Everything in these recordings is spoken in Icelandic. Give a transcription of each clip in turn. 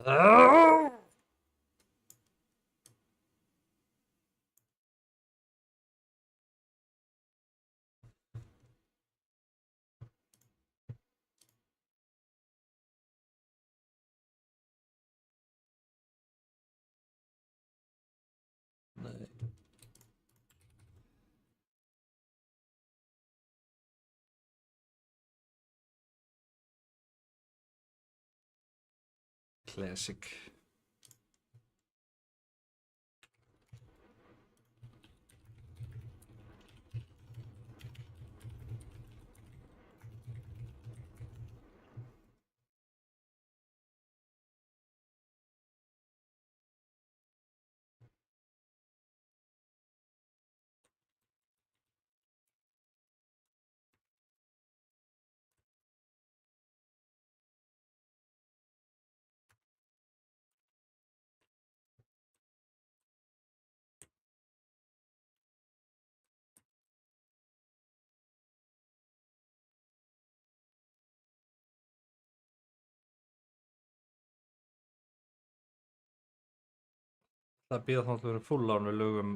Nei. Classic. Það býða þá að vera full án við lögum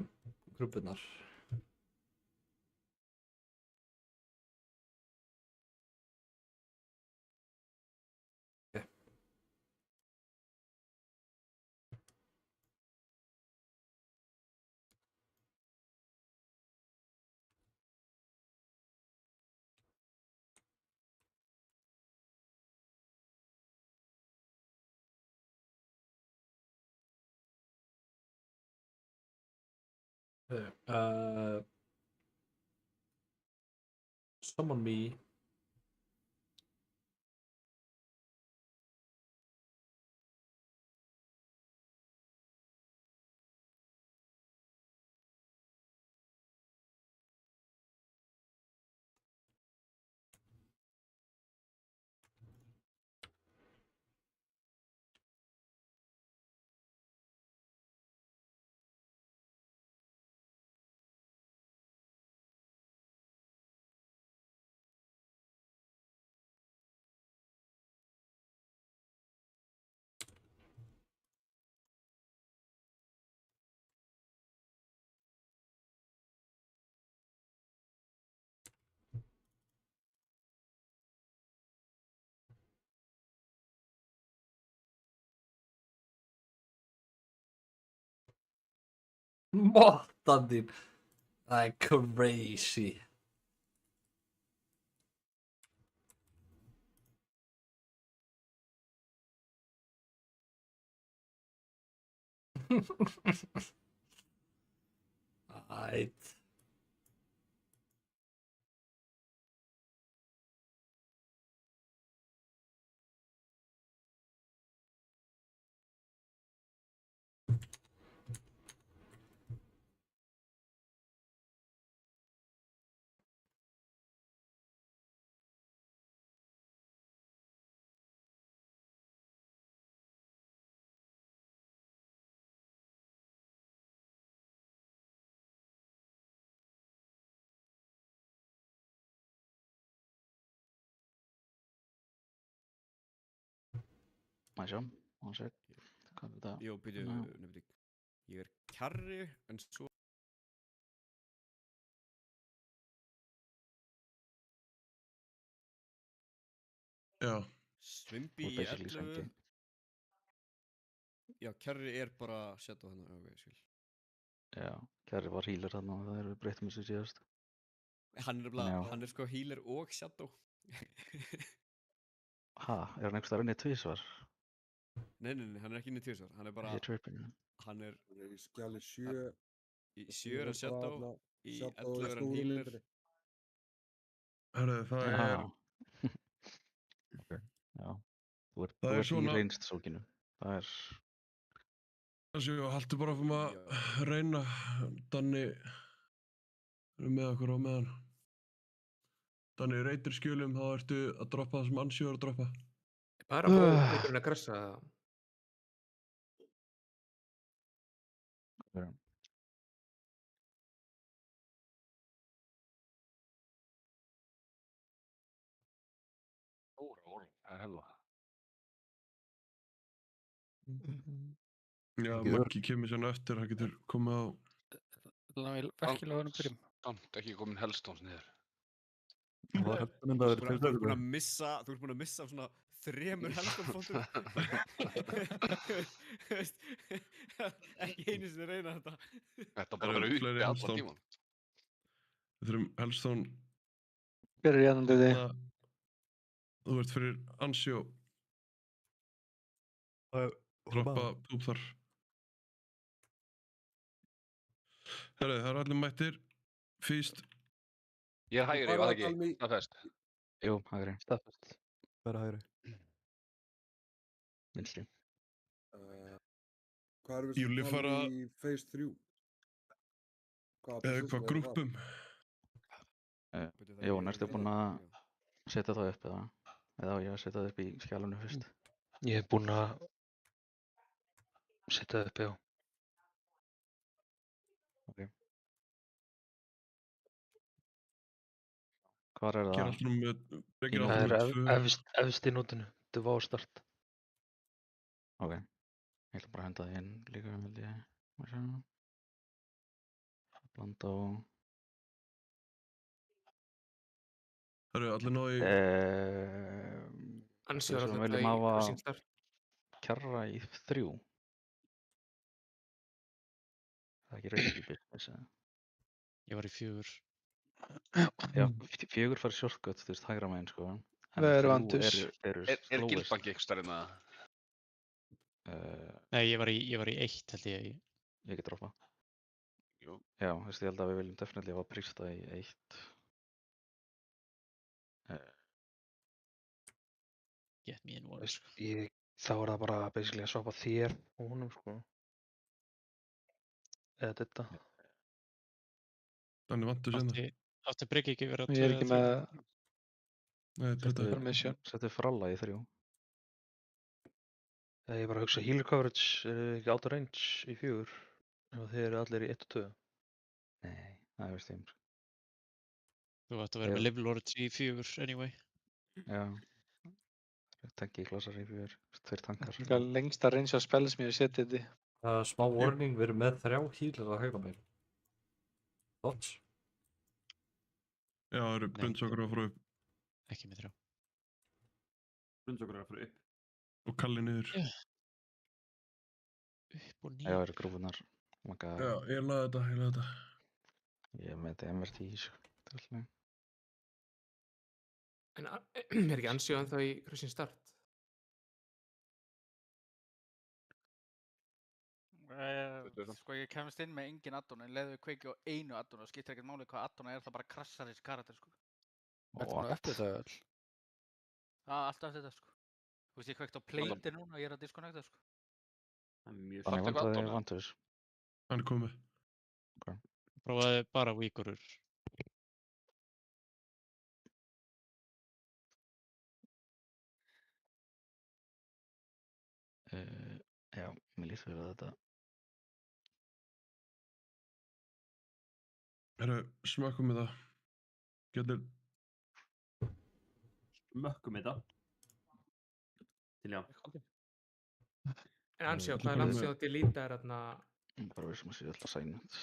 grúpurnar. Okay. Summon me. Mottan þín. Það er crazy. Ætt. Má ég sjá, má ég sjá, hvað er þetta? Jó, byrju, nefnir ég er kjarri, en svo... Já. Svimbi Þú í er basically 11. Svengi. Já, kjarri er bara shadow hann, ok, ég skil. Já, Kjarri var healer þarna og það eru breyttum þessu síðast. Hann er, Já. hann er sko healer og shadow. Ha, er hann einhvers staðar unnið tvisvar? Nei, hann er ekki inn í tvisvar, hann er bara, Ég tripping. hann er Hann er í skjali 7. í 7 er hann shadow, í Shadow 11 er hann healer. Herðu, það Já. er... Ok, já. Þú ert Það er í svona- reynst sólkinu. Það er... Þessi, haltu bara fyrir Já. að reyna. Danni er með okkur á meðan. Danni, reytir skjölum, þá ertu að droppa það sem Ansi var að droppa. Bara bóðleikurinn að grassa. Já. Stóra ól, það er hella. Já, Getur- Maggi kemur sérna eftir, hann getur komið á... Verkilega hann byrjum. Samt ekki komin Hellstones niður. Það var Þú myndaður ert búin að missa, þú ert búin að missa svona 3 Hellstone-fótum. Ekki einu sinni reyna þetta. Þetta bara verið fleiri uppi allan Hellstone. tíman. Við þurfum Hellstone... Hver er í annan liði? Þú ert fyrir Ansjó, droppa púp þar. Herru, það eru allir mættir. Fyrst, Ég er hægri, var það ekki? Það fest. Jú, hægri. Staðfest. Hver er hægri? Vinstri. Hvað erum við Júlli að tala fara- í phase 3? hvað grúppum? Jón, ertu búinn að setja það upp eða á ég að setja það upp í skjálunum fyrst? Ég er búinn að setja það upp, já. Hvar er Gera það? alltaf með... Reykir Það alltaf er með 2... efst í nótinu. Þetta var start. Ok. Ég ætla bara að henda það inn líka, held ég. Má sjá. Blanda og... Herru, allir ná í... Ansjó Við alltaf viljum í hafa- Crossing Start. Kjarra í 3. Það er ekki reynd í business eða? Ég var í 4. Já, 4 fari shortcut, þú veist, hægra megin sko. En Við erum 3 vandus. eru Er slowest. Gilbanki ykkur starfinn að... Nei, ég var í 1 held ég. Ég get droppa. Jú. Já, þú veist, ég held að við viljum definitely hafa prísta í 1. Get me in one. Veist, þá er það bara basically að svapa þér og honum, sko. Eða þetta. Þannig vantur sérna. Átti Bryggi ekki verið að Ég er ekki með Nei, þetta permission. Settu fralla í 3. Ég er bara að hugsa healer coverage er ekki out of range í 4. Ef þið eru allir í 1 og 2. Nei, það er veist þeim. Þú ætti að vera Já. með Live Lords í 4 anyway. Já. Tanki í klasar í 4. 2 tankar. Það er lengsta range af spelli sem ég hef setið þetta í. Smá warning, við erum með 3 healer að hægra megin. Thoughts? Já, það eru Brunnsokkur að fara upp Ekki með 3. Brunnsokkur að fara upp. og Kalli niður. Upp og Já, það niður. eru grúfunar. Já, ég laði þetta. Ég er með þetta MRT, sko. Það er alltaf. En er ekki Ansjó ennþá í Crossing Start? Sko ég kemst inn með engin addon en leiðu við kveiki á einu addon og skiptir ekkert máli hvað addon er, það bara krassar þessi karakter sko. Ertu búin að eftir það öll? Það er alltaf þetta sko. Þú veist ég kveikt á plate núna og ég er að disconnecta sko. Það er mjög Þannig Vantar vantaði eitthvað vantus. Hann er komið. Prófaði bara víkurur. Já, mér líst fyrir þetta. Herru, smakkum við það. Getur... Mökkum þetta. Til já. En Ansjó, Þú hvað er komið langt síðan að delete er Bara við sem að sé alltaf silent.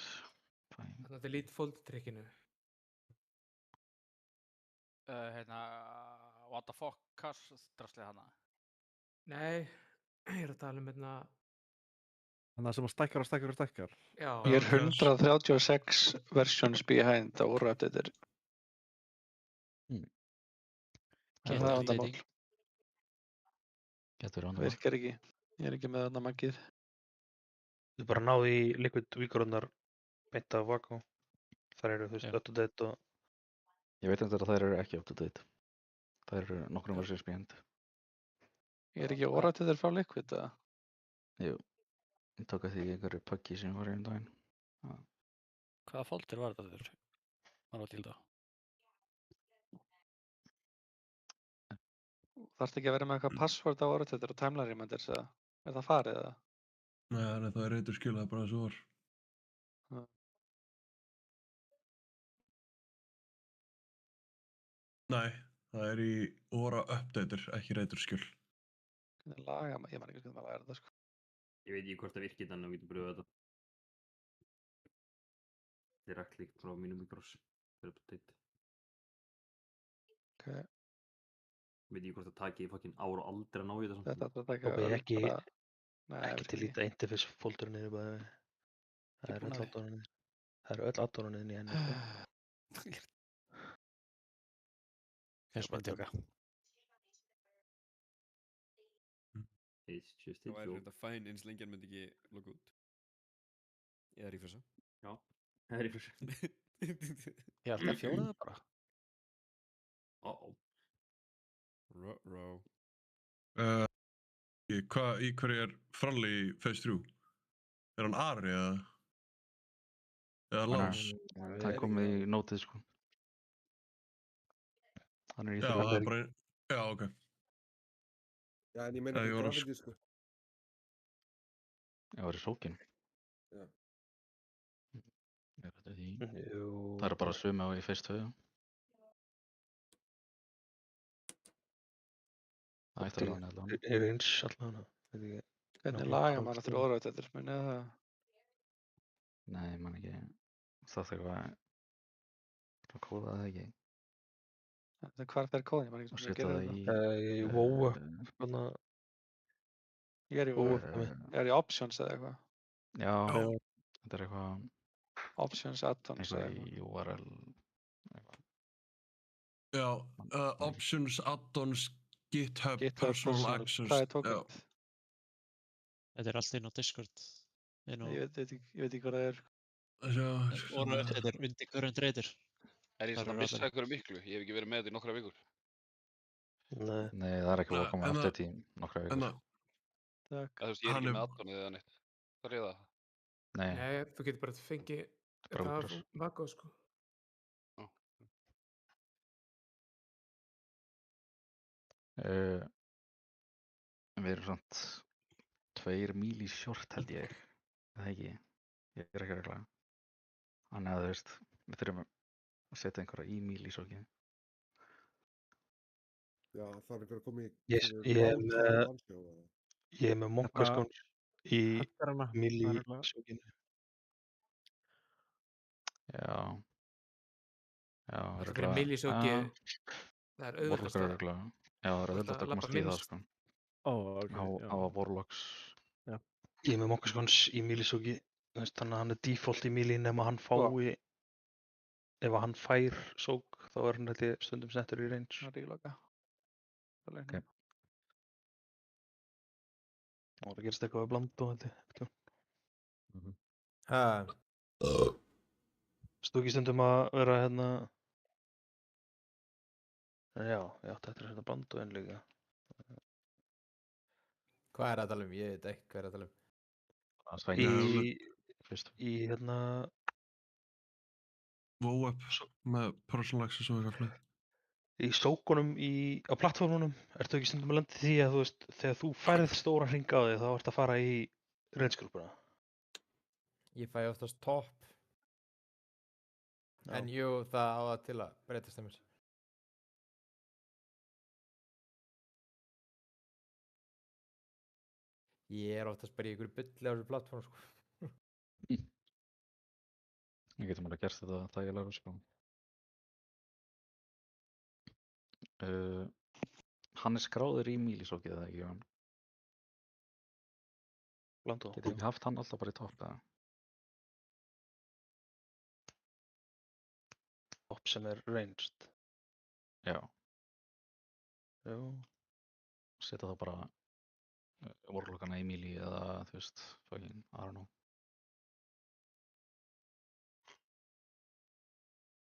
Fæn. delete fold trickinu? What the fuck kass draslið hana. Nei, ég er að tala um Þannig að sem að stækkar. Já. Ég er 136 versions behind á voru updater. Það er vandamál. Getur vandamál. Virkar ekki. Ég er ekki með þarna maggið. Þú bara náði í liquid víkurunnar beint af Vago. Þar eru þú veist up to date og... Ég veit að þær eru ekki up to date. Þær eru nokkrum versions behind. Ég er ekki orðað til þér frá liquid eða? Jú. Ég tók að því einhverju puggi sem var í daginn. Hvaða folder var þetta þurr? Var á til það? Þarfst ekki að vera með eitthvað password á orðið þetta og timeline reminders eða? Er það farið eða? Nei, það er reytur skilað bara eins og var. Nei, það er í Aura Updater, ekki reytur skil. Hvernig laga maður? Ég man ekki hvernig maður lagar þetta sko. Ég veit ekki hvort það virkið þannig að við getum pröfað þetta. Þetta er rætt líkt frá mínum mikrós. Það er upp á teitt. Ok. Veit ekki hvort það taki fucking ár og aldrei að ná í þetta samt. Þetta taka Og ég ekki, Nei, ekki til lítið interface folderinn niður bæði. Það er öll addonunni. Það eru öll addonunni í henni. Ég er bara að tjóka. It's just a Það væri joke. þetta fæn eins lengi hann myndi ekki logga út. Eða refresha. Já, það er í fyrst. Ég held að fjóra það bara. Ruh-roh. Í hverju er Fralli í Phase 3? Er hann Ari eða Lars? Það er komið í nótið, sko. Hann er í Já, þeirra það er bara já, ok. Já, en ég meina Ég fyrir var að grafíti, sko. Já, það er sókin. Já. Er þetta því? Jú. Það eru bara sömu á í Phase 2. Það ætti að vera hann allavega. Er eins allavega. Hvernig laga maður eftir orðrætt þetta? Munið það? Nei, man ekki. Það eitthvað að kóða það ekki. Hvar fer kóðin? Ég man ekki Og sem setja gerir það þetta. í... Í WoW. Ég er í WoW. Ég er í Options eða eitthvað. Já, þetta er eitthvað... Options, add-ons eitthvað í URL. Já, options, add-ons, GitHub, personal actions. Hvað er tóknið? Þetta er allt inn á Discord. Ég veit ekki hvað það er. Þetta er undir current raider. Er ég svona að missa einhverju miklu? Ég hef ekki verið með þetta í nokkra vikur. Nei, það er ekki að koma update í nokkra vikur. Þú veist, ég er ekki með addonið eða neitt. Hvað er það? Nei, þú getur bara fengið þetta af Vago, sko. Við erum samt 2 míl í short held ég. Það ekki. Ég er ekki að regla. Þannig að þú veist, við þurfum að setja einhverja í míl í sókinu. Já, það er einhver að koma í... Ég er með monkaskons í míl í sókinu. Já. Já, það er míl í sóki. Það er auðvitað að... Já, það er auðvitað að komast í það, sko. Á Warlocks. Ég er með monkaskons í míl í sóki. Þannig að hann er default í míli nema hann fái... Ef hann fær sók, þá er hann þetta stundum settur í range. Það er ekki loka. Ok. Það gerist eitthvað að blanda og þetta. Stóð ekki stundum að vera hérna... Já, ég átti eftir að setja blanda en líka. Hvað er að tala um? Ég veit ekki hvað er að tala um. Í hérna... WoW með personal access og eitthvað. Í sókunum á plattformunum ertu ekki stundum að lenda því að þú veist, þegar þú færið stóra hring á þig þá ertu að fara í range-grúpuna. Ég fæ oftast topp. En jú, það á það til að breytast þeim. Ég er oftast bara í ykkur bulli á þessu plattform, sko. Ég getum alveg gert þetta þægilega, sko. Hann er skráður í mílísókið, eða ekki, Jón? Getur ekki haft hann alltaf bara í topp, eða? Topp sem er ranged? Já. Já. Setja þá bara Warlockana í mílí, eða, þú veist, fucking, I don't know.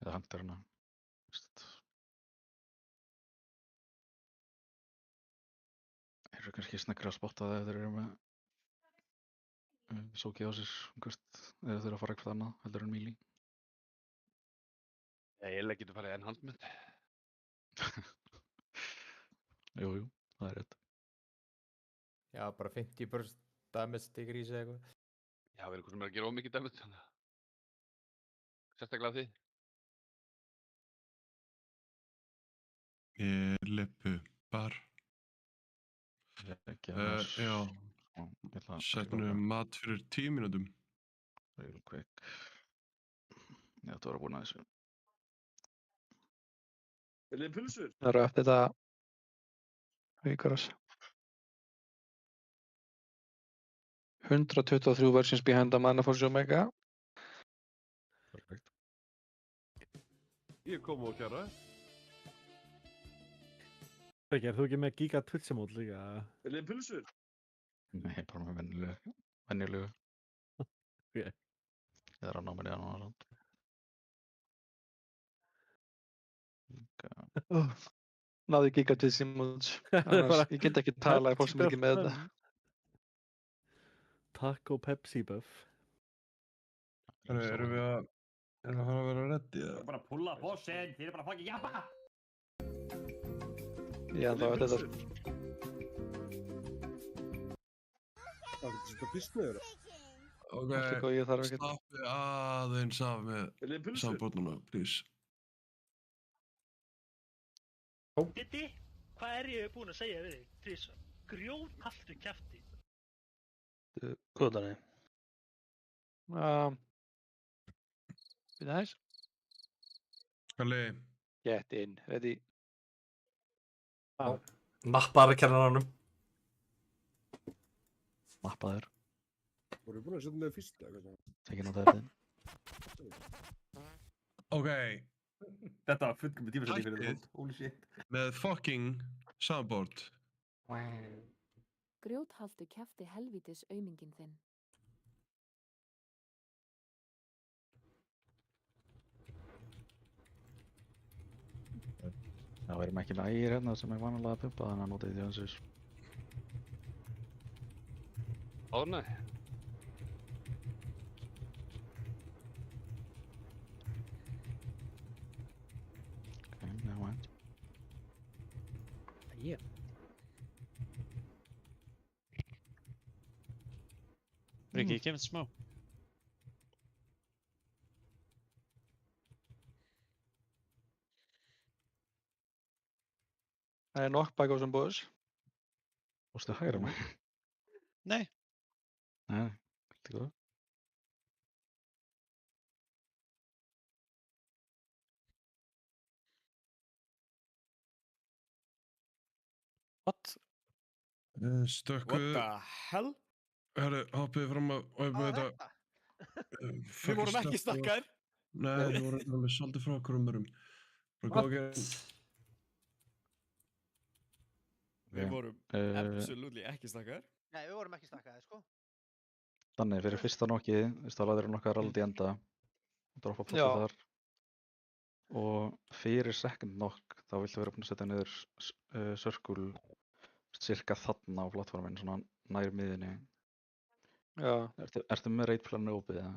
Eða Hunterna, veist. Þeir eru kannski sneggri að spotta það ef þeir eru með sókið á sér, hvort, eða þeir eru að fara eitthvað annað, heldur en mílí. Ég getur farið enhancement. Jú, það er rétt. Já, bara 50% damage sticker í sig eitthvað. Já, við erum eitthvað sem er að gera ómikið damage, þannig að... Sérstaklega því. Ég lipu bar. Já, Settum við mat fyrir 10 mínútum. Real quick. Ég ætti að vera búinn að þessu. Viljið pulsur? Það eru eftir þetta Víkaras. 123 versions behind a mana for Omega. Perfekt. Ég kom og kæra. Ekki, er þú ekki með Giga Twitch-mót líka? Viljið pulsur? Nei, bara með venjulegu. Ok. Ég er að ná mér í hann og svona. Náðu Giga Twitch Simmons. Annars, ég get ekki tala ef fólk sem er ekki með þetta. Taco Pepsi buff. Erum við að fara að vera ready? Það er bara að pulla bossinn, þið er bara að fucking jappa! Já, þá er þetta... Það er ekki svona písniður. Ok, stoppi aðeins af með sambótnuna, please. Diddi, hvað er ég búinn að segja við þig? Trísvar, grjóthaltu kjafti. Góða þannig. Við aðeins. Kalli. Get in, ready. Nappaður kennaranum. Nappaður. Voru búin að setja með fyrst eða hvað? Tekið nota eftir. Ok. Þetta var fullkomið tímasetning fyrir þetta. Holy shit. Með fucking sambót. Grjóthaltu kjafti helvítis auminginn þinn. Það væri ekki nægir hérna sem er vanalega að pumpa, þannig að nota því hans. Ó, nei. Okay, never mind. Yeah. Rikki, kemur smá. Það er knockback á sem búðs. Fórstu hægra mig? Nei. Nei, þetta er góð. What? Stökku... What the hell? Herru, hoppið fram að... Við vorum ekki stakkaðir. Nei, við vorum alveg svolítið frá okkur murum. What? Við vorum absolutt ekki stakkaðir. Nei, við vorum ekki stakkaðir, sko. Þannig, fyrir fyrsta nokkið, þá laðir nokkað raldi enda. Droppa potið þar. Og fyrir second nokk, þá viltu vera búin að setja niður circle cirka þarna á plattforminu, svona nær miðinni. Já. Ertu með raidplaninu opið, eða?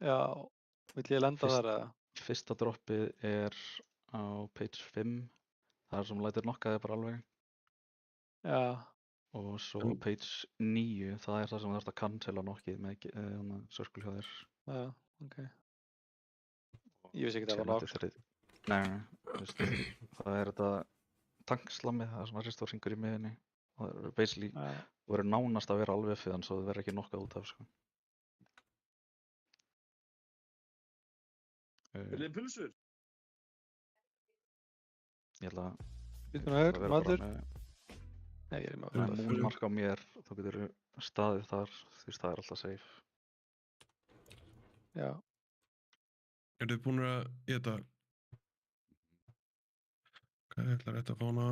Já, vill ég lenda þar, eða? Fyrsta droppið er á page 5. Það sem lætir nokkaði bara alveg. Já. Og svo page 9, það er það sem þú þarfst að cancela nokkið með circle hjá þér. Já, ok. Ég vissi ekki það var nokk. Nei, það er þetta tankslammið, það sem restor hringur í miðinni. Og það eru basically, þú verður nánast að vera alveg fyrir þann, svo þú verður ekki nokkað út af, sko. Viljið pulsur? Ég ætla að... Bíddu maður. Nei, ég er með að múlmarka á mér, þá getur staðið þar, því það er alltaf safe. Já. Eru þið búin að geta? Ok, ég ætla rétt að fána.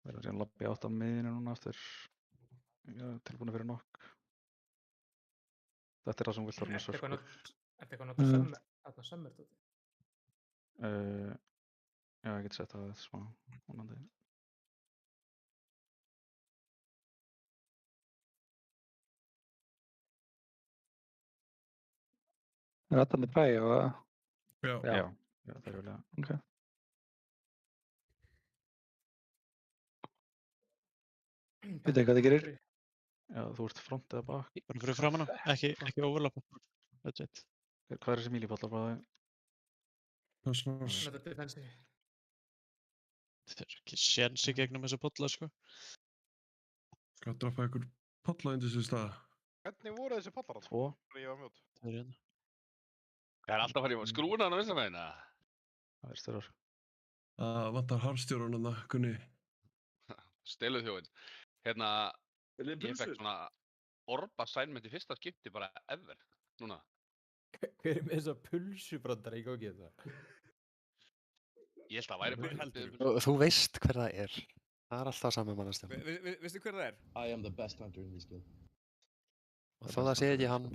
Það er síðan lappi átt á miðinu núna eftir tilbúinu fyrir nokk. Þetta er það sem vilt vera með sörkur. Ertu eitthvað notað sömmur, Dóti? Já, ég get sett það smá vonandi. Er þetta með præi og það? Já, það er vel. Ok. Veitu hvað það gerir? Já, þú ert front eða bak. Bara fyrir framan á, ekki overlappa. Legit. Hvað er þessi mílípallar bara það? Þetta er defensi. Þetta er ekki séns í gegnum þessa bolla, sko. Skal að droppa ykkur palla undir þessu stað? Hvernig voru þessi pallar á? 2. Ég var mjótt. Það er hérna. Það er alltaf að fara í skrúna á vinstamegin, eða? Það er styrrar. Það vantar harðstjóran þarna, Gunni. Steluð þjóðin. Hérna, ég fekk svona orba assignment í fyrsta skipti bara ever, núna. Hver er með þessa pulsubrandara í gangi þetta? Ég held að það væri bara Og þú veist hver það er. Það er alltaf saman mannastjálf. Veistu hver það er? I am the best hunter in this game. Og þó það sé ekki hann,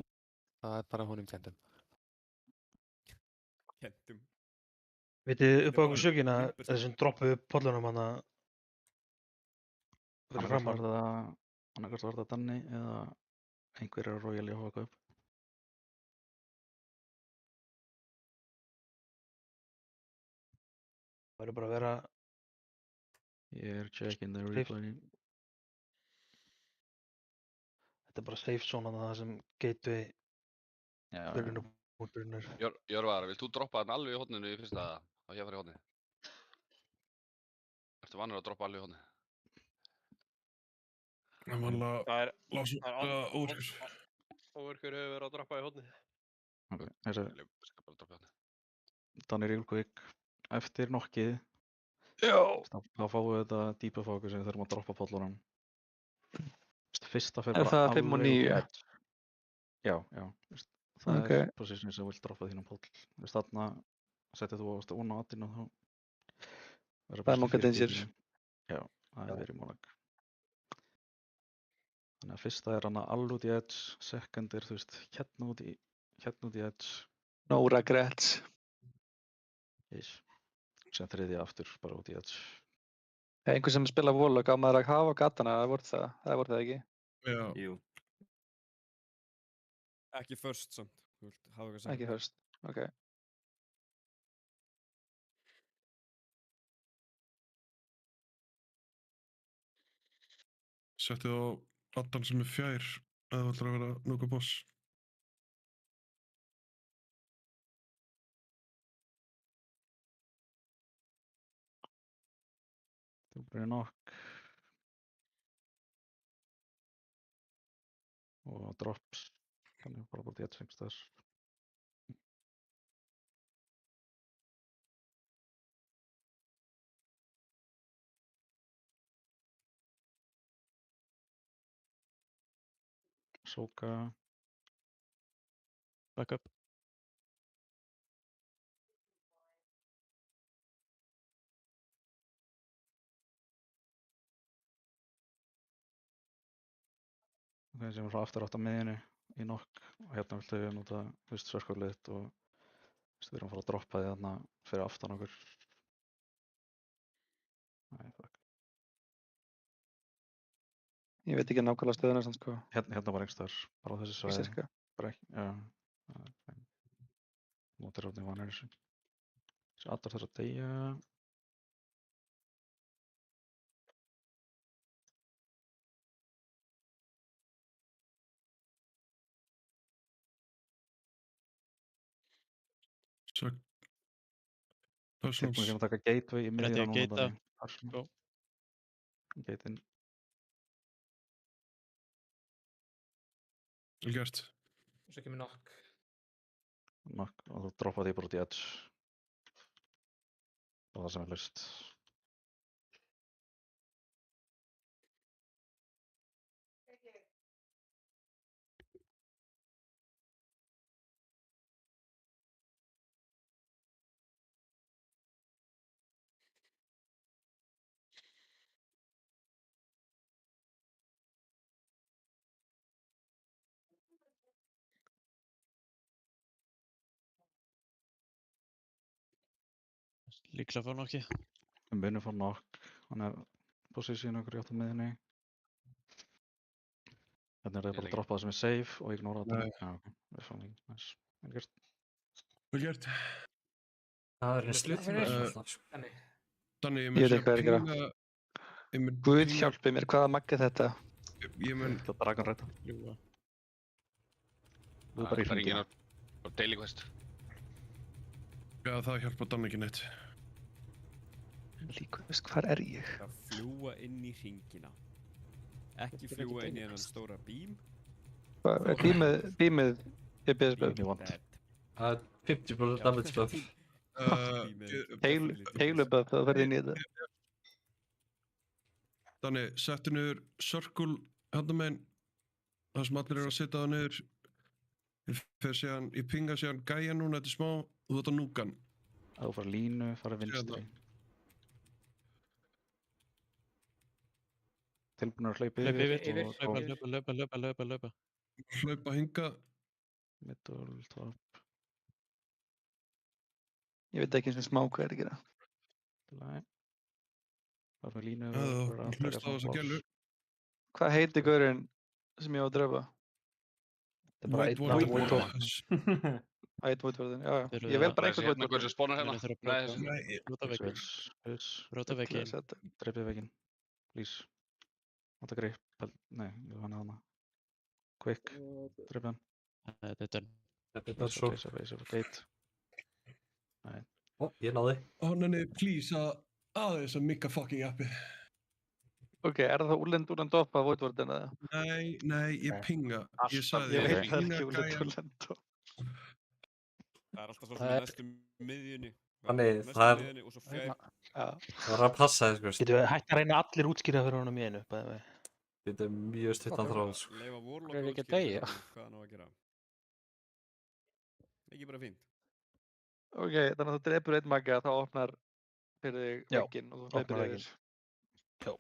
það er bara honum kendum. Kendum. Vitið upp á okkur sökina þessum droppu pollunum hana fyrir framar? Annarkvæmst var það Danni eða einhverjar Royal í HK upp. Það verður bara að vera... Ég er checking the replay. Þetta er bara safe zone það sem gateway byrjunarpunkturinn er. Jörvar, vilt þú droppa hann alveg í horninu í fyrsta að ég fara í hornið? Ertu vanur að droppa alveg í hornið? Það er vanlega óvirkur. Óvirkur hefur verið að droppa í hornið. Ok, þessi Danni Rílkvík eftir nokkið. Þá fáum við þetta deepa fókus sem við þurfum að droppa pollunum. Fyrsta fer bara það 5 og 9? Já. Það er positionið sem þú vilt droppa þínum poll. Þarna setja þú á vona aðinn og þá það er Monka Danger. Já, það er verið mólag. Þannig að fyrsta er hana all út í edge, second er hérna út í edge. No regrets. Sem þriðja aftur bara út í edge. Einhver sem spila Warlock á maður að hafa gatana, það voru það ekki? Já. Jú. Ekki first samt. Ekki first, ok. Settið á allan sem er fjær að það ætlar að vera Nuka boss. Þú byrjar nokk. Og drops. Þannig bara búið í edge einhvers staðar. Sóka. Back up. Það sem er frá aftur átt á miðinu í nokk og hérna viltu við nota svörskólið þitt og við erum að fara að droppa því þarna fyrir aftan okkur. Nei, fuck. Ég veit ekki nákvæmlega stöðuna sem sko. Hérna bara einhvers staðar, bara á þessu svæði. Í sirka? Bara ekki, já. Mótir rótni vanir þessu. Þessi allar þarf að deyja. Personals. Við erum að taka gateway í miðjuna núna. Gate. Gateinn. Vel gert. Og svo kemur nokk. Nokk, og þú droppa því bara út í edge. Og það sem er laust. Líklega fá nokki. Við munum fá nokk. Hann er position okkur í 8 miðjunni. Þannig er það bara að droppa það sem er safe og ignora þetta. Já, ok. Við fáum ekki. Nice. Vel gert. Vel gert. Það er slutíma alltaf. Danni, ég Ég veit ekki hvað er að gera. Guð hjálpi mér, hvaða magg er þetta? Ég mun... Það er dragan rætta. Þú bara í hringina. Á daily quest. Já, það hjálpa Danni ekki neitt. Líka, veist, hvar er ég? Að fljúa inn í hringina. Ekki fljúa inn í þennan stóra bím. Hvað er bímið í BSB? Það er 50% damage buff. Heilubuff, það verði inn í þetta. Danni, settu niður circle hérna meginn. Það sem allir eru að setja það niður. Ég pinga síðan gæja núna, þetta er smá, og þetta núkan. Ef þú fara línu, fara vinstri. Tilbúinur að hlaupa yfir. Hlaupa. Hlaupa hinga. Middle, top. Ég veit ekki eins og smá hvað er að gera. Nei. Það er með línu. Hlusta á þessa gælu. Hvað heitir gaurinn sem ég á að drefa? Það er bara einn Voidwarden. Einn Voidwarden, já. Ég vel bara einhvern Voidwarden. Hversu spawnar hérna? Brjóta veginn. Dreipið veginn. Please. Þetta grip. Nei, ég var hann að hana. Quick. Dreipið hann. Þetta er done. Þetta er done svo. Gate. Nei. Ó, ég náði. Nenni, please, aðeins að mikka fucking appið. Ok, er það úrlend doppa Voidwarden eða? Nei, ég pinga. Ég sagði ég veit það ekki úrlend doppa. Það er alltaf svo svona næstu miðjunni. Þannig, það er að passa þess, sko. Getum við hægt að reyna allir útskýra fyrir honum í einu, bæði vegi. Þetta er mjög stuttan þráð, sko. Leifa Warlock að útskýra hvað hann á að gera. Ekki bara fínt. Ok, þannig að þú drepur einn magga, þá opnar fyrir þig vegginn og þú hleypir yfir. Já.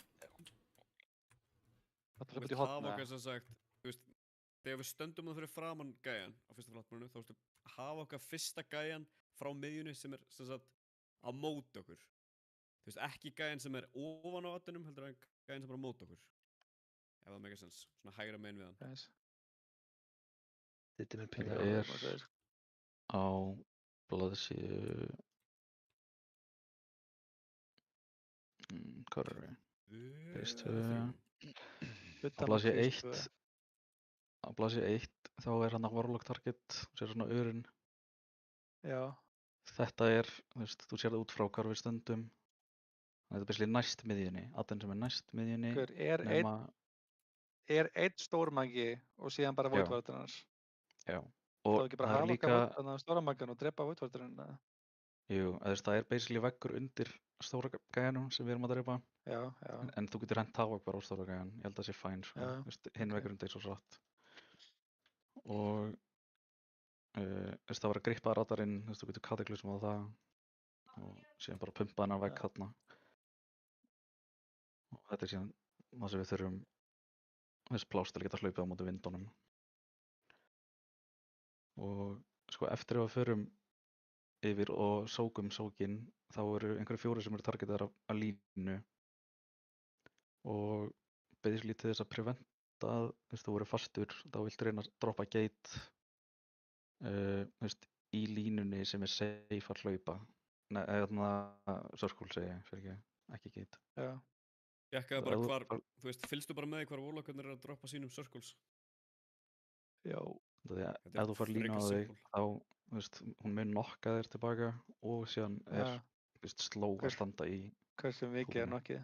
Það hleypir í hotna. Hafa okkar sem sagt, þú veist, þegar við stöndum það fyrir framann gæjan á fyrsta flatmanninu, þá veistu, hafa okkar fyrsta gæjan frá miðjunni sem er sem sagt á móti okkur. Þú veist, ekki gæjan sem er ofan á attunum, heldur en gæjan sem er á móti okkur. Ef það make sense, svona hægra megin við hann. Þetta er með pinga. Það er á blaðsíðu... Hvað er það? Á blaðsíðu 1 þá er hann að Warlock target og sér svona urinn. Já. Þetta er, þú veist, þú sér það út frá hvar við stöndum. Þetta er basically næst miðjunni, aðeins sem er næst miðjunni. Er einn stórmagi og síðan bara Voidwarden hans? Já. Þá ekki bara hafa okkar stórmagan og drepa Voidwarden? Jú, það er basically veggur undir stóra gæjanum sem við erum að drepa. Já. En þú getur hent hafa okkur á stóra gæjan, ég held að það sé fæn, sko. Hinn veggur undir svo satt. Og það var að grippa radarinn, þú getur kataklysum á það og síðan bara pumpa hennar vegg þarna. Og þetta er síðan það sem við þurfum þess pláss til að geta hlaupið á móti vindunum. Og sko eftir að við förum yfir og sókum sókin, þá eru einhverju 4 sem eru targetar af línu. Og basically til þess að preventa að þú verður fastur, þá viltu reyna að droppa gate í línunni sem er safe að hlaupa. Nei, circle segi ég, fyrir ekki gate. Já. Jekkaði bara hvar, þú veist, fylgstu bara með hvar Warlockarnir eru að droppa sínum circles? Já. Ef þú fær línu á þig, þá, þú veist, hún mun nokka þér tilbaka og síðan er, þú veist, slow að standa í... Hversu mikið er nokkið?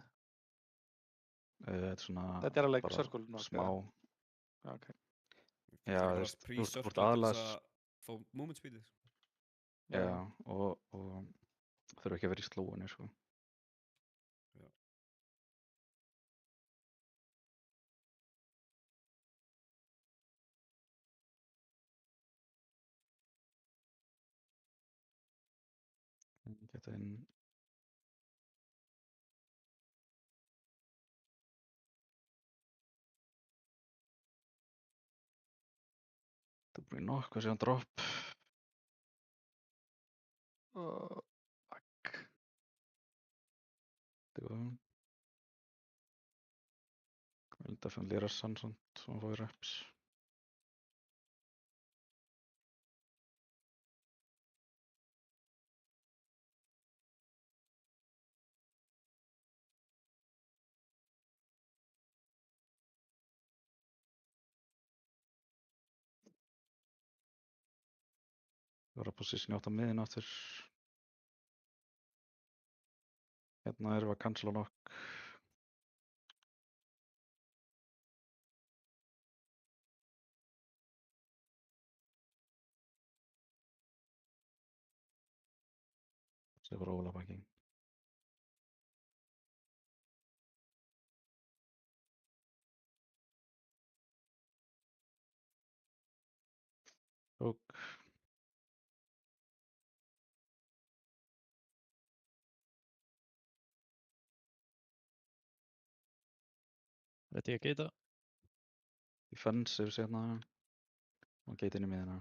Þetta er svona... Þetta er alveg circle nokk? Smá. Ok. Já, þú veist, hvort aðlas... Fá movement speedið. Já, og þurfa ekki að vera í slowinu, sko. Já. Geta inn... Það búið nokkuð síðan drop. góð. Vill definitely rush han sånt så man får reps. Vera position 8 miðin aftur. Hérna erum við að cancela nokk. Það er bara ólabæking. Og Ready að geita. Defensive sérna og gate inn í miðina.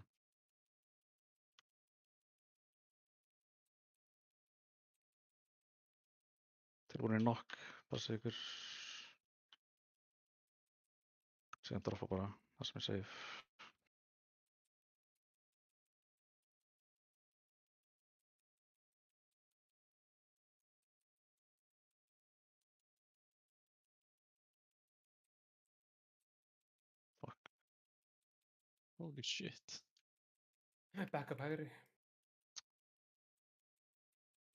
Tilbúinir nokk, passa ykkur. Síðan droppa bara það sem er safe. Fuck. Holy shit. Backup hægri.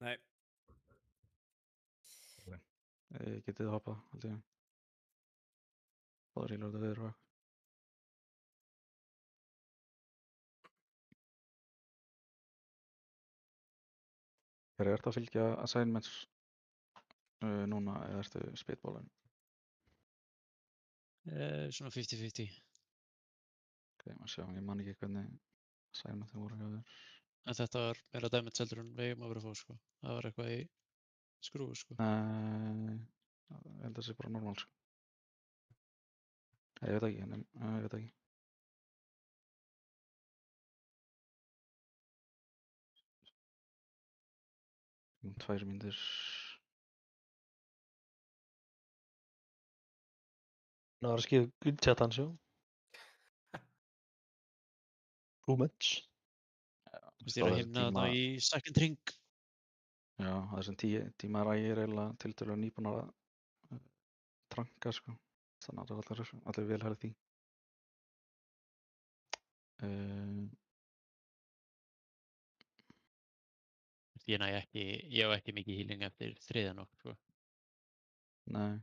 Nei. Getið þið hoppað, held ég. Báður reloada við og eitthvað. Ertu að fylgja assignments núna eða ertu speedballin? Svona 50-50. Ok, maður sjá, ég man ekki hvernig assignmentin voru hjá þér. En þetta var meira damage heldur en við eigum að vera að fá, sko. Það var eitthvað í skrúfu, sko. Nei, ég held að það sé bara normal, sko. Ég veit ekki, ég veit ekki. Um 2 mínútur. Það var að skrifa gulltjatan sjó. Rúmets. Þú veist, ég er að himna þarna í second ring. Já, þessum tíma er ég eiginlega tiltölulega nýbúinn að tranka, sko. Þannig að það er allir vel herð því. Ég á ekki mikið healing eftir þriðja nokk, sko. Nei.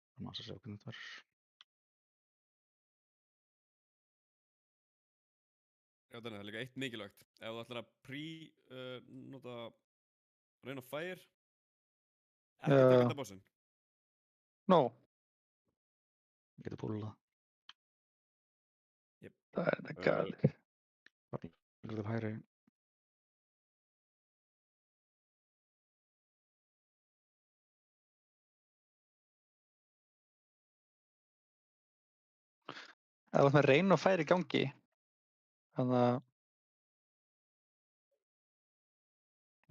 Það er maður að sjá hvernig þetta verður. Já, þannig, það er líka eitt mikilvægt. Ef þú ætlar að nota Rain of Fire, ekki taka þetta bossinn. No. Getur púlað. Jep. Það er þetta gali. Bara til hægri. Það var með Rain of Fire í gangi. Þannig að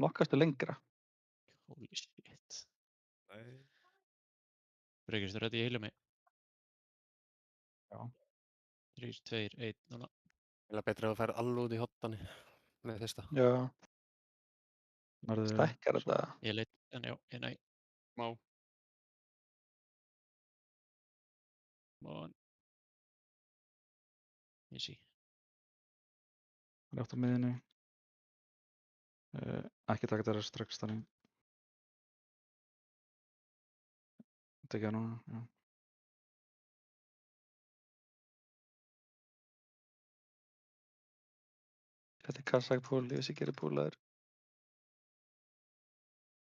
nokkastu lengra. Holy shit. Nei. Bryggist, þú ready að heila mig? Já. 3, 2, 1, núna. Það er betra að þú færð alveg út í hottanni með fyrsta. Já. Stækkar þetta. Ég leit, en já, ég næ. Má. Come on. Easy. Það er átt á miðinni. Ekki taka þetta strax þannig. Tekja það núna, já. Þetta er kassakpól, ég veist ég gerir púlaður.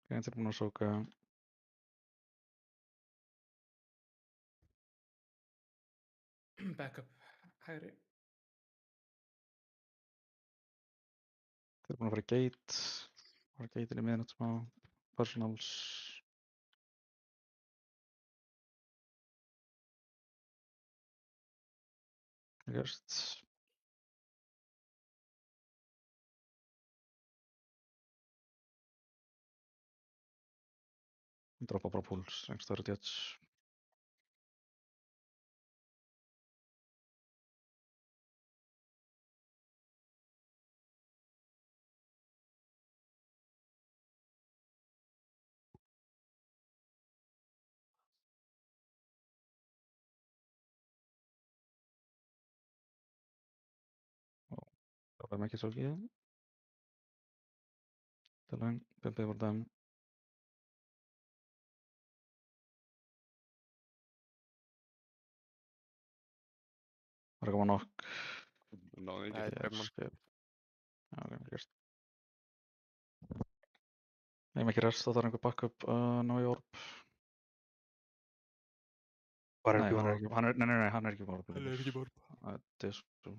Ég er tilbúin að sóka. Backup hægri. Tilbúin að fara í gate. Fara gateinn í miðnætt smá. Personals. Gerst. Droppa bara púls, engst það eru Jets. Droppa ekki svo ekki. Talang, Pepe Bordam. Var að koma nokk. Náði Nei, ekki. drefum hann. Já, ok, ekki gerst. Nei, ekki rest, það er einhver backup að ná í orb. Var Nei, ekki hann búinn er ekki, hann er ekki orb. Hann er ekki með orb. Þetta er svo.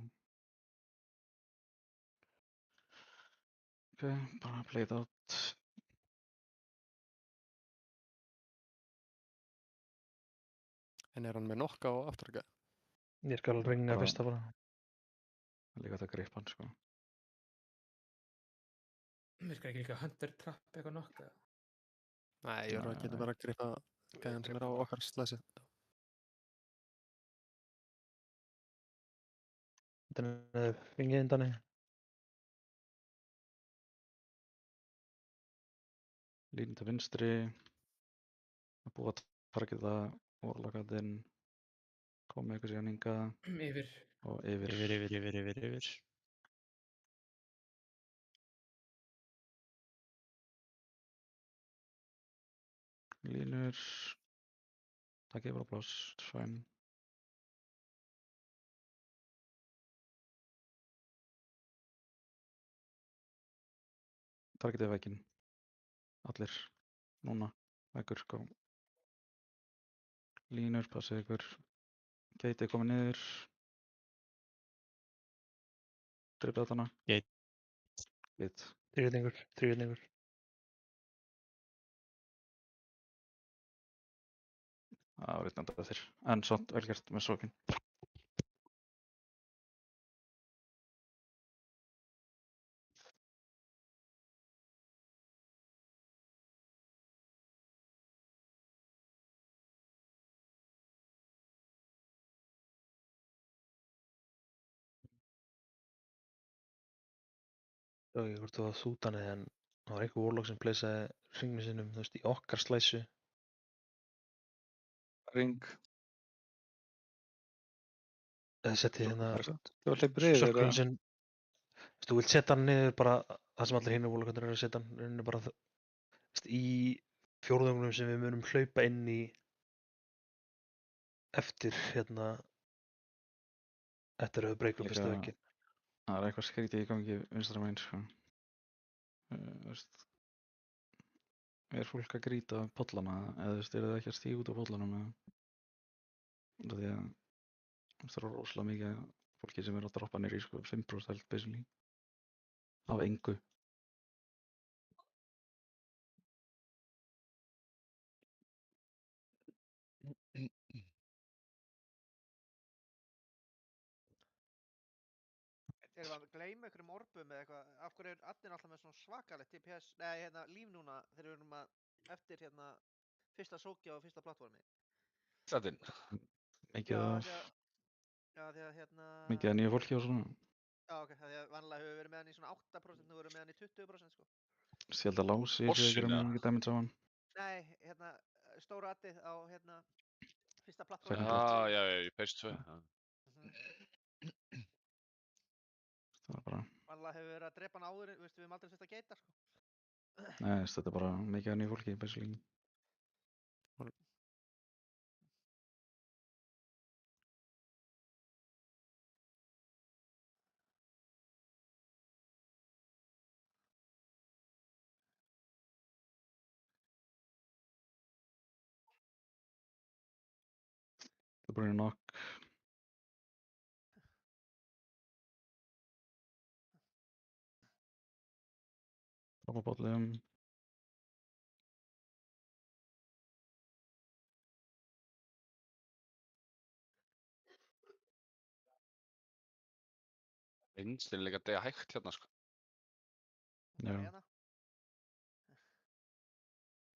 Ok, bara play it out. En er hann með nokka á afturka? Ég skal ringa fyrsta bara. Líka þetta grip hann, sko. Virkar ekki líka Hunter Trap eitthvað nokkuð? Nei, ég verður að geta bara að gripa gæðan sem er á okkar slæsi. Þannig að fengið inn þannig. Línu til vinstri. Það búið að targeta orlagatinn. Komið eitthvað síðan hingað. Yfir. Og yfir. Yfir. Línur. Takk yfir á pláss, fæn. Targetið vegginn. Allir. Núna. Veggur, sko. Línur, passið ykkur. Gate er komið niður. Driblið þarna. Gate. Þríðningur. Það var eitt nefndað þér. En samt vel gert með sókinn. Já, ég hvort þú var þútanið en það var einhver warlock sem pleysaði hringinu sinum, þú veist, í okkar slæsu. Ring. Eða settið hérna Þú var hleypur yfir circlein sinn. Þú vilt setja hann niður bara það sem allir hinir warlockarnir eru að setja hann bara í fjórðungunum sem við munum hlaupa inn í eftir hérna eftir að við breykum fyrstu vegginn. Það er eitthvað skrítið í gangi vinstra megin, sko. Veist, er fólk að grýta pollana eða þú veist, eru það ekki að stíga út á pollanum eða? Því að það er rosalega mikið fólki sem er að droppa nýr í sko 5% held basically. Af engu. Erum við að gleyma einhverjum orbum eða eitthvað? Af hverju er Adnin alltaf með svona svakalegt DPS, nei hérna líf núna þegar við erum að eftir hérna fyrsta sókja og fyrsta plattformi? Adnin? Mikið af... Já því að hérna... Mikið af nýju fólki og svona. Já ok, því að vanlega hefur við verið með hann í svona 8%, nú erum við með hann í 20% sko. Ég held að Lási sé að gera með mikið damage á hann. Nei, hérna stóra addið á hérna fyrsta plattformi. Já, í Phase 2. Það var bara... Vanlega hefur við verið að drepa hann áður, við höfum aldrei sett að geita sko. Nei, þetta er bara mikið af nýju fólki, basically. Það er bara einu nokk. Droppa bollum. Vinstri líka að deyja hægt hérna, sko. Já.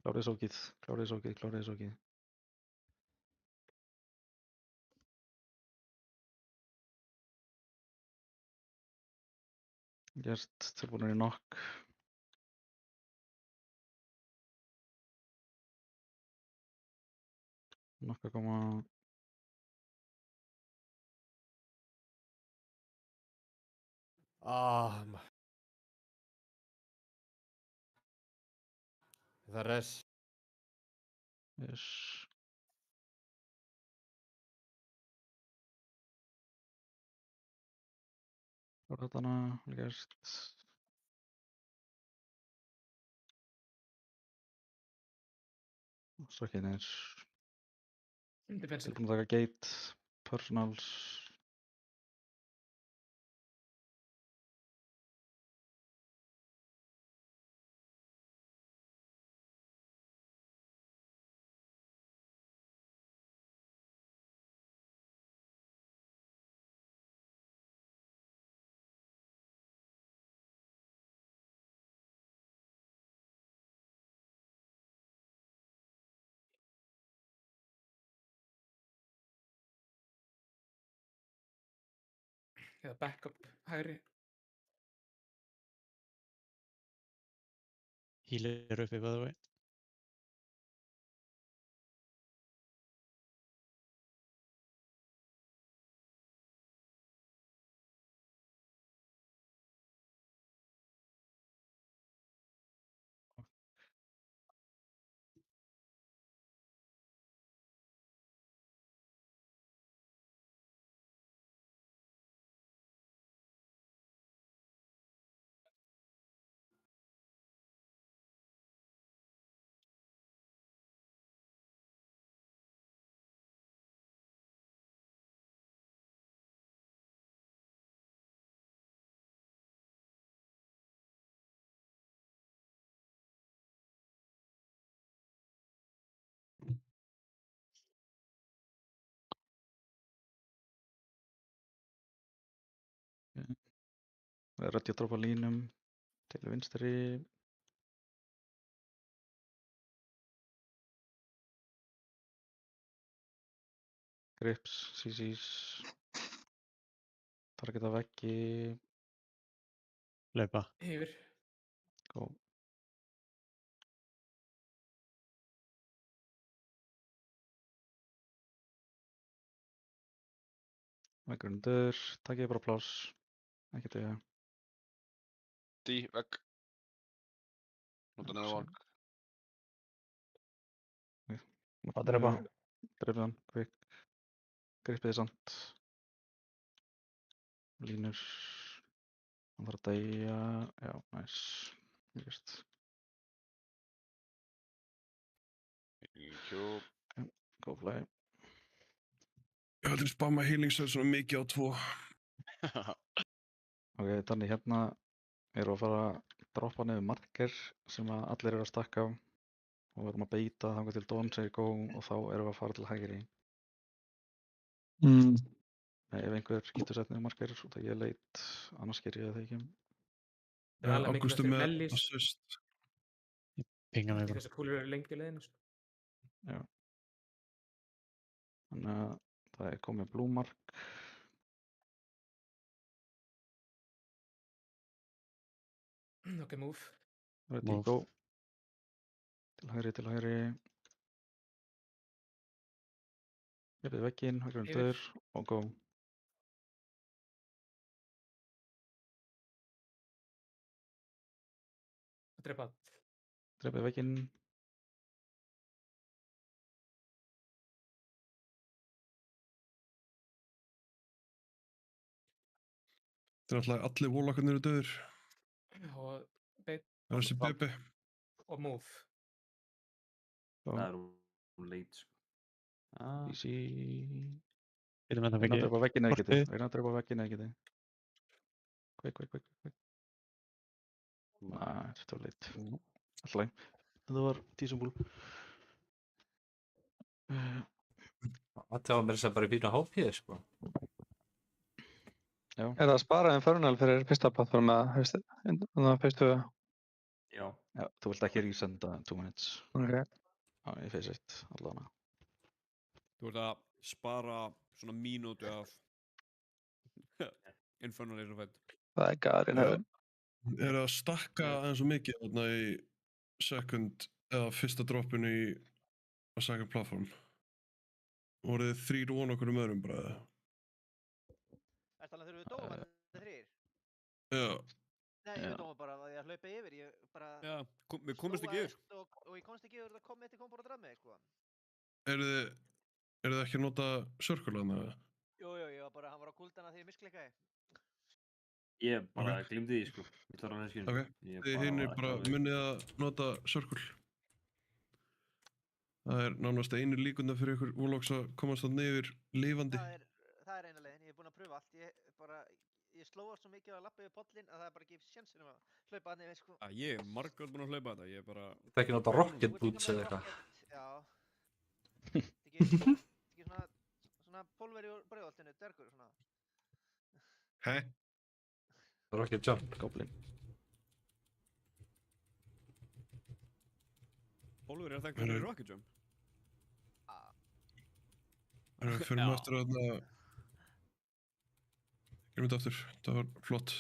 Klárið sókið, klárið sókið, klárið sókið. Gert, tilbúinir í nokk. Nokk að koma. Það er res. Yes. Röddana, gert. Stokkið niður. Defensive. Tilbúin að taka gate, personals. Eða backup hægri. Healer uppi, by the way. Það er rétt að droppa línum til vinstri. Grips, CCs. Targeta veggi. Hlaupa. Yfir. Go. Veggur undir, takkið bara pláss. Ekki dega. D, vegg. Nota neður vang. Að drepa. Drepa hann, quick. Gripið samt. Línur. Hann þarf að deyja. Já, nice. Mjögst. Go play. Ég ætla að spamma healing surge svona mikið á 2. Ok, þannig hérna erum við að fara að droppa niður marker sem að allir eru að stakka á og við erum að beita þangað til Dawn segir go og þá erum við að fara til hægri. Ef einhver getur sett niður marker svo það ég leit, annars ger ég það ekki. Ágústu með assist. Pinga mig bara. Þessar kúlur eru lengi í leiðinu. Já. Þannig að það er komið blue mark. Ok, move. Ready, go. Til hægri. Gefið vegginn, hægri undir og go. Drepa. Drepið vegginn. Það er alltaf allir warlockarnir eru döður. Og beit. Það er þessi Bibi. Og move. Það er leit, sko. Easy. Getum við það Reyna að drepa vegginn eða getið. Reyna að drepa vegginn eða getið. Quick. Nei, þetta var leit. Alltaf læg. Þetta var decent bull. Það var mér þess að bara í fína HP, sko. Já. Er það að spara Infernal fyrir fyrsta plattform eða fyrstu? Já. Já, þú vilt ekki resenda 2 minutes. Ok. Já, ég face it, allavega. Þú ert að spara svona mínútu af Infernal Fight. Það God in heaven. Er að stakka aðeins og mikið þarna í second eða fyrsta droppinu í á second platform? Voruð þið 3 von okkur öðrum bara eða? Ertu alveg þegar við dóum að þetta 3? Já. Nei, við dóum bara að ég hlaupa yfir, ég bara... Já, við komumst ekki yfir. Og ég komst ekki yfir þetta kom eitt kom bara að draf mig, sko. Eru þið ekki að nota circle hana? Jú, ég var bara, hann var á kuldana þegar ég misklikkaði. Ég bara glimti því, sko. Ég tóra hann skilur. Ok, þið hinir bara munnið að nota circle. Það nánast einu líkunda fyrir ykkur Warlocks að komast þarna yfir lifandi. Það er eina leiðin, ég búinn að pröfa allt. Ég slóast svo mikið að lappa yfir pollin að það er bara ekki sjensinum að hlaupa hann yfir, sko. Ég er margótt búinn að hlaupa þetta, ég er bara... Það ekki nota rocket boots eða eitthvað? Já. Ekki svona pólveri úr breiðoltinu, dörgur, svona. Hæ? Rocket jump. Goblin. Pólveri er þekkt fyrir rocket jump? Fyrir maður eftir að þarna... Gerum þetta aftur, það var flott.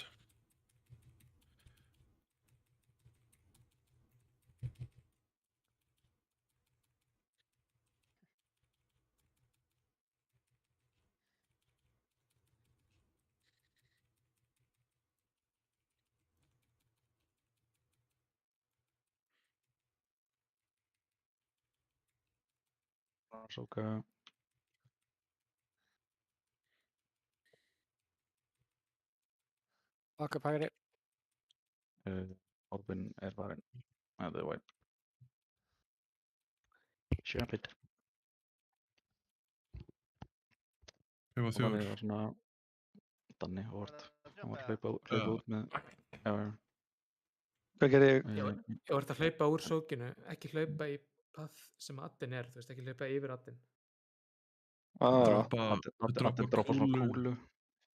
Sóka. Baka upp hægri. Orbin er farin. Það er væn. Jump it. Hver var þjóður? Það var svona... Danni, Hort. Hann var að hlaupa út með... Já. Hvað gerði ég? Ég var að hlaupa úr sókinu, ekki hlaupa í path sem addin er, þú veist, ekki hlaupa yfir addin. Addin droppa svona kúlu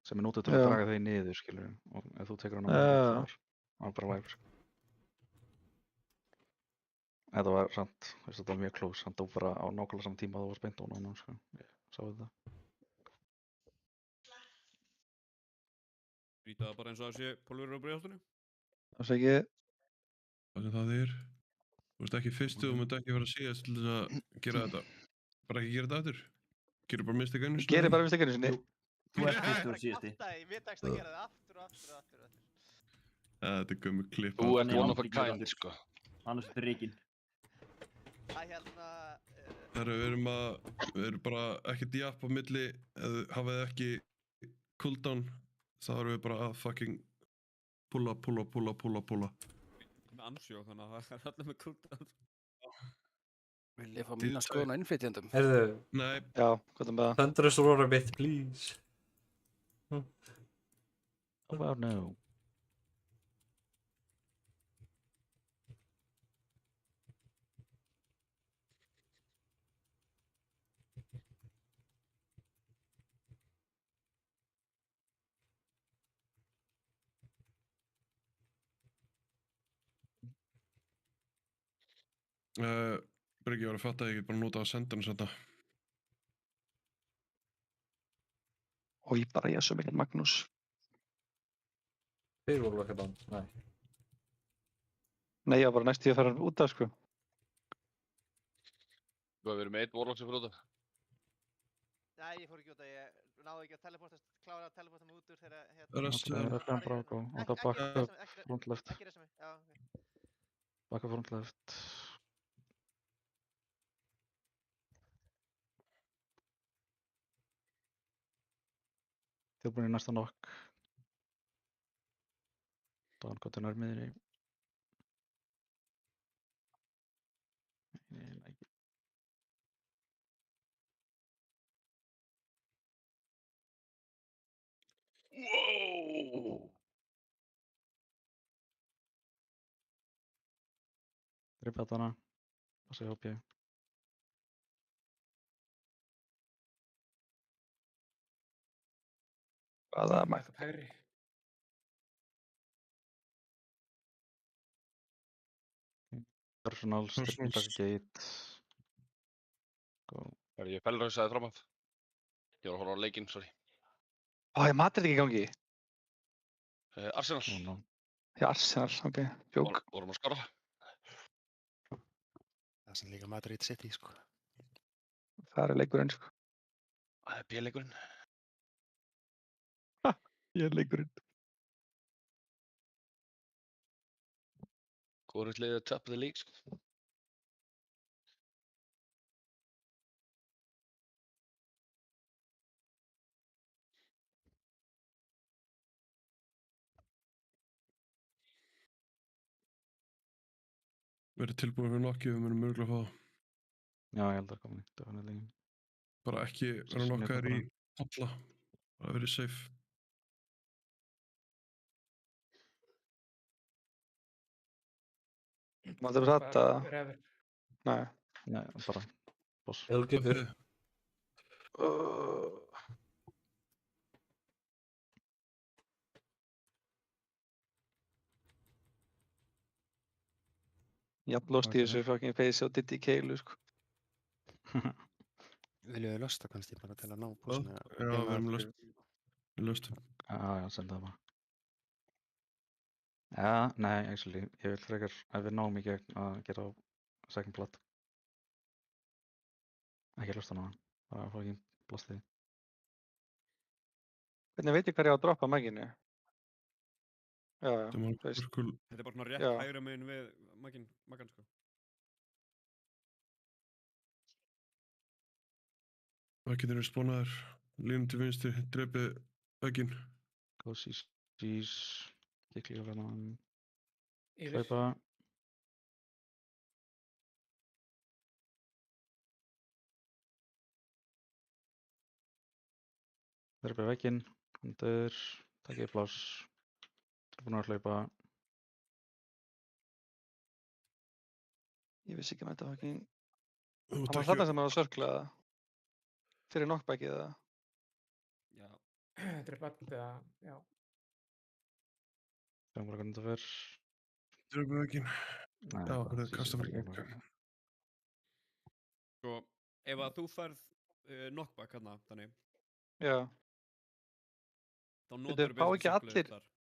sem er nótið til að draga þau niður, skilur. Og ef þú tekur hann á það var bara live. Þetta var samt, þetta var mjög close, hann dó bara á nákvæmlega saman tíma að það var spennt á hann, sko. Ég sá þetta. Víta það bara eins og það sé pólveri á breiðoltinu? Það sé ekki. Það sem það er. Þú veist ekki fyrstu og myndi ekki vera að síðast til þess að gera þetta. Bara ekki gera þetta aftur. Gerðu bara mistake einu sinni. Gerðu bara mistake einu sinni. Þú ert fyrstu og síðasti. Við tekst að gera það aftur. Þetta er gömur klipp. Þú ert one of a kind, sko. Annars er reygin. Við erum bara ekkert jafn á milli. Hafið ekki cooldown. Það erum við bara að fucking pulla. Með ansjó, þannig að það er allir með cooldown. Vil ég fá mína skoðun á innflytjendum? Heyrðu. Nei. Já, hvað er með það? Send us roar a bit, please. Oh no. Bryggi var að fatta að ég get bara nota að senda hann þetta. Og ég bara svo mikil Magnús. Þeir voru ekki bann, nei. Nei, ég var bara næst í að fara út af, sko. Þú hefur verið með 1 Warlock sem fyrir út af? Nei, ég fór ekki út af, ég náði ekki að klára að teleporta mig út úr þegar... Það er fram Brák og það baka front left. Ekki resa mig, já, ok. Baka front left. Tilbúin í næsta nokk. Dawn gott er nærmiðinni. Nei. Wow! Dreipið hana. Passa í HP. Hvaða mætt? Hægri. Arsenal, Strypnitaka Gate. Ég fellrausaði fram af. Ég var að horfa á leikinn, sorry. Er Madrid ekki í gangi? Arsenal. Já, Arsenal, ok. Jók. Vorum að skora. Það sem líka Madrid City, sko. Það leikurinn, sko. Það B-leikurinn. Leikurinn. Hvorugt liðið að top of the league, sko. Verið tilbúin fyrir nokki, við munum mögulega fá það. Já, ég held að komi, definitely. Bara ekki vera nokkar í alla. Bara verið safe. Máttu þetta? Nei. Nei, bara boss. Helgitur. Jafn lost í þessu fucking face á Diddy Keilu, sko. Viljum við lösta kannski bara til að ná púsinu? Já, við erum löstum. Já, senda það bara. Já, nei, actually, ég vil frekar ef við náum í gegn að gera á second plat. Ekki lösta hana, bara að fá ekki blastið. Hvernig veit ég hvað ég á að droppa maginu? Já, Þetta er bara svona rétt hægra megin við magan, sko. Vegginn eru spónaðir, línum til vinstri, drepið vegginn. Góð sís, gekk líka verðan. Yfir. Hlaupa. Drepið vegginn, hundur, takkið pláss. Búin að hlaupa. Ég vissi ekki með þetta fucking... Það var þetta sem var að sörklaða. Fyrir knockbackið eða? Já. Þetta er bara, já. Sjáum bara hvernig þetta fer. Dröfum vegginn. Já, það er kasta fyrir gegn. Sko, ef að þú færð knockback hérna, þannig. Já. Þá notar fá ekki allir...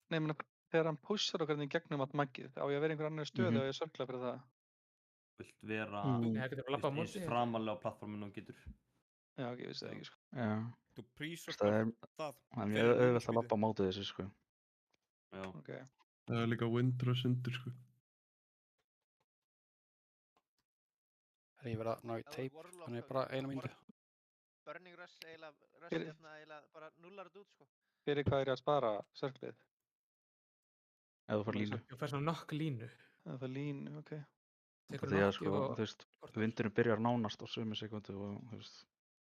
Nei, menn þegar hann pushar okkur í gegnum allt maggið, á ég að vera einhver annar stöðu og ég sörkla fyrir það? Vilt vera eins framalega á plattforminu og getur. Já, ok, ég vissi það ekki, sko. Já. Þú prísokar það. Það er mjög auðvelt að lappa á móti þessu, sko. Já. Ok. Það er líka windrush undir, sko. Ég verið að ná í tape, þannig bara 1 mínútu. Burning Rush eiginlega bara nullar þetta út, sko. Fyrir hvað er ég að spara sörklið? Ef þú fær línu. Þú fær svona nokk línu. Það fær línu, ok. Því að sko, þú veist, vindurinn byrjar nánast á sömu sekundu og þú veist,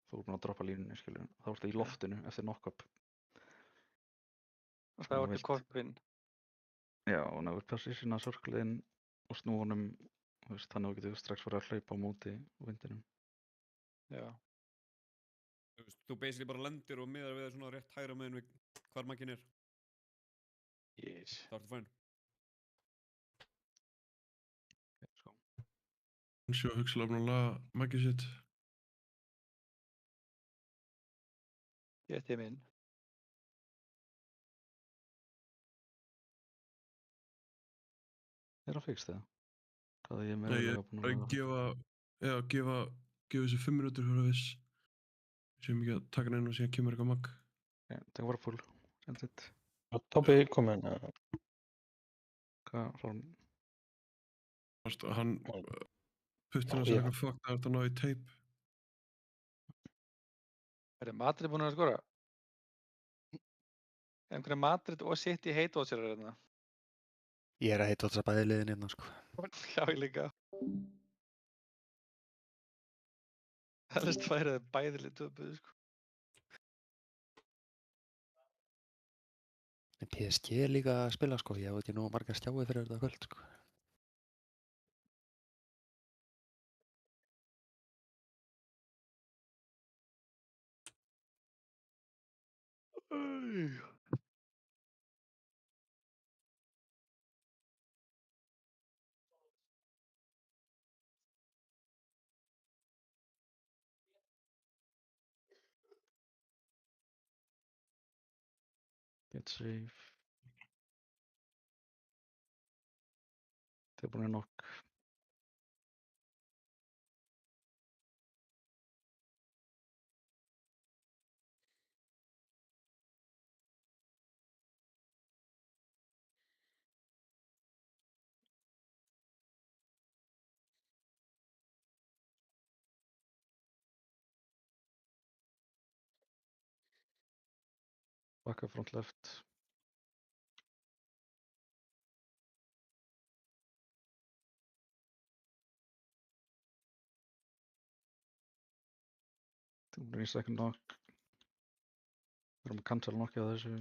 þú er búin að droppa línunni, skilur. Þá ertu í loftinu eftir knock-up. Og það ertu korpinn. Já, og náður persísina sörkliðinn og snúunum, þú veist, þannig að þú getur strax farið að hlaupa á móti vindinum. Já. Þú basically bara lendir og miðar við það svona rétt hægra megin við hvar magginn er. Yes. Það ertu fæn. Hann sjá hugsalega búin að laga maggið sitt. Ég ætti minn. Er það fixt eða? Hvað er ég Nei, meira ég búin að gefa þessu 5 mínútur fyrir að viss. Séum ekki að taka hann inn og síðan kemur eitthvað magg. Já, það var full. End it. Tobbi komin. Hvað frá hann? Hann puttin hans eitthvað fuck það að ná í tape. Er Madrid búin að skora? Er einhverja Madrid og City heitwatcherar hérna? Ég er að heitwatcha bæði liðin hérna, sko. Já, ég líka. Helst færið bæði lið töpuð, sko. PSG er líka að spila, sko. Ég veit ekki nú margar stjáið fyrir þetta kvöld, sko. Get save. Tilbúin nokk. Bakka front left. Tilbúin second knock. Við erum að cancel nokkið á þessu.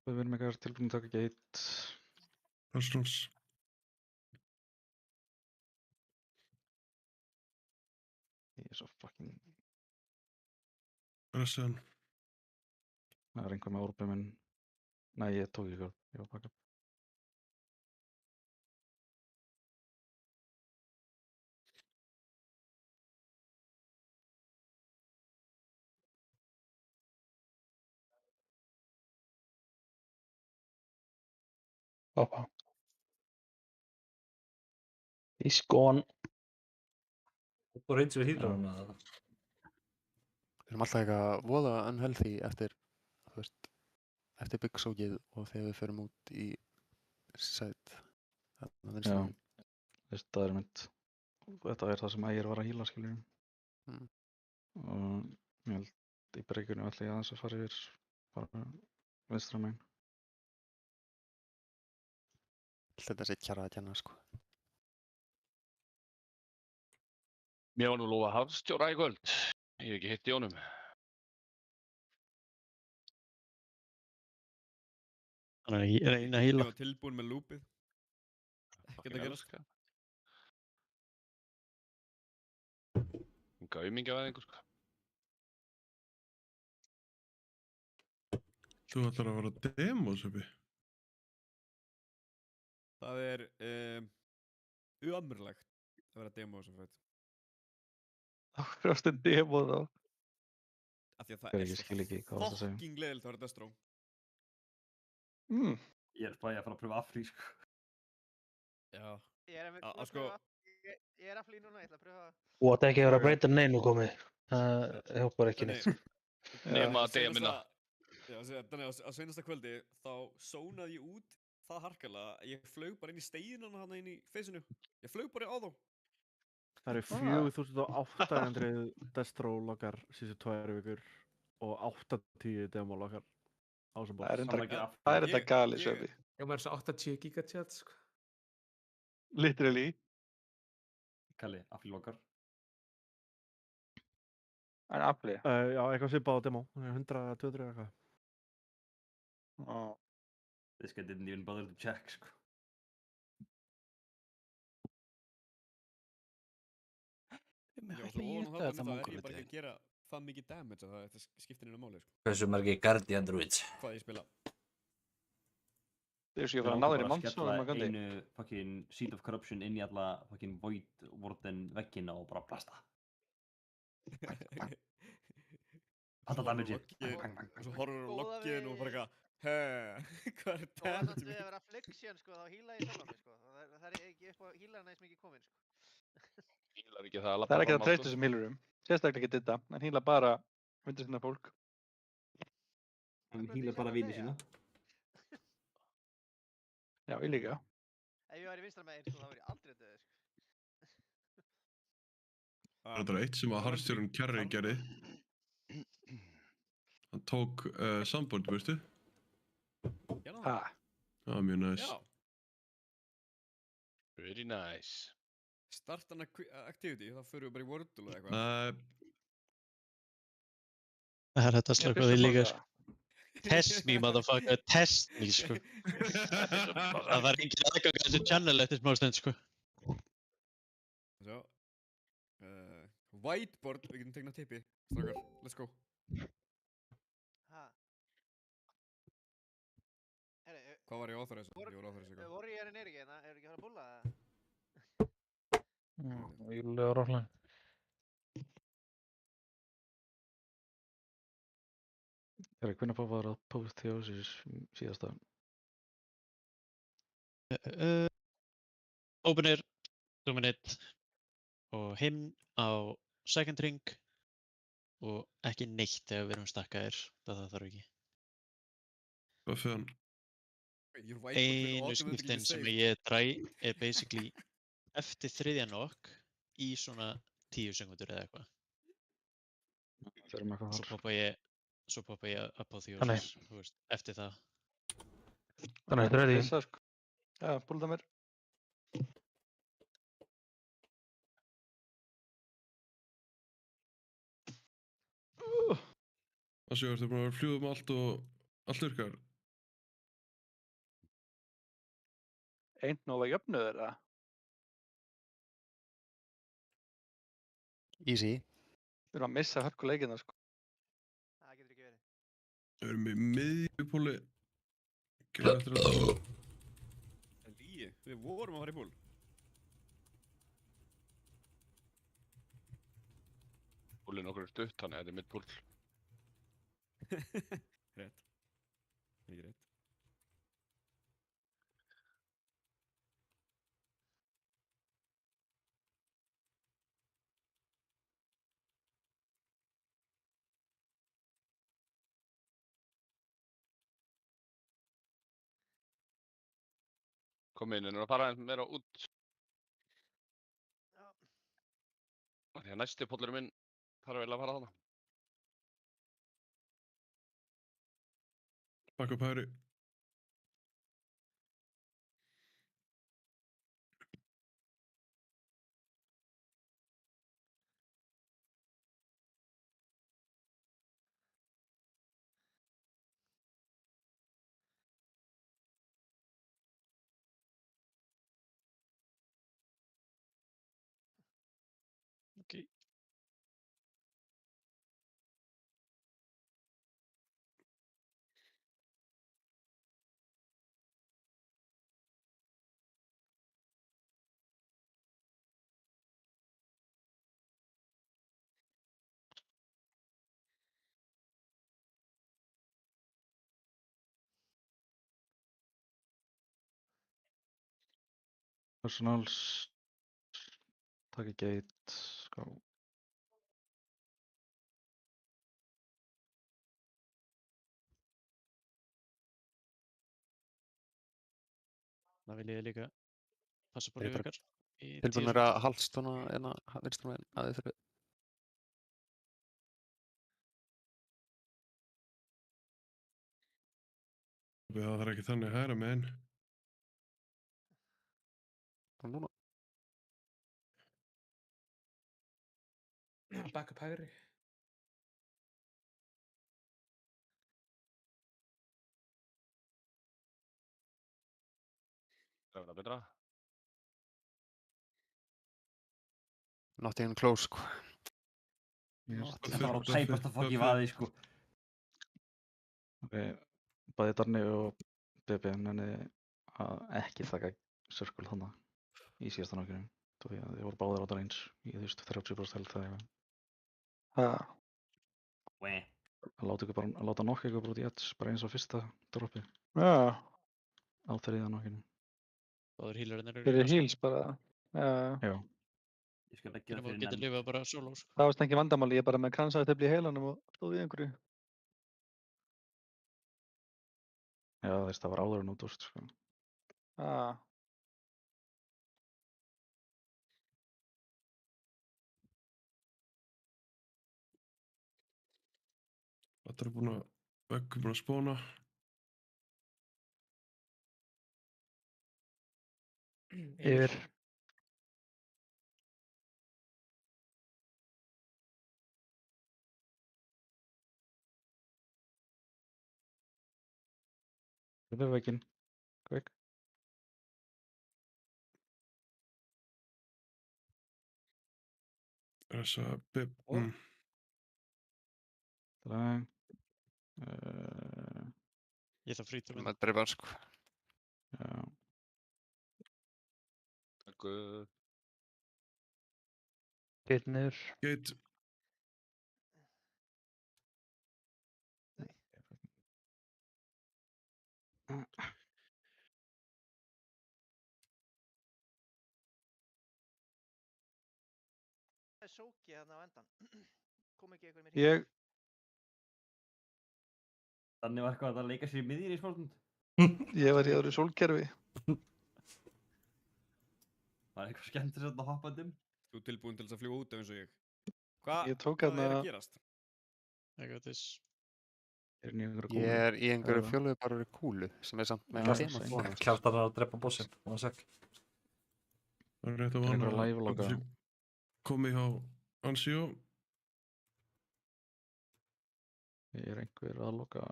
Við erum eitthvað tilbúin að taka gate. Personals. Ég svo fucking... Pressan. Það einhver með orbi minn. Nei, ég tók ekki orb. Ég var baka. Hoppa. He's gone. Og reyns við hýdra hana eða? Við erum alltaf eitthvað voða unhealthy eftir, þú veist, eftir byggsókið og þegar við förum út í sæt. Já, það er mynd. Þetta er það sem Ægir var að hýla, skiljum. Og ég held í breikunni ætla ég aðeins að fara yfir bara vinstra megin. Þetta sé Kjara að kenna, sko. Mér var nú lofa hafstjóra í kvöld. Ég hef ekki hitt í honum. Hann er að reyna að hýla. Ég var tilbúin með loopið. Ekkert að gerast. Gaumingjavæðingur, sko. Þú ætlar að vera demo, Söpi? Það er ömurlegt að vera demo sem fætt. Það frjást en demo þá. Af því að það er svo fucking leiðilegt að vera Destro. Ég er bara að fara að pröfa Afri, sko. Já. Ég er Afri núna, ég ætla að pröfa. Og þetta ekki að vera að breyta neinu komið. Það hjálpar ekki neitt. Nema að deyja minna. Já, þannig á seinasta kvöldi þá sónaði ég út það harkalega að ég flaug bara inn í steginana hann inn í feysinu. Ég flaug bara á þá. Það eru 4800 Destro-loggar síðustu 2 vikur og 80 demo-loggar á sem bótt. Það er þetta galið, Söpi. Já, maður er svo 80 gigachat, sko. Literally. Kalli, Afli-loggar. En Afli? Já, eitthvað svipað á demo. 100-200 eitthvað. This guy didn't even bother to check, sko. Já, svo ofan á það er ég bara ekki að gera það mikið damage að það skiptir neina máli, sko. Hversu margir Guardian Druids? Hvað ég spila? Þeir séu að fara að ná þér í mannsóðum að gandi. Einu fucking Seed of Corruption inn í alla fucking Void Warden veggina og bara blasta. Panta damage. Og svo horfur á loggin og bara eitthvað, hvað er damage? Og það við að vera Affliction, sko, þá hýla ég sjálf mig, sko. Það er ekki upp á hýlarna eins mikið komin, sko. Hýlar ekki það að Það er ekki að treysta þessum hýlurum. Sérstaklega ekki þetta, en hýla bara undir sinna fólk. Hann hýlar bara vini sína. Já, ég líka. Ef ég væri vinstra megin, sko, þá væri ég aldrei döður, sko. Það er eitt sem að harðstjórun Kerry gerði. Hann tók samband, veistu? Já. Það var mjög næs. Very nice. Start an activity, þá förum við bara í Wordle eða eitthvað. Nei. Það er þetta slökuð í líka, sko. Test me, motherfucker, test me, sko. Það var engin aðgang að þessi channel eftir smá stund, sko. Svo. Whiteboard, við getum tegnað tippi. Strákar, let's go. Ha. Herri, Hvað var ég authorized? Ég var authorized eitthvað. voru ég ekki hérna? Eru ekki að fara að búlla það? Júlilegur offline. Hvernig var að Apotheosis síðasta? Openir, Dominate og himn á second ring og ekki neitt þegar við erum stakkaðir, það þarf ekki. Hvað fyrir hann? Einu skiptin sem ég dræ basically eftir þriðja nokk í svona 10 sekundur eða eitthvað. Svo poppa ég Apotheosis, þú veist, eftir það. Þannig þetta er ready. Já, búlda mér. Það séu, ertu búin að vera að fljúga allt og allt virkar? Einn nóga jöfnuður, eða? Easy. Við erum að missa hörkuleikina, sko. Það getur ekki verið. Við erum í miðjupóli. Gerðu eftir þetta. Það er lígi, við vorum að fara í pól. Pólinn okkur er stutt, þannig að þetta er mitt pól. Rétt. Ekki rétt. Kom inn, en að fara aðeins meira út. Já. Því að næsti póllurinn minn þarf vel að fara þarna. Bakk upp hægri. Okay. Personals, taka gate, ská. Það vil ég líka passa på lífið ykkar. Tilbúinir að haldstóna en að vinstra meginn að þið þurfið. Það þarf ekki þannig hægra meginn. Og núna. Back up hægri. Það verða betra. Not even close, sko. Það var á tæpasta fokk í vaði, sko. Ok, bæði Darni og BB nenni að ekki taka circle þarna í síðasta nokkurnum. Því að þið voru báðir á það eins í þú veist 30% held það eitthvað. Að láta nokk eitthvað bara út í edge, bara eins og fyrsta droppi. Á þriðja nokkurnum. Báður healerinn eru Fyrir heals bara. Já. Ég skal leggja það fyrir getur lifað bara solo, sko. Það varst ekki vandamáli, ég bara með kransaði tefli í heilanum og stóð í einhverju. Já, þess það var áður en út úrst, sko. Þetta er búin að vekku búin að spóna. Yfir. Þetta er veikinn. Quick. Þessa bib... Drag. Ég þarf frítum minn. Með dreifan, sko. Já. Guð. Geit niður. Geit. Það er sóki þarna á endan. Kom ekki einhver mér hingað? Ég... Þannig var eitthvað að leika sér í miðjunni í smálstund. Ég var í öðru sólkerfi. Það er eitthvað skemmtilegt að hoppa um. Þú tilbúin til þess að fljúga út eins og ég. Hvað Ég tók er að hérna- gerast? I got this. Er í einhverju Ég er í einhverju fjólöfubarri kúlu sem er samt með þema þvona. Kjartan er að drepa bossinn, one sec. Það er rétt að Er vana einhver live-loga? komið hjá Ansíó. Er einhver að loka?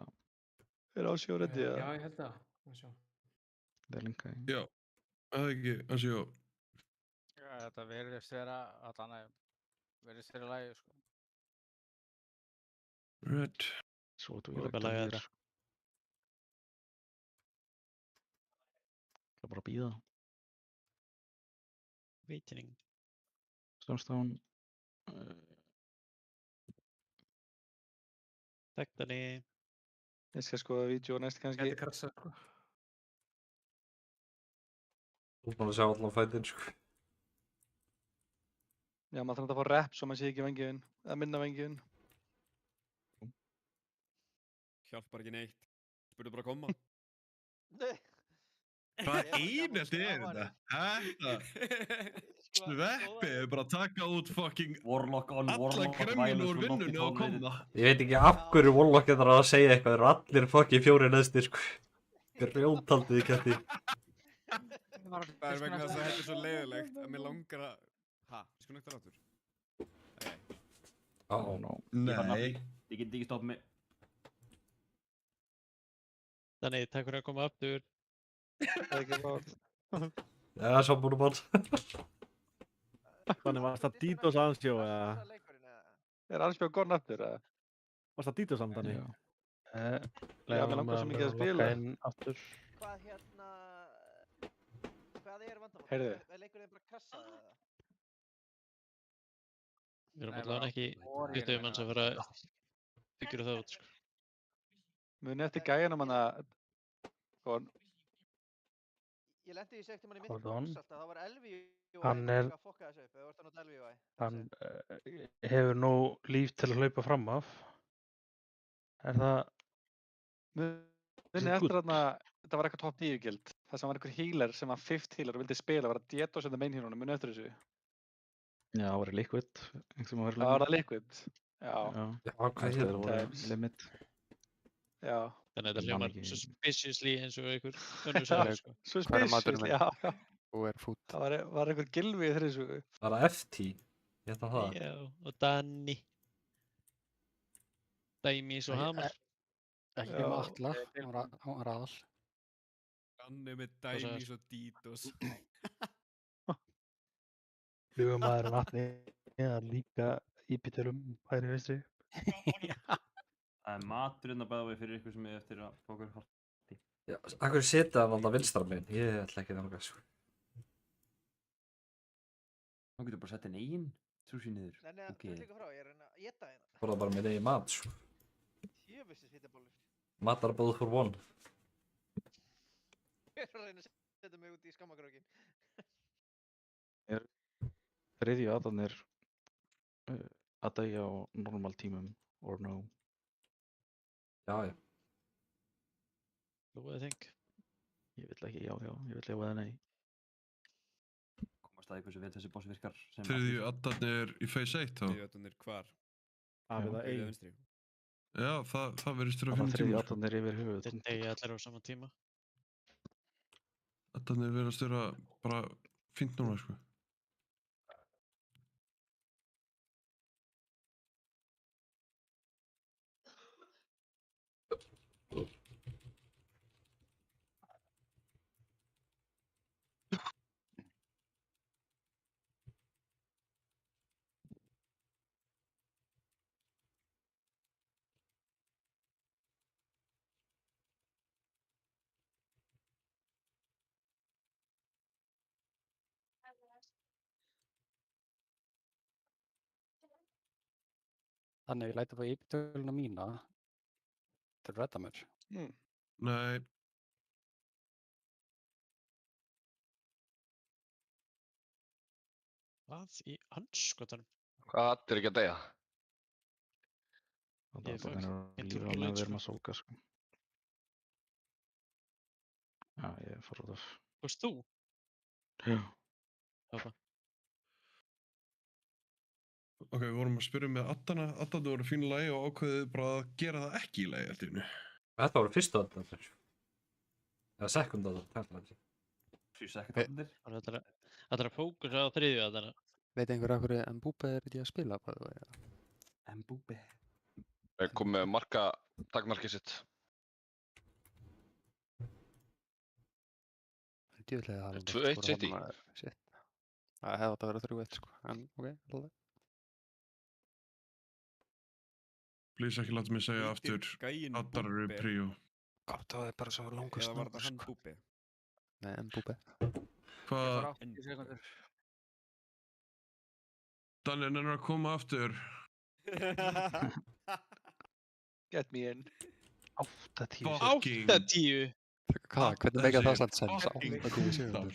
Er Ansíó ready, eða? Já, ég held það. Sjá. Það er linka í. Já, það ekki, Ansíó. Þetta verðist vera að þannig verðist vera í lagi, sko. Red. Svo þú Þú ég er bara lagið þér. Það er bara að bíða. Waiting. Stormstone. Takk Danni. Ég skal skoða vídeo næst kannski. Gæti krassað, sko. Þú er búin að sjá allan fætinn, sko. Já, maður þarf að fá rep svo maður sé ekki vengiðin. Eða minna vengiðin. Hjálpar ekki neitt. Spurðu bara að koma. Nei. Hvað einelti er þetta? Þetta? Sveppi er bara að taka út fucking Warlock on alla Warlock gremjun úr vinnunni og koma. Ég veit ekki af hverju Warlock er að segja eitthvað, þeir eru allir fucking fjóri neðstir, sko. Grjótaldið í kætti. Það er vegna þess að þetta er svo leiðilegt að mér langar að... Ha, ég sko nögt það áttur. Nei. Ég get ekki stoppað mig. Danni, takk fyrir að koma aftur. Það er ekki mál. Já, sambúnum hans. Þannig varst það Dítos Ansjó, eða? Er Ansjó góðn aftur, eða? Varst það Dítos Danni? Já, mér langar svo mikið að spila. Hvað hérna... Hvað er vandamál? Heyrðu. Er leikurinn bara krassað, eða? Við erum allavega ekki 20 manns að fara að figura það út, sko. Muni eftir gæjanum hana... Ég lendi í segt tímann í Hold myndi on. alltaf, það var Elvi og Hann að er- fokka þessu upp, eða þú ert að nota Elvi og Hann hefur nú líf til að hlaupa fram af. Er það... Muni eftir hana... Þetta var eitthvað top 10 gild. Það sem var einhver healer sem var 5th healer og vildi spila var að Dietos in the main hero. Muni eftir þessu. Já, það var Liquid. Það var það Liquid. Já. Já, hvað Það voru Limit. Já. Þannig að þetta Ég man hljómar ekki. suspiciously eins og einhver önnur saga, sko. Suspicious, já. Þú er fút. Það var einhver gilvi í þessu. Það er FT. Ég ætla það. Já, og Danni. Dæmis og Hamar. Ekki nema Atla, hann var aðal. Danni með Dæmis og Dítos. Flugumæðurinn Atli eða líka íbíturum hægri vinstri. Það er maturinn að bæða fyrir ykkur sem er eftir að fá okkur haldi. Já, akkur setja hann alltaf vinstra megin. Ég ætla ekki þangað, sko. Þá getur bara að setja einn sushi niður. Nei, Ok. þú ert líka frá, ég er að reyna að éta hérna. Borða bara með eigin mat, sko. Jöfusins hvítabólur. Matarbóð for one. Ég er að reyna að setja mig út í skammakrókin. Þriðju aðanir að dæja á normal tímum or no. Já, já. What do you think? Ég vill ekki já, ég vill eða nei. Komast að hversu vel þessi boss virkar. Þriðju addarnir í phase 1 þá? Þriðju addarnir hvar? Af eða Hægri eða ein. vinstri? Já, það verðist þér að Það finna þriðju tíma. aðanir yfir höfuð. Þeir deyja allir á sama tíma. Addarnir verðast þér að bara fínt núna, sko. Þannig ég læti að fá ypitöluna mína til að redda mér. Nei. Hvað í andskotanum? Hvað allir ekki að deyja? Það Ég er bara fucking lífið á turbo meðan late, við erum sko. að sóka, sko. Já, ég fór út af. Fórst þú? Já. Hoppa. Ok, við vorum að spyrja með Addana. Addana voru fínu lagi og ákveðið bara að gera það ekki í lagi eftir hennu. Þetta voru fyrstu Addanir. Eða second Addanir. Second Addanir. Það er að fókusa á þriðju Addana. Veit einhver af hverju Mbúpe er ekki að spila? Mbúpe. Ég kom með marka dagmarkið sitt. Djöfull hefði 2-1 City. Shit. Það hefði átt að vera 3-1 sko, en ok, alveg. Please ekki láta mig segja aftur Addar eru príó. Gott, það er bara svo langur Eða var þetta snöggur hann sko. Búbbi? Nei, Mbúpe. Hvað? 80 sekúndur. Danni, nennir að koma aftur. Get me in. 8-10. 8-10? Hvað? Hvernig meika það samt sens? 8-10 sekundur.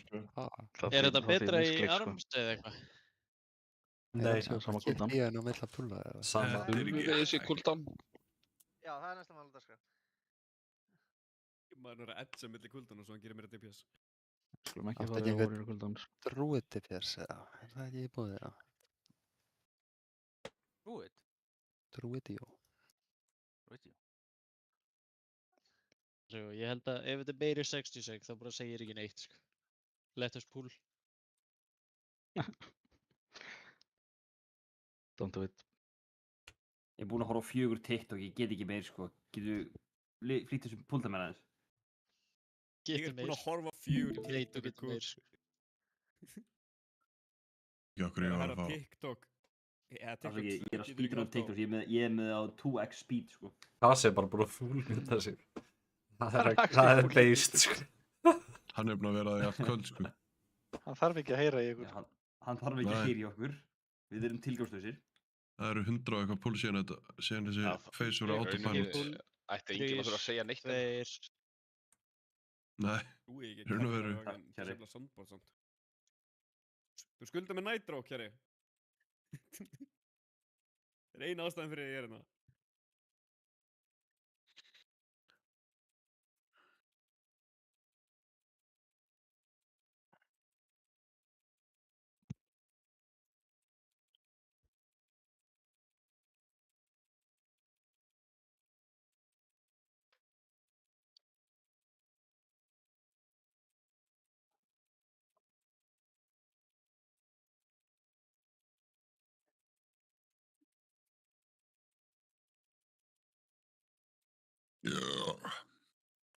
Er þetta betra í armst eða eitthvað? Nei, sama ekki cooldown. í en á milli að pulla eða? Sama. Þessi cooldown. Já, það er næsta mál að skræða. Maður er að edsa milli kuldan og svo hann gerir mér DPS. Skulum ekki Áttu fara ekki í einhvern Warrior cooldowns. Druid DPS eða? Er það ekki í búið eða? Druid? Druidio. Ég held að ef þetta er meiri 60 sek þá bara segir ekki neitt sko. Let us pull. Don't do it. Ég er búinn að horfa á 4 TikTok, ég get ekki meir sko. Getur flýtt þessum púlta mér aðeins? Ég er búinn að horfa á 4 TikTok getur meir sko. Ekki okkur ég var að fá. TikTok. Ja, TikTok ég er að speedrun TikTok, ég er með á 2x speed sko. Það sé bara búin að fúlmynda sig. Það er beist sko. Hann er búinn að vera það í allt kvöld sko. Hann þarf ekki að heyra í ykkur. Hann þarf ekki að heyra í okkur. Við erum tilgangslausir. Það eru 100 og eitthvað púl síðan þessi face voru autopilot. Ætti enginn að þurfa að segja neitt. 2. Nei, raun og veru. Þú skuldar með Nitro, kjæri. Það er eina ástæðan fyrir að ég er hérna.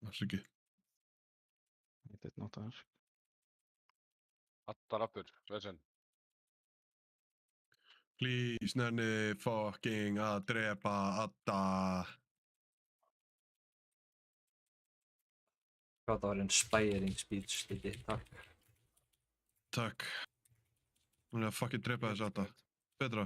Það er ekki. Ég did not ask. Addar aftur, vesen. Please, nenni fucking að drepa Adda. Hvað það var inspiring speech, Stiki, takk. Takk. Hún er að fucking drepa þessi Adda. Betra.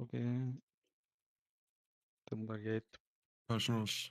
Ok. Timber gate. Personals.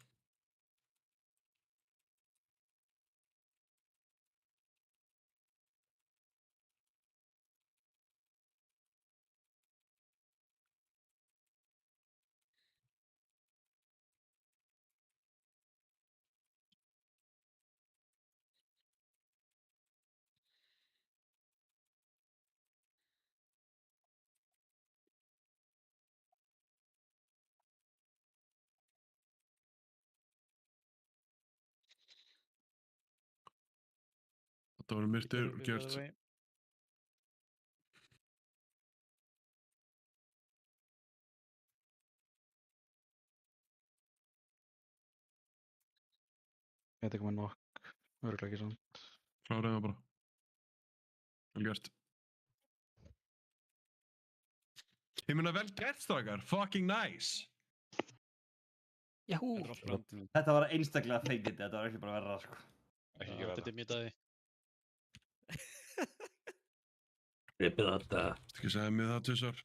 Þetta voru myrtir og gert. Ég veit ekki með nokk, örgulega ekki samt. Kláraði það bara. Vel gert. Ég meina vel gert strákar, fucking nice. Jahú. Þetta var einstaklega feikindi, þetta var ekki bara verra, sko. Ekki gera Þetta er mjög dæði. Ripið þetta. Ekki segja mér það tvisvar.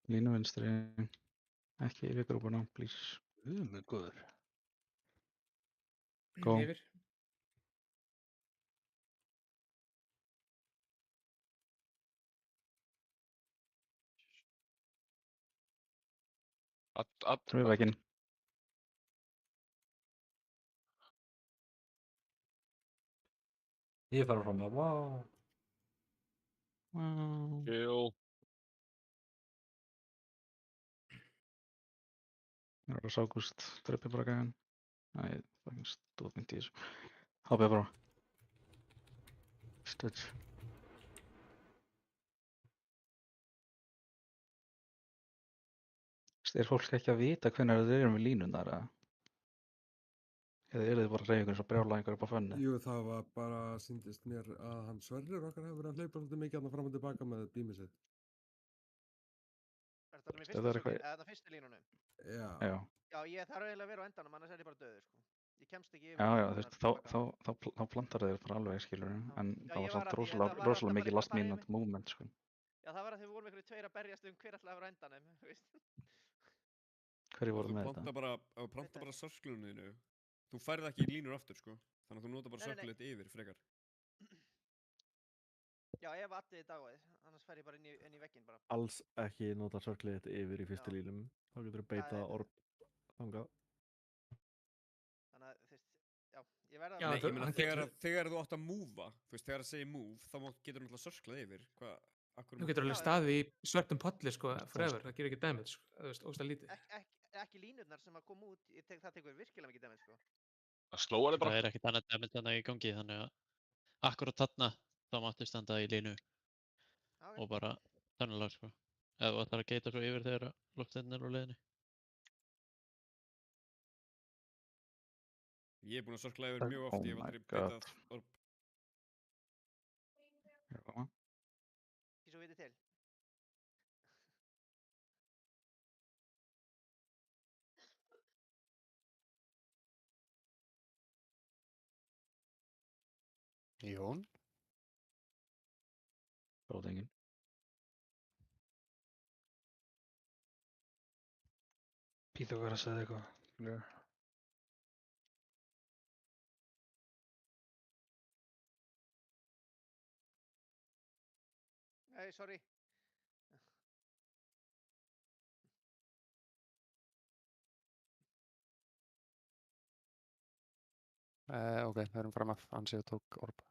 Línu vinstri, ekki yfir grúpuna, please. Með góður. Go. Yfir. Tröðvækin. Ég fara fram með, wow. Kill. Það er bara ságust, dreipið bara gæðan. Æ, fucking stóðmynd í þessu. Hápið bara. Stretch. Er fólk ekki að vita hvenær þið eru með línunar, eða? Eða eru þið bara að reyja ykkur eins og brjálæðingar upp á fönni? Jú, það var bara, sýndist mér að hann Sverrir okkar hefur verið að hleypa svolítið mikið hann fram og tilbaka með bímið sitt. Er þetta með fyrsta sókn, eða fyrstu línunum? Já. Já. Já, ég þarf eiginlega að vera á endanum, annars er ég bara döður, sko. Ég kemst ekki yfir. Já, þú veist, þá plantar þeir bara alveg, skilur, en það var samt rosalega mikið last minute movement, sko. Já, það var að þau voru með einhverju tveir að berjast hver ætlaði að vera á endanum, þú veist. Hverju voru með þetta? Þú planta bara sörkluninu. Þú færð ekki í línur aftur, sko. Þannig að þú nota bara sörklulit yfir, frekar. Já, ef aðtið í dagvæð, annars fær ég bara inn í vegginn bara. Alls ekki nota sörklulit yfir í fyrstu línum. Þá getur þú beita orb þangað. Þannig að, þú veist, já, ég verða Nei, ég meina þegar þú átt að move'a, þú veist, þegar það segir move, þá getur þú náttúrulega sörklað yfir. Þú getur alveg staðið í svörtum polli, sko, forever. Það gerir ekki damage, sko. Þú veist, ógsta lítið. Ekki línurnar sem að koma út, það tekur virkilega mikið damage, sko. Það slóar þig bara. Það er ekkert annað damage þannig í gangi, þannig að akkurat þarna þá máttu standa í línu og bara þannig lag, sko. Ef þú ætlar að geita svo yfir þegar loftsteininn er á leiðinni. Ég er búinn að sörkla yfir mjög oft, ég hef aldrei beitað orb. Ekki svo vitið til. Jón? Bróðingin. Píþókar að segja eitthvað. Nei, sorry. Ok, við erum fram að Ansi og tók orb.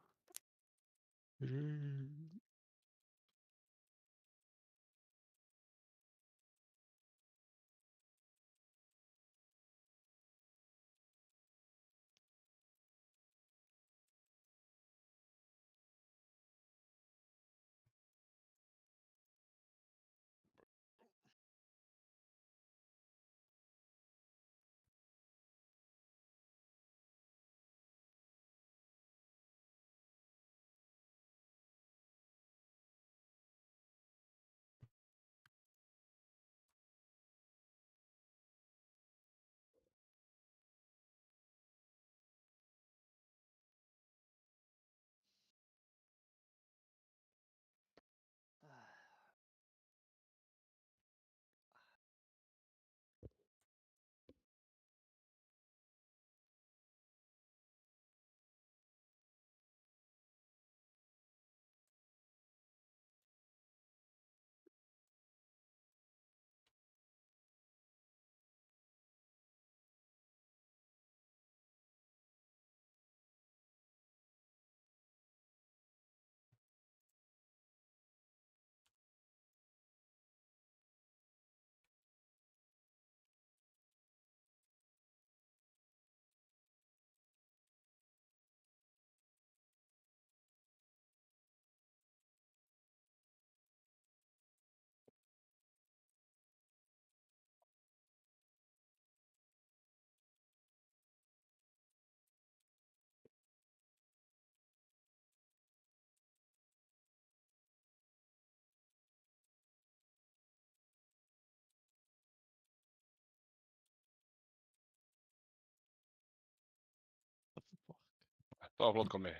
Það var flott komið.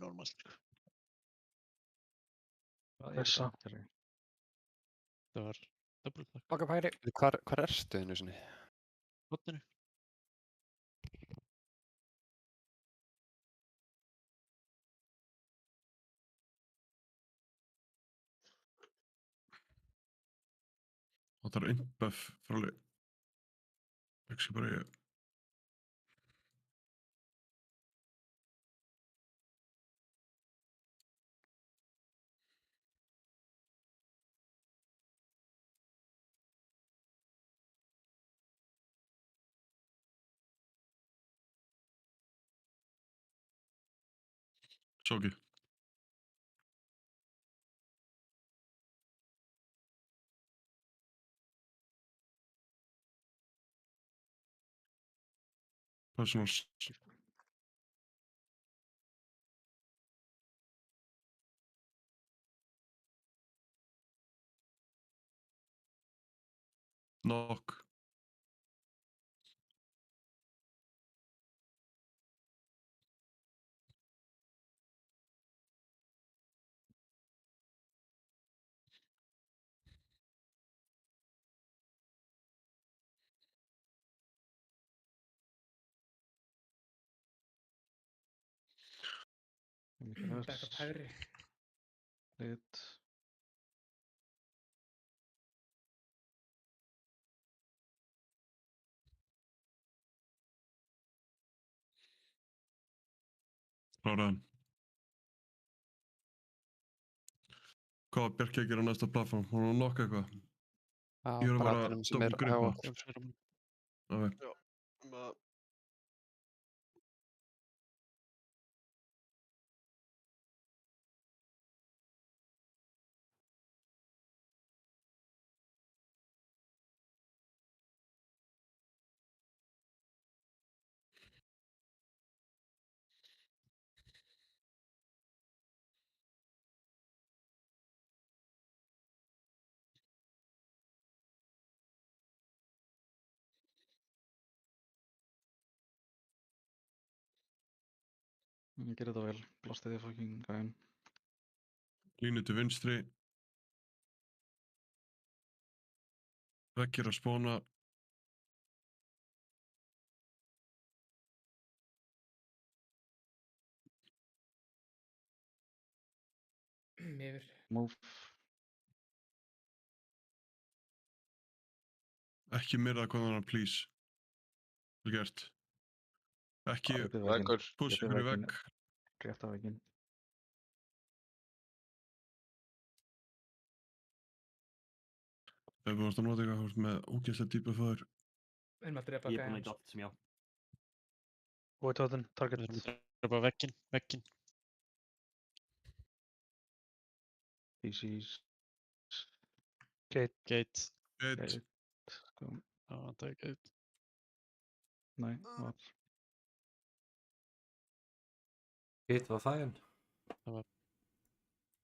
Normal, sko. Þessa. Það var double back. Baka færi. Hvar ertu einu sinni? Hotninu. Það er einn buff frá leið. Ekki bara ég. Sóki. Personals. Knock. Backup hægri. Lit. Kláraðan. Hvað var Bjarki að gera á næsta plattform? Hún var að nokka eitthvað? Já, Ég er bara bara allir sem double er grippa. á- Ok. Ég gerði þetta vel. Blósti þið fucking gæinn. Línu til vinstri. Vekkir að spóna. Yfir. Move. Ekki myrða hvað hann, please. Vel gert. Ekki push ykkur í vegg. Rétt af vegginn. Ef þú varst að nota eitthvað, þú ert með ógeðslega dýpa fóður. Við erum að drepa Ég er búinn að gæjan. geta allt sem ég á. White Totten, target. Við erum að drepa vegginn. DC's. Gate. Gate. Það vantaði gate. Nei, það var. Gate var fæn.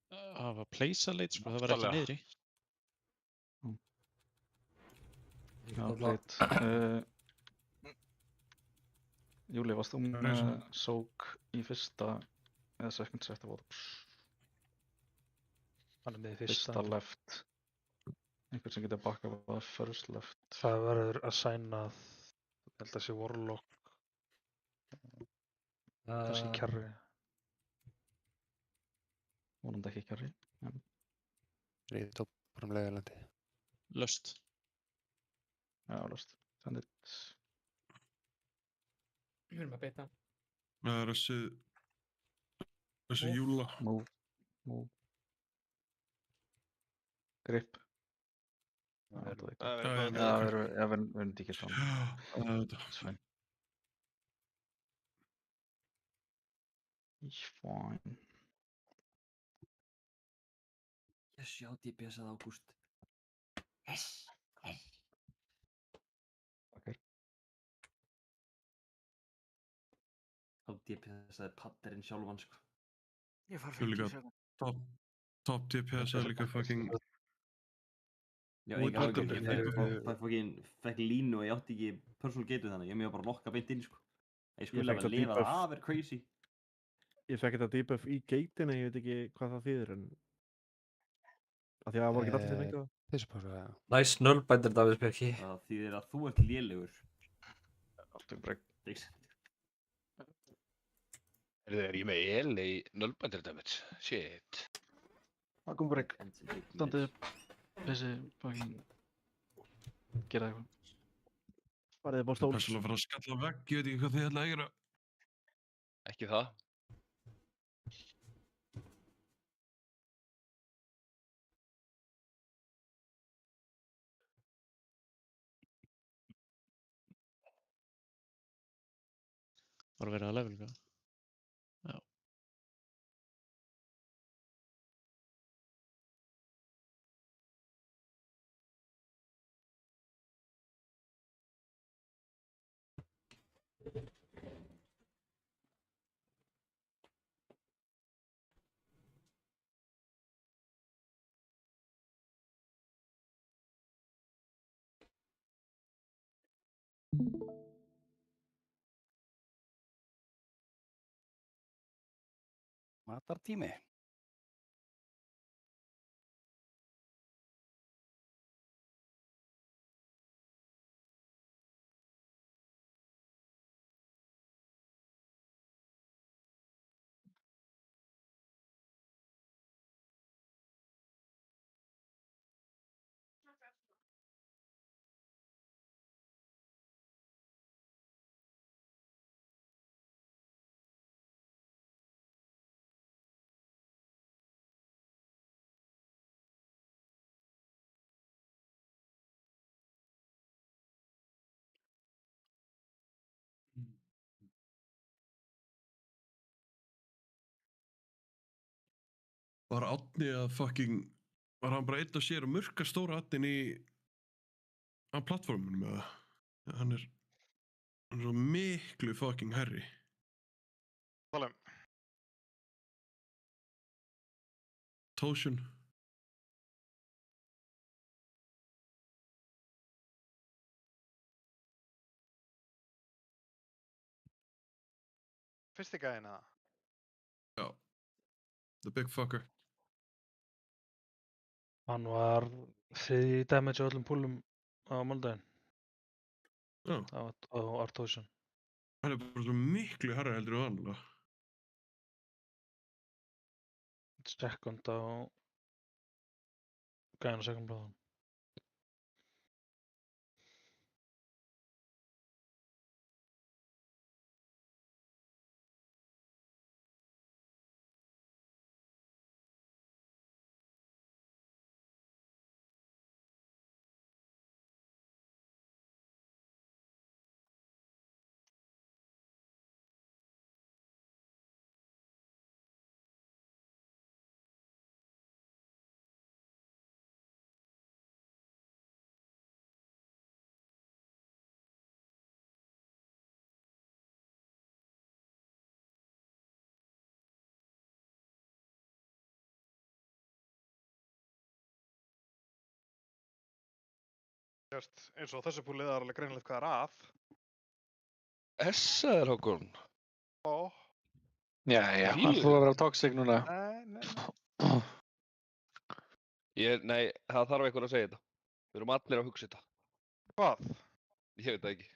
Það var place að leit, sko. Það var ekki niðri. Já, leit. Júli, varst þú með sók í fyrsta eða second set of orders? Hann er með fyrsta. Fyrsta left. Einhvern sem getur bakkað á það first left. Það verður að sæna að ég held að sé Warlock. Kannski Carry. Vonandi ekki Carry. Ríði tóparum leiðalandi. Löst. Já, löst. Send it. Við erum að beita. Það er þessi Júla. Move. Grip. Það verður ekki þannig. That's fine. It's fine. Yes, já, DPS-að Ágúst. Yes. Þá DPS-aði Patterinn sjálfan, sko. Ég far Þú líka 50 sekund. top DPS er líka fucking. Já, ég fekk línu og ég átti ekki personal gateu þannig, ég með bara lokka beint inn, sko. Ég skulle alveg lifa það af er crazy. Ég fekk þetta debuff í geitinni, ég veit ekki hvað það þýðir en af því að það voru ekki allir sem fengið það. Byssupása, já. Næs nullbændir Davíð Bjarki. Það þýðir að þú ert lélegur. Áttum breg. Er ég með el í nullbændir damage? Shit. Áttum breg. Standið upp. Þessi fucking gera eitthvað. Farið upp á stól. Persónulega fara að skalla vegg, ég veit ekki hvað þið ætla að gera. Ekki það. Var verið að levelga? Já. Matartími. Var Árni að fucking, var hann bara einn af sér að murka stóra Árnin á plattformunum eða? Hann er svo miklu fucking herri. Tala Toshin. Fyrsti gæðin eða? Já. The big fucker. Hann var þriðji damage á öllum púlum á máldaginn. Já. Á Artóðsson. Hann er bara svo miklu herri heldur en vanlega. Second á gæðin á second bláðan. Eins og þessu púlið er alveg greinilegt hvað er að. Essaður Hákon. Ó. Já, hann þú að vera toxic núna. Nei. Nei, það þarf einhver að segja þetta. Við erum allir að hugsa þetta. Hvað? Ég veit það ekki.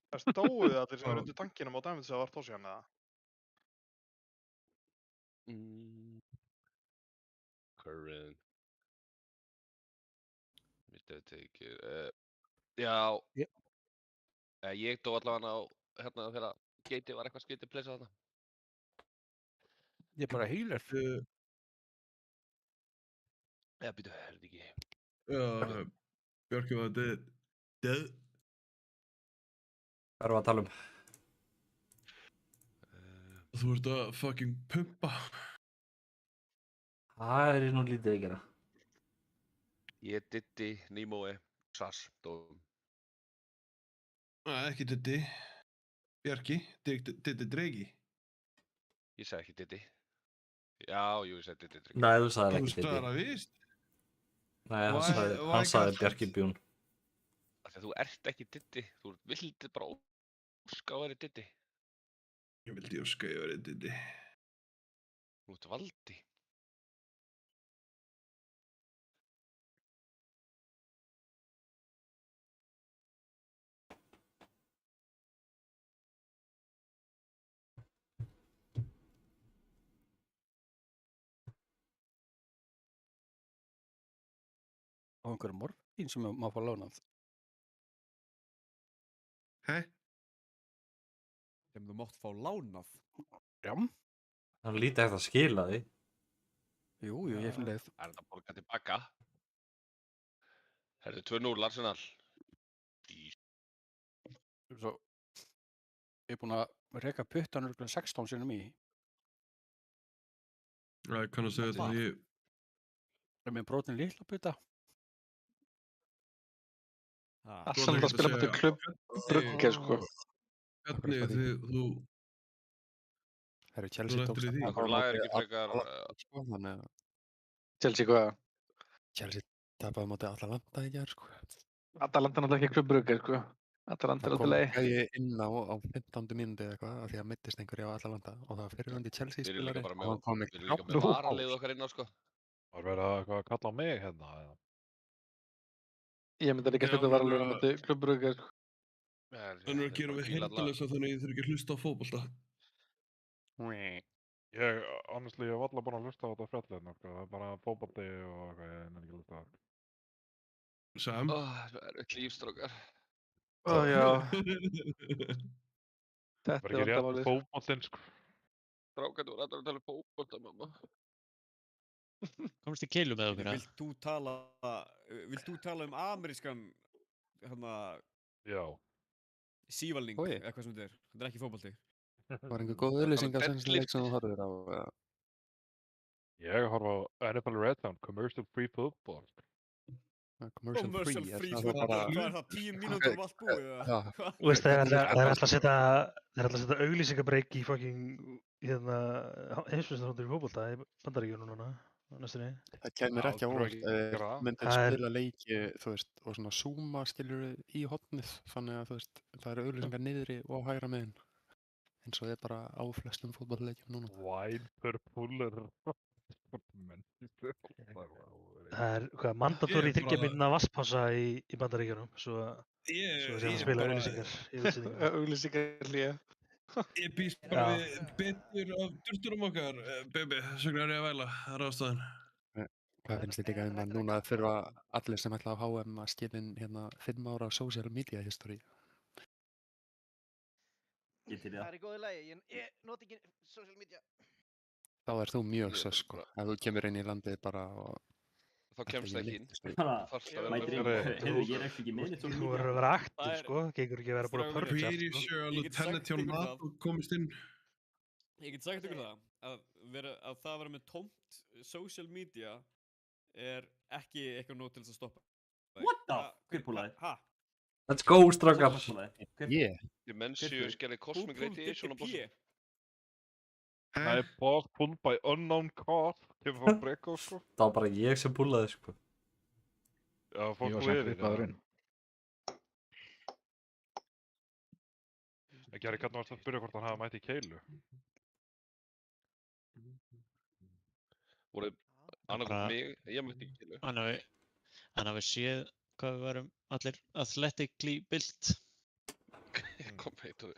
Það stóðu allir sem eru undir tankinum á dæmið sem var Tosjan eða? Current. Mr. Take já. Ég dó allavega á hérna þegar Gati var eitthvað skrítið pleysa þarna. Ég er bara healer. Já, býtu, er þetta ekki? Já, Bjarki var dead. Hvað erum við að tala um? Þú ert að fucking pumpa. Það er nú lítið að gera. Ég, Diddi, Nímói, Sass, Dóum. Ekki Diddi. Bjarki, Diddi Dregi. Ég sagði ekki Diddi. Já, jú, ég sagði Diddi Dregi. Nei, þú sagði ekki Diddi. Þú sagði það víst. Nei, hann sagði Bjarki Bjún. Þegar þú ert ekki Diddi, þú vildi bara óska að vera Diddi. Ég vildi óska ég verið Diddi. Þú ert valdi. Á einhverjum morfín sem má fá lánað. Hæ? Sem þú mátt fá lánað? Já. Hann lítið eftir að skila því. Jú, ég finn leið. Er þetta borgað tilbaka? Herðu 2-0 Arsenal. Svo, ég er búinn að reka puttan örugglega 16 sinnum í. Ég kann að segja þetta ég... Er með brotin litla putta? Arsenal að spila mútið Klubb Brugge, sko. Hvernig þú... Herru, Chelsea tókst að Akkur lagar ekki frekar... Chelsea hvað? Chelsea tapaði á móti Atalanta í gær, sko. Atalanta náttúrulega ekki Klubb Brugge, sko. Atalanta er alltaf leið. Það kom gæi inn á 15. mínúti eða eitthvað af því að meiddist einhverju á Atalanta og það var fyrirhundi Chelsea spilari og hann kom Við erum líka með varalið okkar inn á, sko. Var verið að eitthvað að kalla á mig hérna, eða? Ég myndi ekki að þetta var alveg mútið Klubb Brugge, sko. Þannig að gera við heyrnalösa þannig að ég þurfi ekki að hlusta á fótbolta. Honestly, ég hef alltaf búin að hlusta á þetta fjallið, sko. Það er bara fótbolti og eitthvað, ég nenni ekki að hlusta á það. Sam? Það er eitthvað lífstrókar. Já. Það var ekki rétt fótboltinn, sko. Strákar, þú var alltaf að tala um fótbolta, mamma. Komst í keilu með okkur, Vilt þú tala um amerískan, Já. sívalning, eitthvað sem þetta er? Þetta er ekki fótbolti. Var einhver góð auðlýsing af þessum leik sem þú horfðir á? Ég horf á NFL Red Zone, Commercial Free Football. Commercial free, Hvað er það, 10 mínútur og allt búið? Þú veist, það er alltaf að setja auglýsingabreik í fucking heimsmeistaramótinu í fótbolta í Bandaríkjunum núna á næstunni. Það kemur ekki á óvart, myndið spila leiki, þú veist, og svona zooma skilur í hotnið, þannig að þú veist, það eru auglýsingar niðri og hægra megin, eins og það er bara á flestum fótballleikjum núna. Wine purple Það er hvað, mandatóri 3 mínútna vatnspása í Bandaríkjunum, svo að spila auglýsingar. Auglýsingar hlýja. Ég býst bara við betur af durturum okkar, baby, sögna er ég að væla, það er ástæðan. Hvað finnst þið líka að núna þurfa allir sem ætla á HM að skila inn 5 ára social media history? Það er í góðu lagi, ég noti ekki social media. Þá er þú mjög svo, sko, ef þú kemur inn í landið bara og... Þá kemst það ekki inn. Ég er ekki með þetta. Þú verður að vera aktiv, sko. Gengur ekki að vera búin að pörja. Pretty sure að Lieutenant John Mato komist inn. Ég get sagt ykkur það, að það að vera með tómt social media er ekki eitthvað nóg til þess að stoppa. What the? Hver púlaði? Ha? Let's go, strákar. Dimensio skelli Cosmic Radiation og bossa. Nei, boss pulled by unknown cause. Kemur frá Brekko, sko. Það var bara ég sem púlaði, sko. Já, fólk við því. Ekki er ekki að spyrja hvort hann hafa mætt í keilu. Voruð annarkoð mig, ég mætti í keilu. Hann hafi séð hvað við varum allir athletically built. Kom heit og...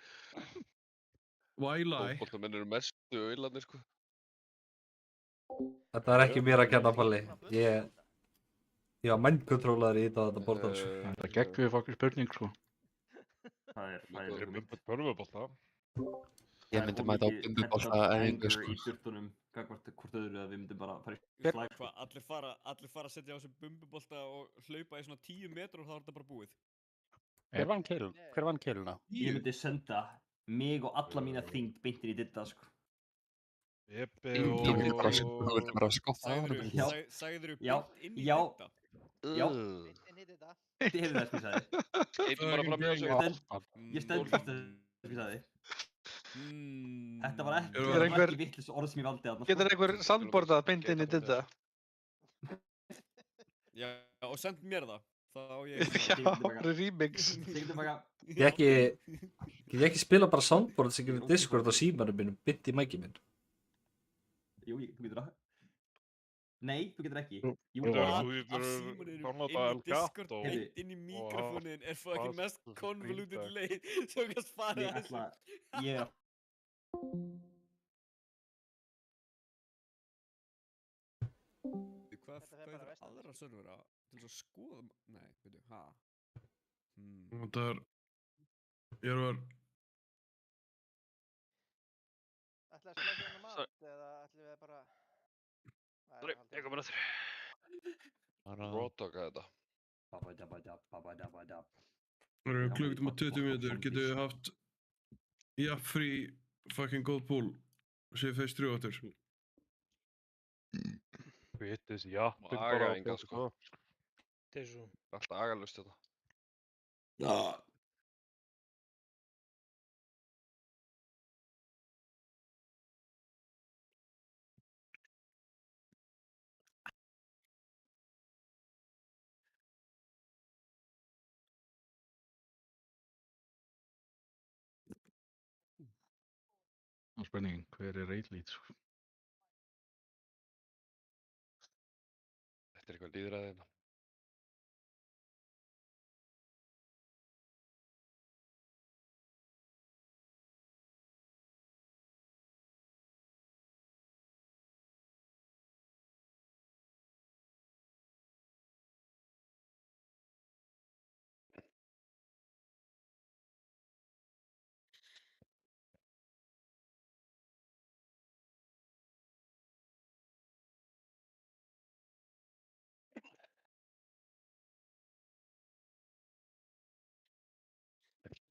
Why lie? Fótboltamenn eru mestu auðlarnir, sko. Þetta er ekki mér að kenna, Palli. Ég var mindkontrollaður í þetta borðal, sko. Þetta geggjum við fokkin spurning, sko. Það er myndið börfubolta. Ég myndi mæta á bumbubolta eðingu, sko. Í dyrtunum, hvort öðru að við myndum bara fara í slag. Allir fara að setja á þessu bumbubolta og hlaupa í svona 10 metrur og þá er þetta bara búið. Hver vann keiluna? Ég myndi senda mig og alla mína þyngd beintir í ditta, sko. Þú vildi bara skoppa á hann. Sagðirðu beint inn í ditta? Já. Þið hefðu það, sko, ég sagði. Eitum bara fram með þessu. Ég stend fyrst að sko, ég sagði. Þetta var ekki vittlis orð sem ég valdi að... Getur einhver sandborðað beint inn í ditta? Já, og send mér það. Þá ég... Já, remix. Ég Get ég ekki spila bara soundboard sem gerir Discord á símanum mínum, bytt í mækið minn? Jú, þú getur það. Nei, þú getur ekki. Jú, Af símanum inn í Discord, beint inn í mikrofónin er fucking mest convoluted leið sem kannst fara Ég ætla, ég... Hvað er aðra servera til þess að skoða... Nei, veitu, ha? Þetta er... Ég var... Ætlaði að slækja hérna mat eða ætlum við bara... Sorry, ég kom aftur. Rótaka þetta. Það eru klukkutíma 20 mínútur, getum við haft jafnfrí fucking gold pool séu phase 3 áttur. Vittis, já. Agaenga, sko. Þessu. Alltaf agalust þetta. Já. Það er spurningin, hver er Rayleigh, sko? Þetta er eitthvað lýðræði hérna.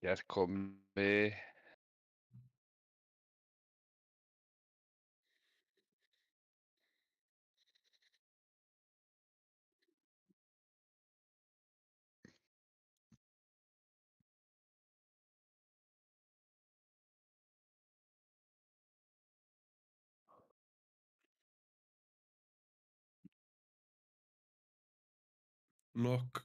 Hér komi... Knock.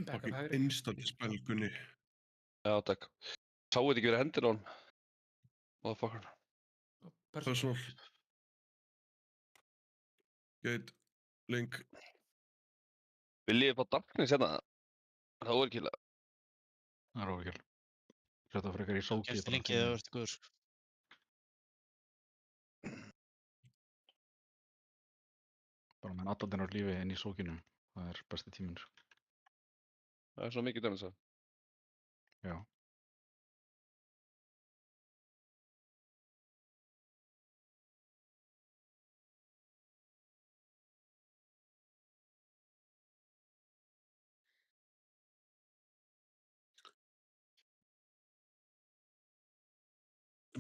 Fucking instant spell, Gunni. Já, takk. Sáu þetta ekki verið hendur á hann? Motherfucker. Personal. Gate. Link. Viljið þið fá Darkness hérna? Það er overkill. Það er overkill. Þetta frekar í sóki. Gerst linkið eða verður góður, sko. Bara með aðdóttin á lífi inn í sókinu. Það er besti tíminn, sko. Það er svo mikið dæmis að. Já.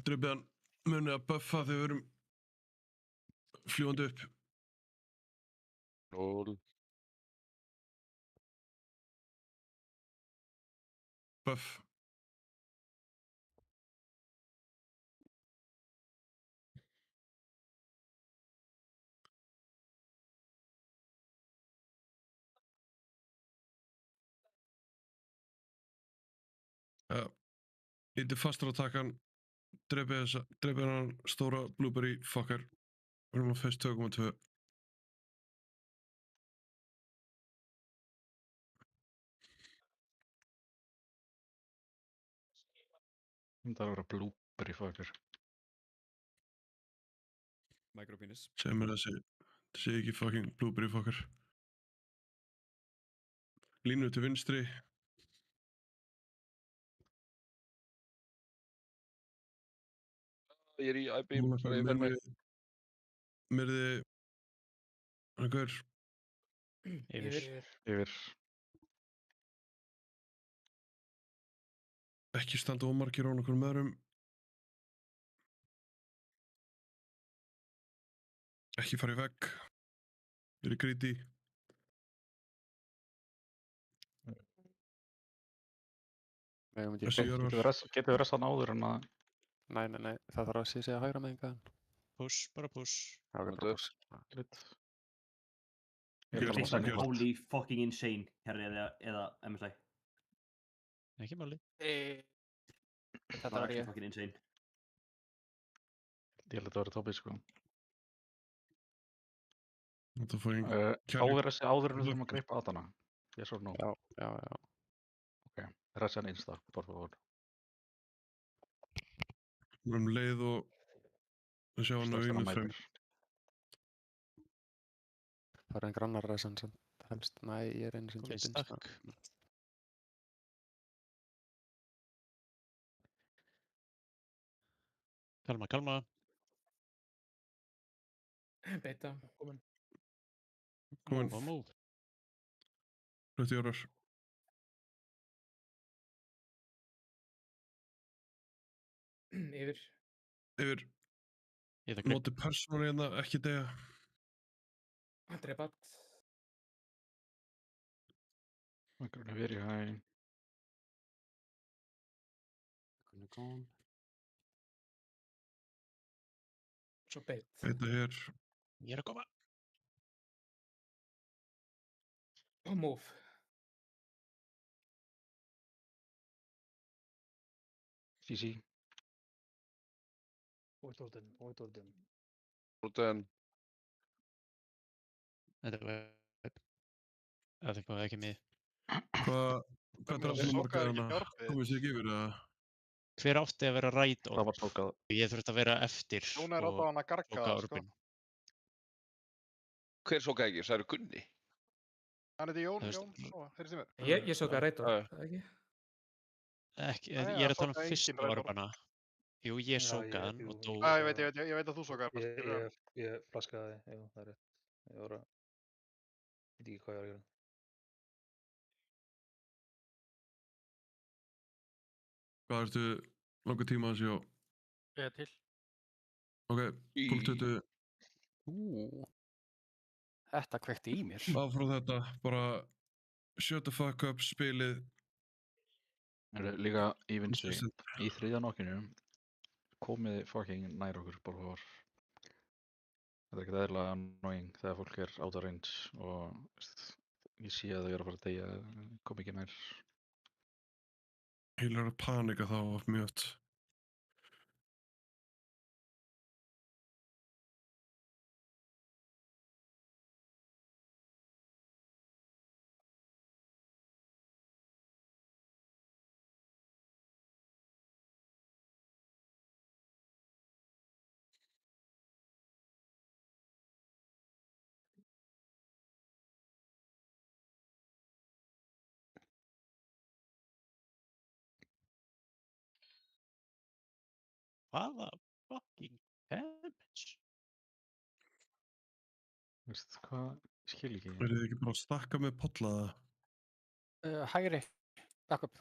Drifbiðan munið að buffa þegar við erum fljúandi upp. Lol. Buff. Já. Lítið fastur á takkan. Dreipið hann stóra blueberry fucker. Við erum á phase 2.2. Það er að vera blueberry fucker. Micropenis. Segð mér þessi ekki fucking blueberry fucker. Línu til vinstri. Ég er í IBM. Myrði... Einhver... Yfir. Ekki standa ómargir á nokkur öðrum. Ekki fara í vegg. Ég er greedy. Þessi Jörvar. Getur við restan áður en að... Nei, það þarf að segja hægra megin gæðan. Push, bara push. Já, ok, bara push. Holy fucking insane, herri, eða MSI. Ekki máli. Þetta var ekki fucking insane. Ég held að þetta verið toppið, sko. Áður en við þurfum að greipa Adana. Yes or no? Já. Ok, restan insta, por favor. Leið og við sjá hann á einu þeim. Það er einhver annar resan sem helst. Nei, ég er einu sem Komið stakk. Kalma. Beita. Komin. Move. Hluti Jörvar. Yfir. Noti persónu hérna, ekki dega. Drepat. Makroni very high. Svo beit. Beita hér. Ég er að koma. Og move. CC. Ótorten. Þetta var... Það var ekki mig. Hvað drafnumar gæðana? Komið sér ekki yfir það? Hver átti að vera right on? Það var sókað. Ég þurfti að vera eftir Núna er alltaf hann að garga, sko. Hver sókaði ekki? Særu Gunni? Hann heiti Jón, heyrðist þið mér? Ég sókaði right on, það ekki? Ekki, ég er að tala fyrstu orbana. Jú, ég sókaði hann og dó... Ég veit að þú sókaði. Ég flaskaði, jú, það er rétt. Ég var að... Ég veit ekki hvað ég var að gera. Hvað ertu langur tíma að sjá? Ég er til. Ok, 12:20. Þetta kveikti í mér. Áfram þetta, bara shut the fuck up, spilið. Líka í vinstri, í þriðja nokkinu, komið fucking nær okkur, bara var. Þetta er ekkert eðlilega annoying þegar fólk er out of range og ég sé að þau eru að fara að deyja, kom ekki nær. Heilar að panika þá mjög oft. Hvaða fucking damage? Veist hvað, ég skil ekki. Verðið þið ekki bara að stakka með pollaða? Hægri, back up.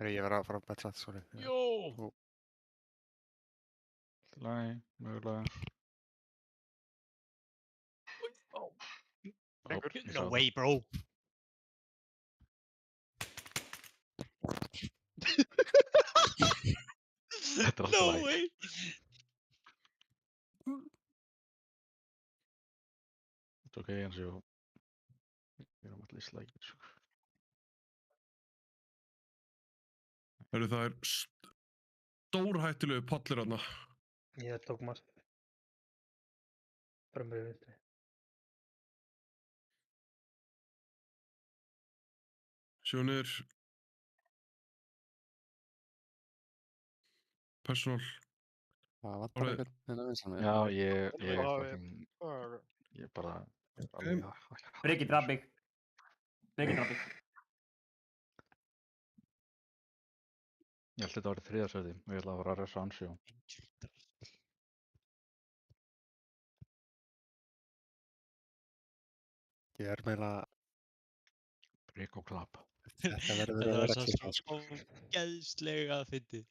Ég verði að fara að betla þetta, sorry. Jó! Læg, mögulega. No way, bro! Þetta er alltaf No læg. way! Þetta er ok, eins og við erum allir slægir, sko. Það er stórhættulegu pollir þarna. Ég tók margt. Framur í vinstri. Sjónir. Personal. Það vantar eitthvað hérna vinsan. Já, ég bara... Breki drafbygg. Ég held þetta að vera þriðarsæti og ég ætla að fara að resa ansjó. Ég er meira... Breki og klapp. Þetta verður að Þetta var vera svo klippað, sko. ógeðslega fyndið.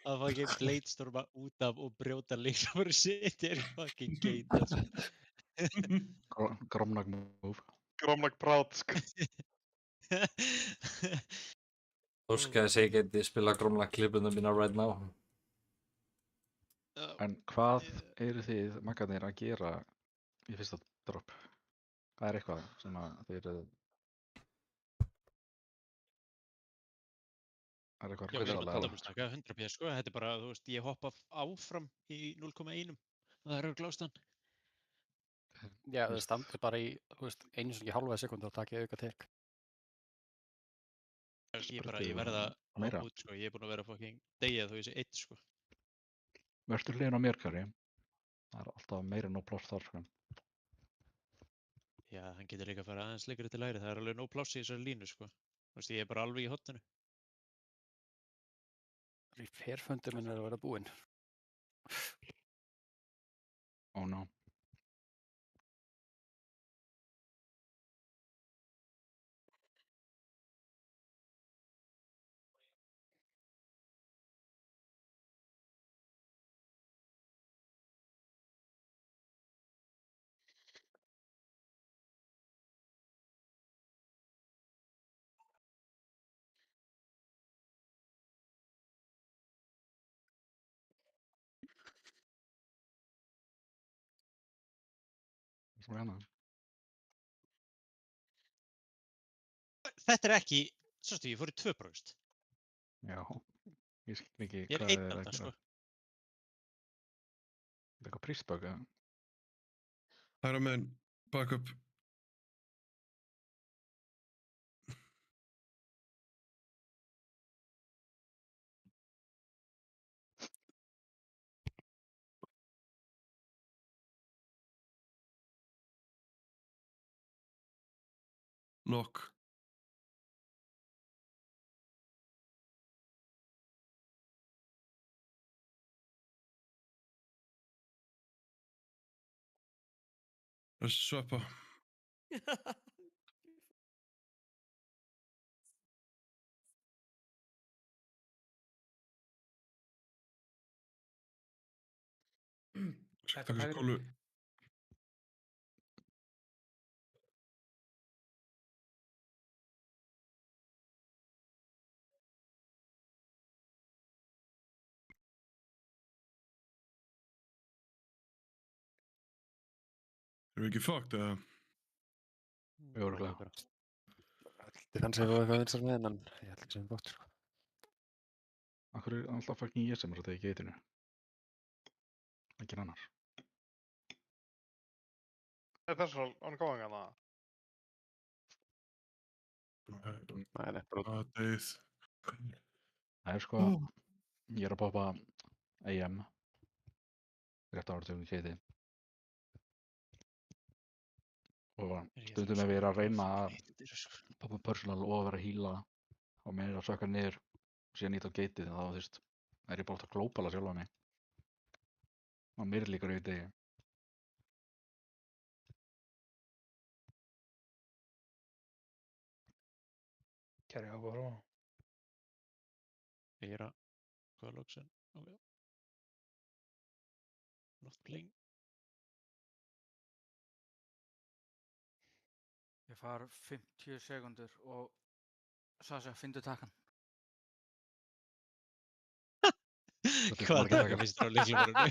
Að fucking bladestorma út af og brjóta líka og sitja í fucking gate, sko. Gromnag move. Gromnag proud, sko. Óska þess að ég geti spila Gromnag klippuna mína right now. En hvað eru þið maggarnir að gera í fyrsta drop? Það er eitthvað sem að þið eruð... Það er eitthvað Já, við erum að rosalega. double-stacka 100p, sko. Þetta er bara, þú veist, ég hoppa áfram í 0,1 og það er glástan. Já, þið standið bara í, þú veist, 1,5 sekúndu og takið auka tek. Ég verða meira. út, sko. Ég er búinn að vera fucking degið þó ég sé 1, sko. Vertu hliðin á mér, Kari. Það er alltaf meira no pláss þar, sko. Já, hann getur líka að fara aðeins lengra til hægri. Það er alveg no pláss í þessari línu, sko. Þú veist, ég er bara alveg í hotninu. Repair-fundur minn er að vera búinn. Oh no. Svona. Þetta er ekki... Sástu, ég fór í 2%. Já, ég skil ekki Ég er hvað einn er að þarna, gera. sko. Er eitthvað prístbögg, eða? Hæra megin, backup. Knock. Þessi sveppa. Taka þessi kólu. Erum við ekki fucked, eða? Örugglega. Þetta kannski hefur eitthvað vinsar með en ég held ekki sem gott, sko. Akkur er alltaf fucking ég sem er að það í geitinu. Ekki annar. Er þess að on going að það? Nei, bara... Deið. Það er sko... Ég er að poppa AM. Rétt áratöfum í keiti. Og stundum ef ég er að reyna að poppa personal og að vera að heala og mér er að sökka niður og síðan nýta á geitið þá, þú veist, er ég bara átt að glópala sjálfa mig. Og mér er líka rauð degi. Kæri áhuga frá. Ég er að... Hvað er loksin? Ok. Not playing. Ég far 50 sekundur og Sasha, fyndu takkan. Hvað taka fyrst á lyklaborðinu?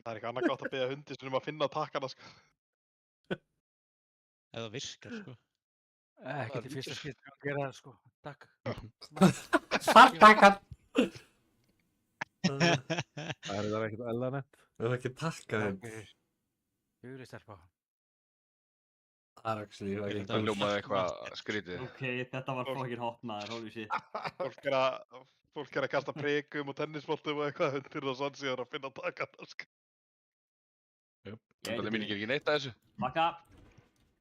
Það er ekki annað gátt að beða hundi sem að finna takkana, sko. Ef það virkar, sko. Ekkert í fyrsta skipti að gera það, sko. Takk. Þar takkan! Það er ekkert eldanett. Það er ekki takka þeim. Hugri stelpa. Það er actually ekki... Það ljómaði eitthvað skrítið. Ok, þetta var fucking hot maður, holy shit. Fólk er að kasta prikum og tennisboltum og eitthvað undir það sann síðan að finna takkana, sko. Það minn ekki neitt að þessu. Takka!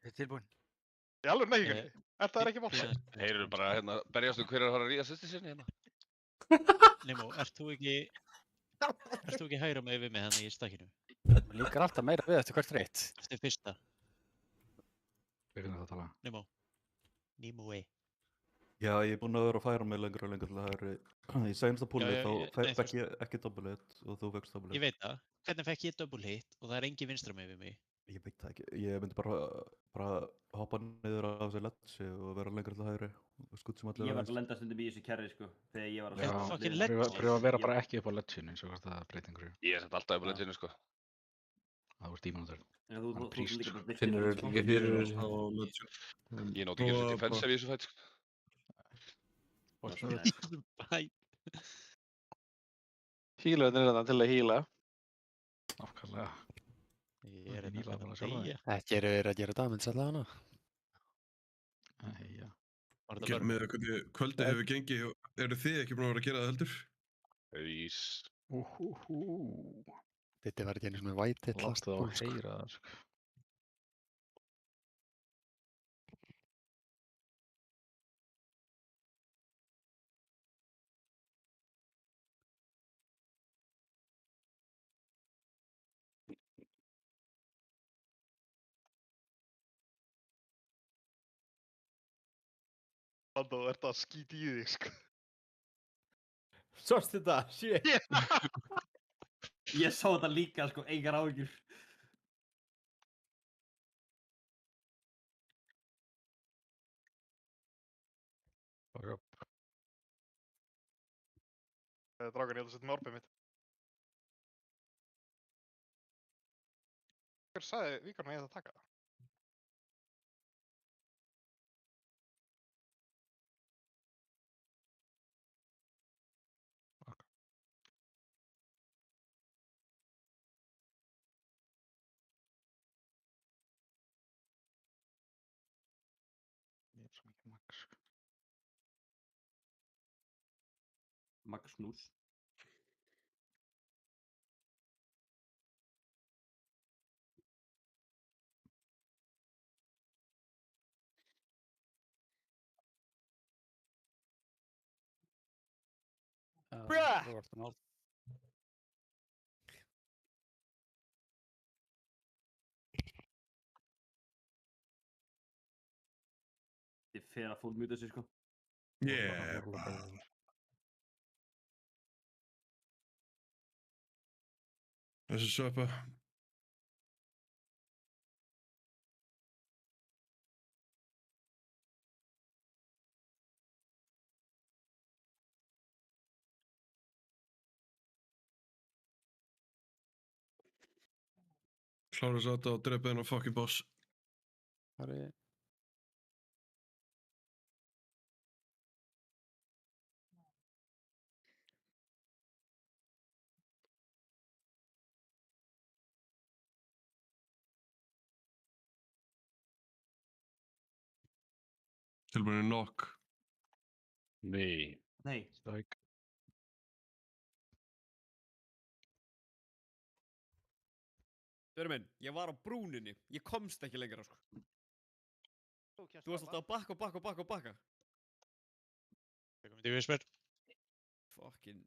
Þið er tilbúin. Í alveg nei, ekki. Það er ekki mál. Heyrðu bara hérna, berjastu hver er að fara að ríða sýstir sinni hérna. Nemo, ert þú ekki Erst þú ekki hægra með við mig þannig í stakkinu? Mér líkar alltaf meira við eftir hvert reitt. Eftir fyrsta. Hvernig er það að tala? Nemo. Nimue. Já, ég er búinn að vera að færa mig lengur og lengur til hægri. Í seinasta púli þá fekk ég ekki double hit og þú fekkst double hit. Ég veit það. Hvernig fekk ég double hit og það er engin vinstra með við mig? Ég veit það ekki. Ég myndi bara hoppa niður á þessi ledsi og vera lengur til hægri. Ég var að lenda stundum í þessu kerri, sko. Þegar ég var að... Já, pröfa að vera bara ekki upp á ledginu eins og hvort það breytingur. Ég er samt alltaf upp á ledginu, sko. Það voru dímanútur. Finnur þú ekki fyrir á ledginu? Ég nóti ekki þessu defensive í þessu fætt, sko. Hílaðin er þetta til að híla. Nákvæmlega. Ég er þetta að deyja. Ekki eru verið að gera damage allavega hana. Já. Með hvernig kvöldið hefur gengið, eru þið ekki búin að vera að gera það heldur? Ís. Þetta var ekki einu svona white hit last bull, sko. Heyra það, sko. Þannig að þú ert að skýta í þig, sko. Sástu þetta? Shit. Ég sá þetta líka, sko, engar áhyggjur. Fuck up. Drágan, ég held að setja með orpið mitt. Hver sagði Víkarn að ég ætti að taka það? Ég er svo mikið max. Magnús. Ég fer að fullmjúta sig, sko. Yeah. Þessi sveppa. Klára þess að og drepa þennan fucking boss. Það er... Tilbúin í knock. Nei. Nei. Stæk. Dörru minn, ég var á brúninni. Ég komst ekki lengra, sko. Þú varst alltaf að bakka og bakka og bakka og bakka. Það komið til Visper. Fucking...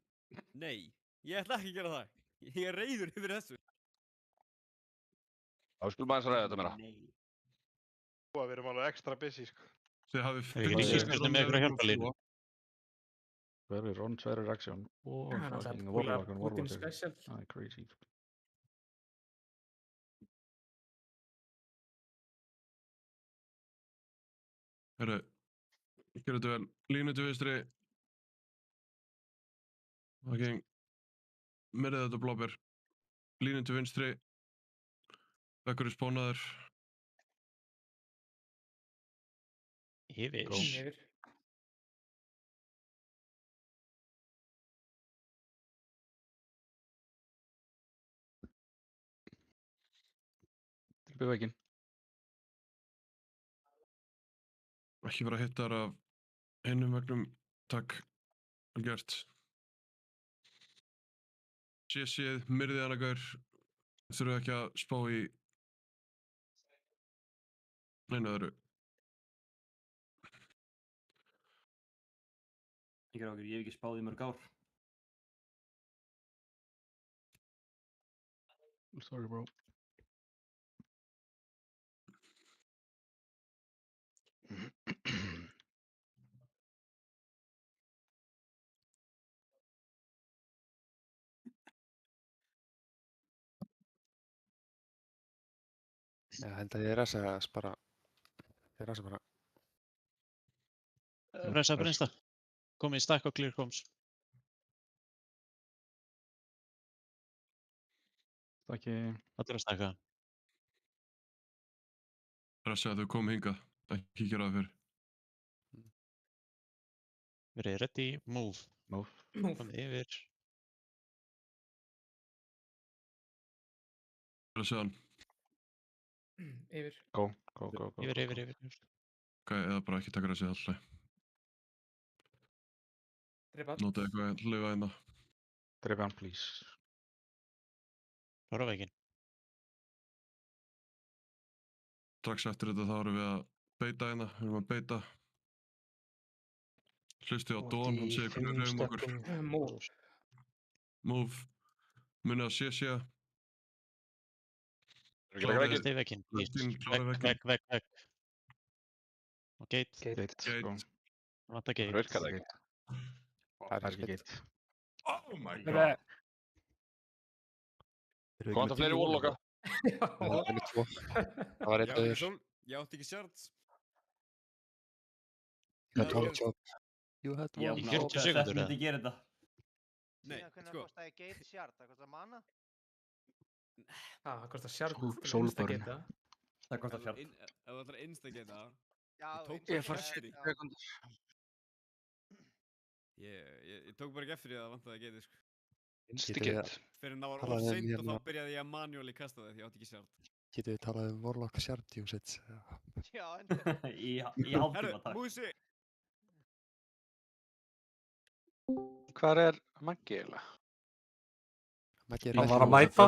Nei. Ég ætla ekki að gera það. Ég er reiður yfir þessu. Þá skulum maður að ræða þetta meira. Við erum alveg extra busy, sko. Þið hafið Visper með ykkur að hjálpa línu. Sverrir Ron, Sverrir Action. Og fucking Warlock. Það er crazy. Herru, gerðu þetta vel. Línu til vinstri. Ok. Merðið þetta blóber. Línu til vinstri. Vekkur er spónaður. Yfir. Yfir. Tilbúið veginn. Ekki vera hittar af einum vegnum. Takk. Vel gert. Séð, myrðið hana gaur. Þurfuð ekki að spá í neinu öðru. Engar áhyggjur, ég hef ekki spáð í mörg ár. Sorry, bro. Já, held að ég resa bara. Ég resa bara. Resa Brynsta. Komið í stakk á Clear Coms. Stakki. Allir að stakka. Resa að þau komið hingað. Ekki gera það fyrr. Verið ready, move. Komið yfir. Resa hann. Yfir. Go. Yfir. Ok, eða bara ekki taka resið alltaf. Drepa hann. Nota eitthvað að lifa hérna. Drepa hann, please. Klára veginn. Strax eftir þetta þá erum við að beita hérna. Við erum að beita. Hlusti á Dawn, hann segir hvernig við hreyfum okkur. Move. Munið að sé. Klára veginn, please. Vegg. Og gate. Vanta gate. Virkar það ekki? Það er ekki gate. Oh my god. Komanda fleiri warlocka. Það var einn döður. Ég átti ekki shards. You had one shot. You had one Í 40 sekundur Þetta myndi gera þetta. Nei, Hvernig kostaði gate shard? Það kostaði mana? Það kostar shard til Sólborn. instagata. Það kostar shard. Ef þú ætlar að instagata, Ég fara 10 sekundur. Ég tók bara ekki eftir því að það vantaði að geta, sko. Instigate. Fyrir en það var of seint og þá byrjaði ég að manually kasta það því ég átti ekki shard. Getum við talað Warlock shard usage? Já, endur. Í hálftíma, takk. Músi! Hvar er Maggi eiginlega? Maggi Hann var að mæta.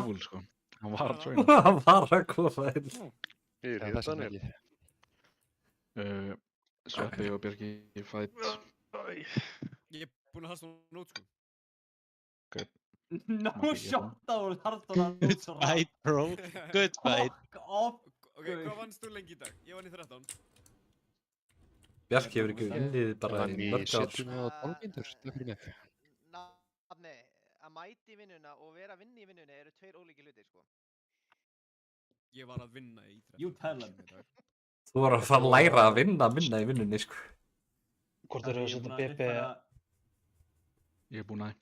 Hann var að joina. Hann var að koma inn. Ég er Daniel. Sveppi og Björki í fight. Ég er búinn að hasta á nót, sko. Ok. No shot á Hardon. Good fight, bro. Good fight. Fuck off. Ok, hvað vannst þú lengi í dag? Ég vann í 13. Bjarki hefur ekki unnið bara í mörg ár. Setjum við á 12 mínútur, takk fyrir mig. Nafni, að mæti í vinnuna og vera að vinna í vinnunni eru tveir ólíkir hlutir, sko. Ég var að vinna í 13. You tell him. Þú var að fara að læra að vinna í vinnunni, sko. Hvort eru að setja BP? Ég er búinn að.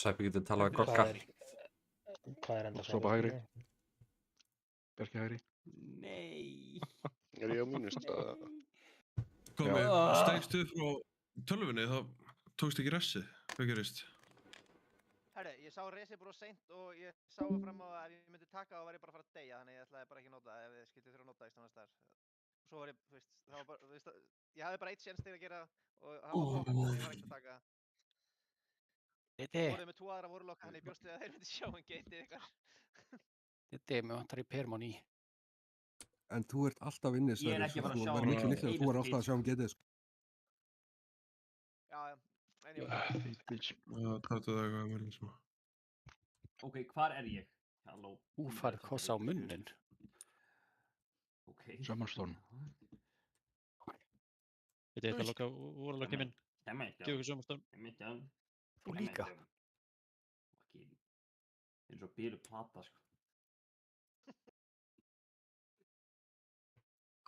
Sveppi getur talað við Gokka. Hvað er enda Sopa hægri. Bjarki hægri. Nei. Er ég á mínustað? Komið, stegstu frá tölvunni, þá tókst ekki resið. Hvað gerist? Herri, ég sá resið bara seint og ég sá fram á að ef ég myndi taka þá væri ég bara að fara að deyja, þannig ég ætlaði bara ekki að nota það ef þið skiltið þurfa að nota það í stannast þar. Svo var ég, þú veist, það var bara, þú veist, ég hafði bara eitt séns til að gera og hann var tókað og ég var ekki að taka það. Ég voruð með 2 aðra warlocka, þannig ég bjóst við að þeir myndi sjá gateið ykkar. Þetta er með vantar í permón í. En þú ert alltaf inni, Ég er ekki bara að sjá það er miklu líklega að þú er alltaf að sjá gateið, sko. Já, anyway. Tattu það eitthvað með líka. Ok, hvar er ég? Halló. Farið kossa á munnin. Ok. Summerstorm. Þetta er eitthvað warlocki minn. Djúkur Summerstorm. Þú líka. Það er svo bílu plata, sko.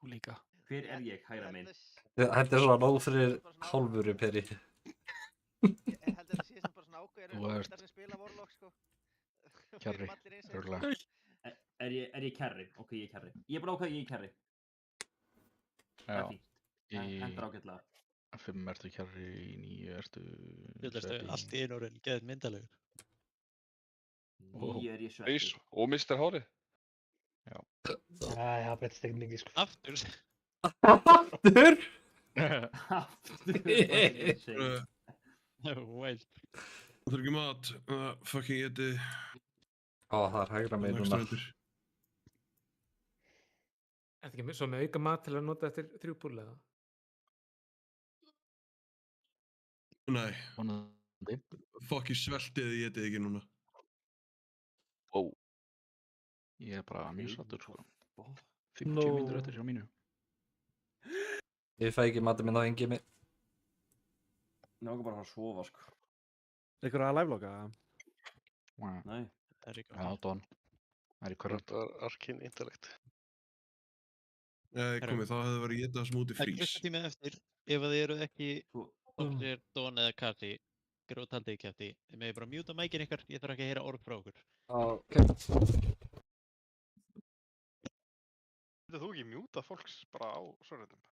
Þú líka. Hver er ég, hægra megin? Þetta er svona nóg fyrir hálfuru, Peri. Ég held að þetta sé sem bara svona ákveður hvernig sem spila warlock, sko. Kerry, örgulega. Er ég Kerry? Ok, ég er Kerry. Ég er bara ákveð, ég er Kerry. Það er fínt. Hendur ágætlega. 5 ertu Kerry, í 9 ertu... Þetta ertu allt í einu orðin, geðið myndalegur. 9 er ég Sveppi. Og Mr. Hárið. Já. Það breytist ekki mikið, sko. Aftur? Aftur? Wild. Það er ekki mat, fucking geti... Það er hægra megin núna. Er þetta ekki svo með auka mat til að nota eftir 3 púl eða? Nei. Fuck, ég svelti eða ég getið ekki núna. Wow. Ég bara mjög sattur sko. 50 mínútur eftir hjá mínu. Ég fæ ekki matið minn á engi mig. Ég ákvað bara að sofa sko. Ykkur að live-loga? Nei. Já, Don. Það er í hverjum. Þetta var Arkin Intellect. Komið, þá hefði verið getað smúti frís. Það er klukkutími eftir, ef þið eru ekki okkur Don eða Kati, grótaldið kæfti, þið megið bara mjúta mækin ykkar, ég þarf ekki að heyra orð frá okkur. Getur þú ekki mjúta fólks bara á svörðum?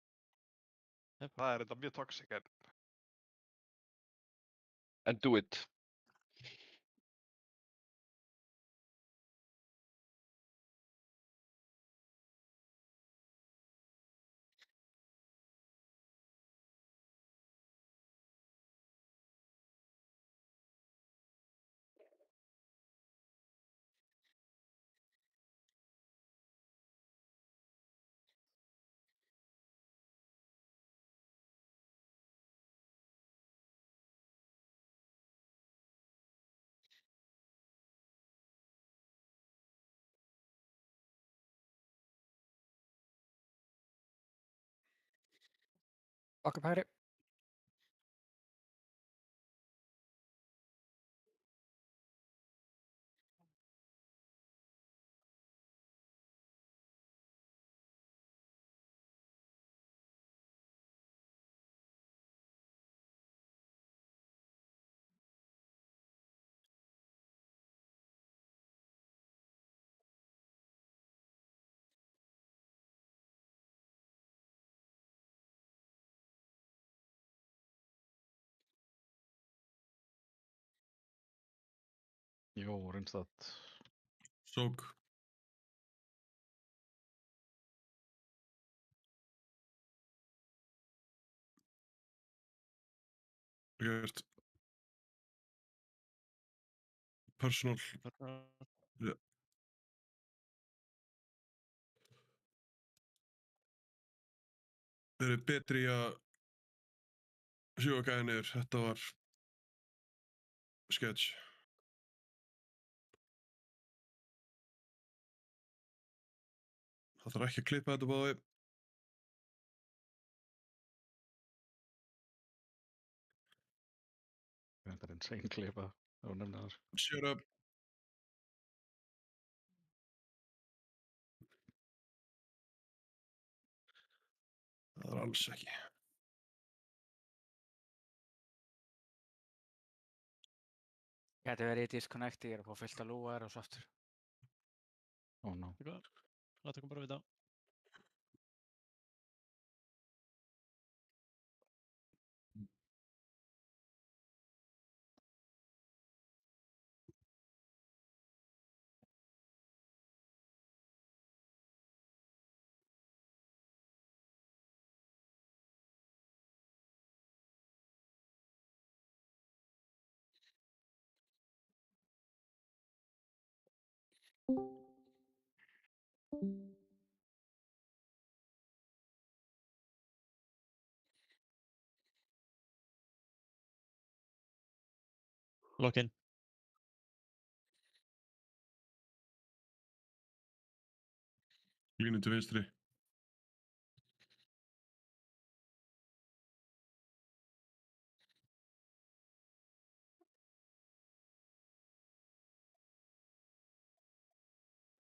Það er þetta mjög toxic en... And do it. Bakk upp hægri. Jó, reynstað. Sók. Gert. Personal. Ja. Þeir eru betri í að sjúga gæði niður. Þetta var sketch. Það þarf ekki að klippa þetta báði. Þetta er insane klippa. Það var nefnilega það. Shut up. Það er alls ekki. Gæti verið í disconnecti, ég er að fá fullt að lúa þér og svo aftur. Oh no. Láta okkur bara vita. Lock in. Línu til vinstri.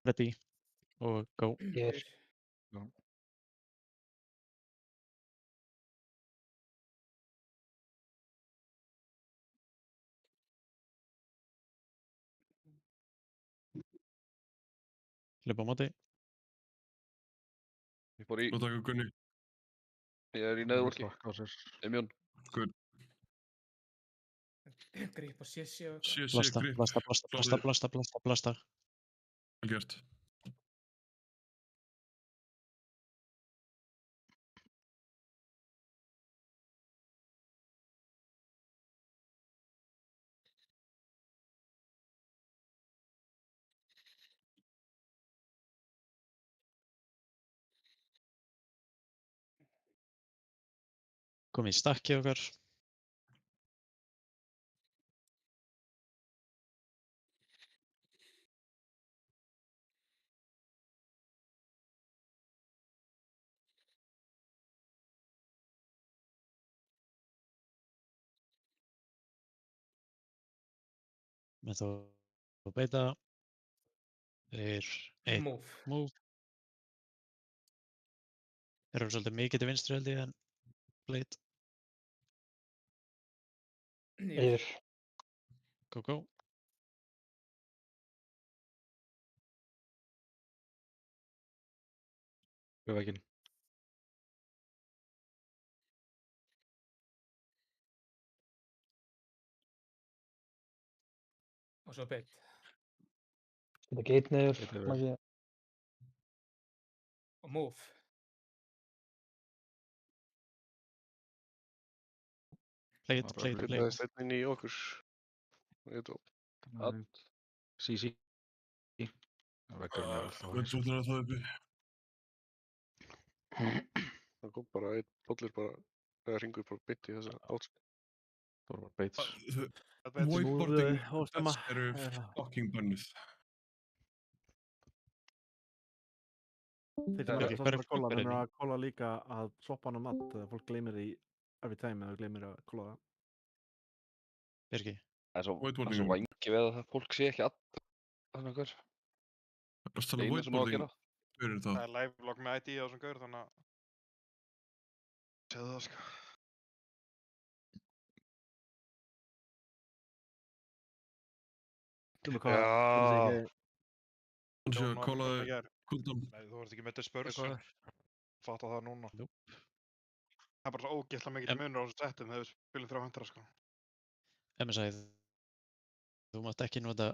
Ready og go. Yes. Go. Hlaupa á móti. Ég fór í... Og taka Gunni. Ég er í neðurúrki. Emjón. Good. Grip og sessi og eitthvað. Blasta. Vel gert. Komið í stakki okkar. Með þá að beita. Þeir move. Þeir eru svolítið mikið til vinstri held ég en Blade. Yfir. Go. Við veginn. Og svo beitt. Þetta gate niður, Maggi. Og move. Blade. Það er steinnin í okkur. CC. Vekkurinn er alltaf Vekkurinn er alltaf uppi. Það kom bara einn bollir bara, eða hringur bara beint í þessa átt. Það var beits. Whiteboarding eru fucking bönnuð. Þeir sem ekki að kolla, menn að kolla líka að swappa hann mat þegar fólk gleymir því every time eða gleymir að kolla það. Birgi. Það er svo vangi við að fólk sé ekki þannig hver. Einu sem á að gera. Það er live log með ID á þessum gaur, þannig að séðu það sko. Já. Hann sé að kollaði kuldan. Nei, þú ert ekki með Disperse. Fatta það núna. Það er bara svo ógeðslega mikið munur á þessum settum þegar við spilum 300 sko. MSI, þú mátt ekki nota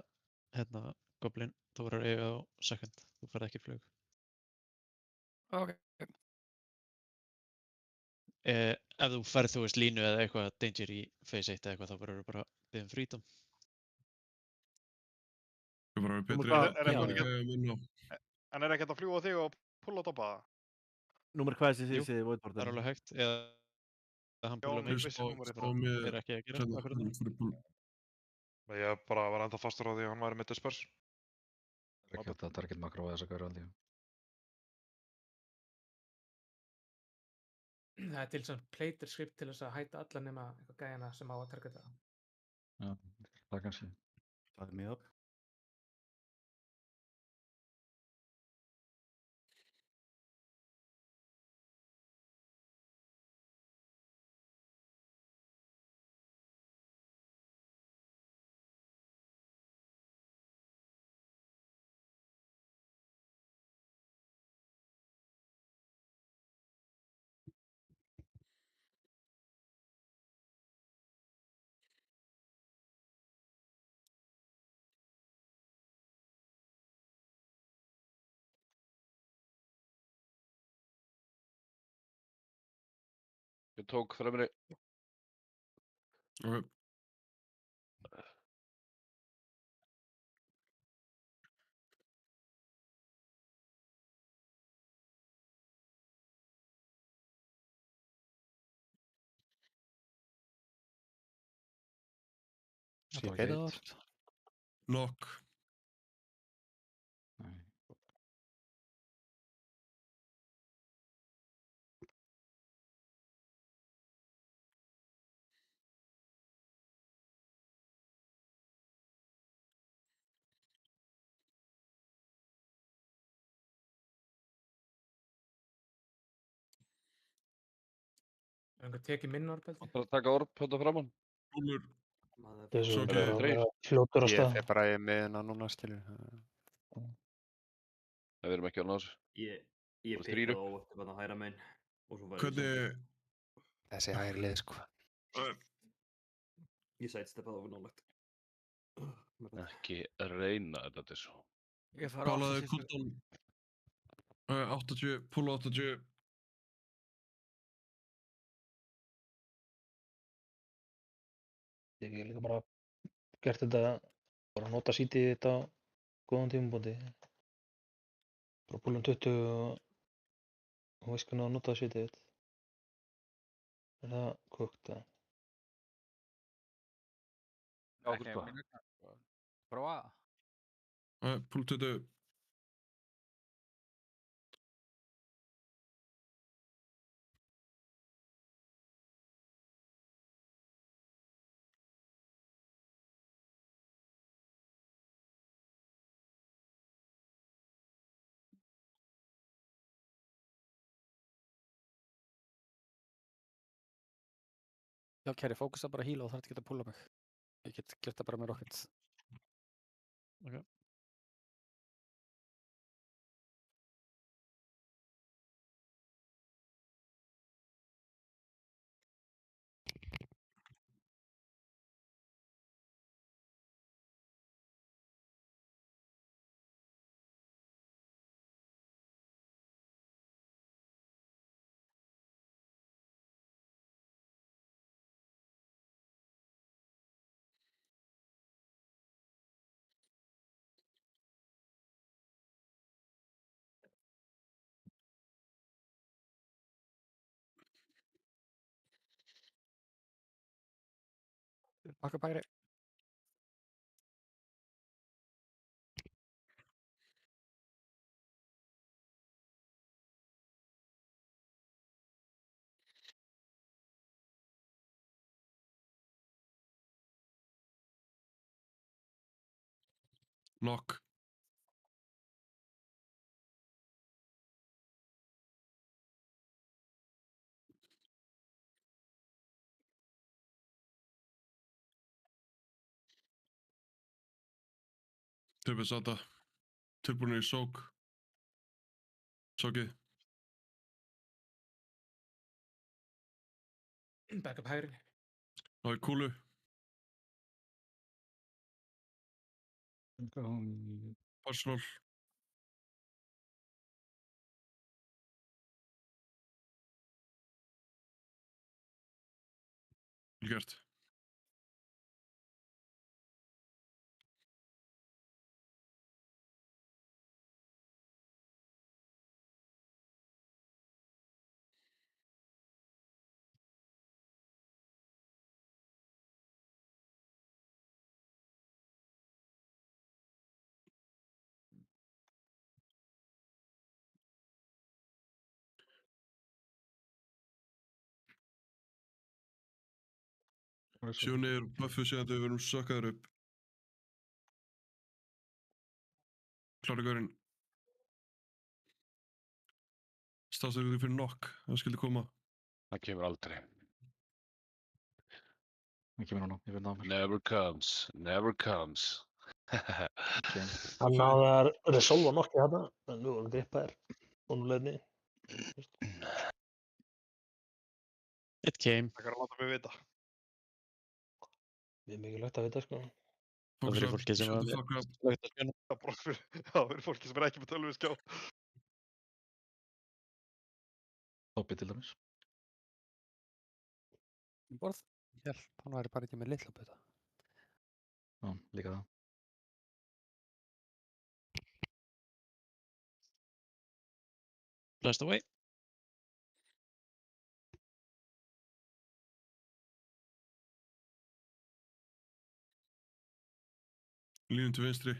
Goblin, þú verður eiga á second, þú færð ekki flug. Ok. Ef þú færð línu eða eitthvað danger í phase 1 eða eitthvað, þá verður þú bara byggðum freedom. Það var betri. En er ekki hægt að fljúa þig og pulla á toppa það? Númer hvað er þessi voidboardin? Það er alveg hægt, eða hann pulla mig. Það er ekki að gera það. Ég bara var enda fastur á því að hann væri með Disperse. Það er ekki hægt að target makro á þessa gaur held ég. Það er til svona plater script til þess að hætta alla nema eitthvað gæjana sem á að targeta það. Já, það kannski. Það er mjög. Ég tók fremri. Ok. Sé ekki það allt. Lock. Er einhver tekið minn orðbeldi? Það er að taka orð hérna framann. Úlur. Þessu er bara fljótur á stað. Ég fer bara með hérna núna skilur. Við erum ekki að ná þessu. Ég pikkaði óvart upp að hæra megin. Hvernig? Þessi hægri lið sko. Ég sidestepaði ofur nálægt. Ekki reyna þetta til svo. Pálaði kuldan. 80, pulla 80. Ég hef líka bara gert þetta, bara nota sítið þetta á góðan tímabóti. Bara púlum 20 og veist hvernig að nota sítið þetta. Er það kokt eða? Ekki að minna. Prófa það. Púl 20. Já, Kerry, fókusa bara heal og þarf ekki að púla mig. Ég get gert það bara með rocket. Ok. Bakka bæri. Knock. Tilbúið Sata. Tilbúinir í sók. Sókið. Back up hægri. Ná í kúlu. Personal. Vel gert. Sjó niður buffu síðan þegar við verum sökkaður upp. Klára gaurinn. Stafstöður þig fyrir knock, það skildi koma. Það kemur aldrei. Það kemur núna, ég veit það á mér. Never comes, never comes. Hann náði að resolva nokkið þarna, en nú voru grippaðir og nú leiðni. It came. Það kann að láta mig vita. Við erum mikilvægt að vita, sko. Það fyrir fólki sem að slögt að spila. Það fyrir fólki sem er ekki með tölvuskjá. Toppi til dæmis. Borð. Ég held, hann væri bara ekki með litla buta. Já, líka það. Blast away. Línum til vinstri.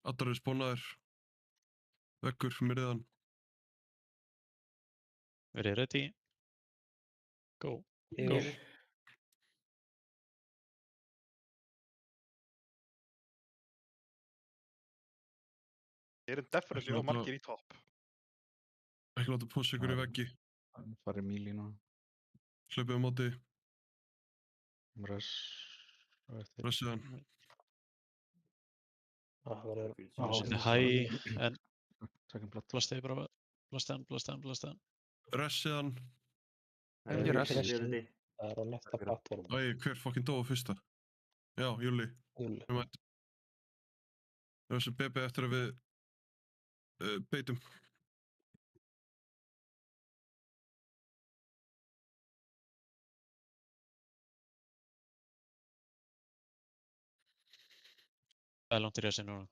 Allar er spónaðir. Vekkur, myrðan. Verið ready. Go. Go. Ég er definitely of margir í topp. Ekki láta pussa ykkur í veggi. Farið míl í núna. Hlaupið á móti. Ressið hann. Hæ, en blastið bara, blastið hann. Ressið hann. Það er á næsta plattform. Æ, hver fucking dói fyrsta? Já, Júli. Þessi BB eftir að við beitum. Það er langt í resi núna.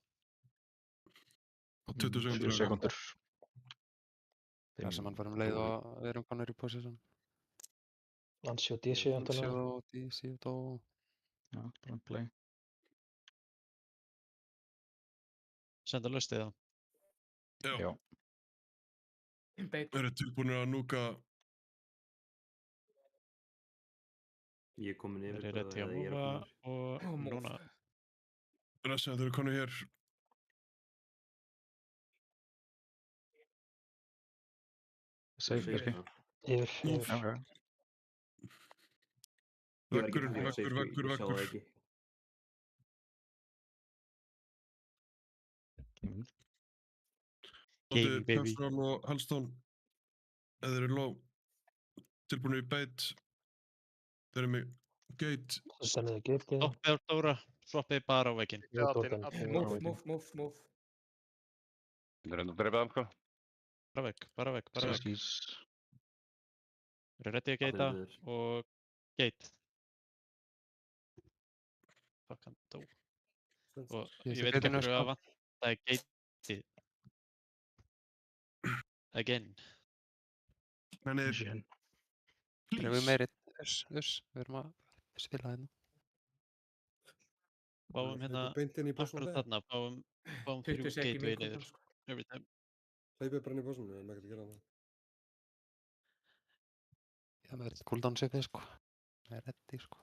20 sekundur. Það sem hann var leið og við erum konur í position. Landsjó DC antalega. Landsjó DC dó. Já, bara play. Senda laustið það. Já. Eru tilbúinir að núka? Ég er komin yfir. Það er rétti að múfa og núna. Ressið að þau eru konur hér. Safe, kannski. Yfir. Veggur, veggur. Gaming, baby. Castral og Hellstone. Ef þeir eru low. Tilbúinir í bait. Þeir eru með gate. Soppi á stóra, soppi bara á vegginn. Move. Þeir eru að drepa þeim, sko. Bara vegg. Þeir eru ready að geita og gate. Fuck, hann dó. Og ég veit ekki hverju að vantaði gateið. Again. Please. Við meiri við erum að spila hérna. Fáum hérna akkurat þarna, fáum 3 gateway leiðir every time. Hleypið bara inn í bossinu, við erum ekkert að gera það. Já, með cooldown setið, sko. Það er ready, sko.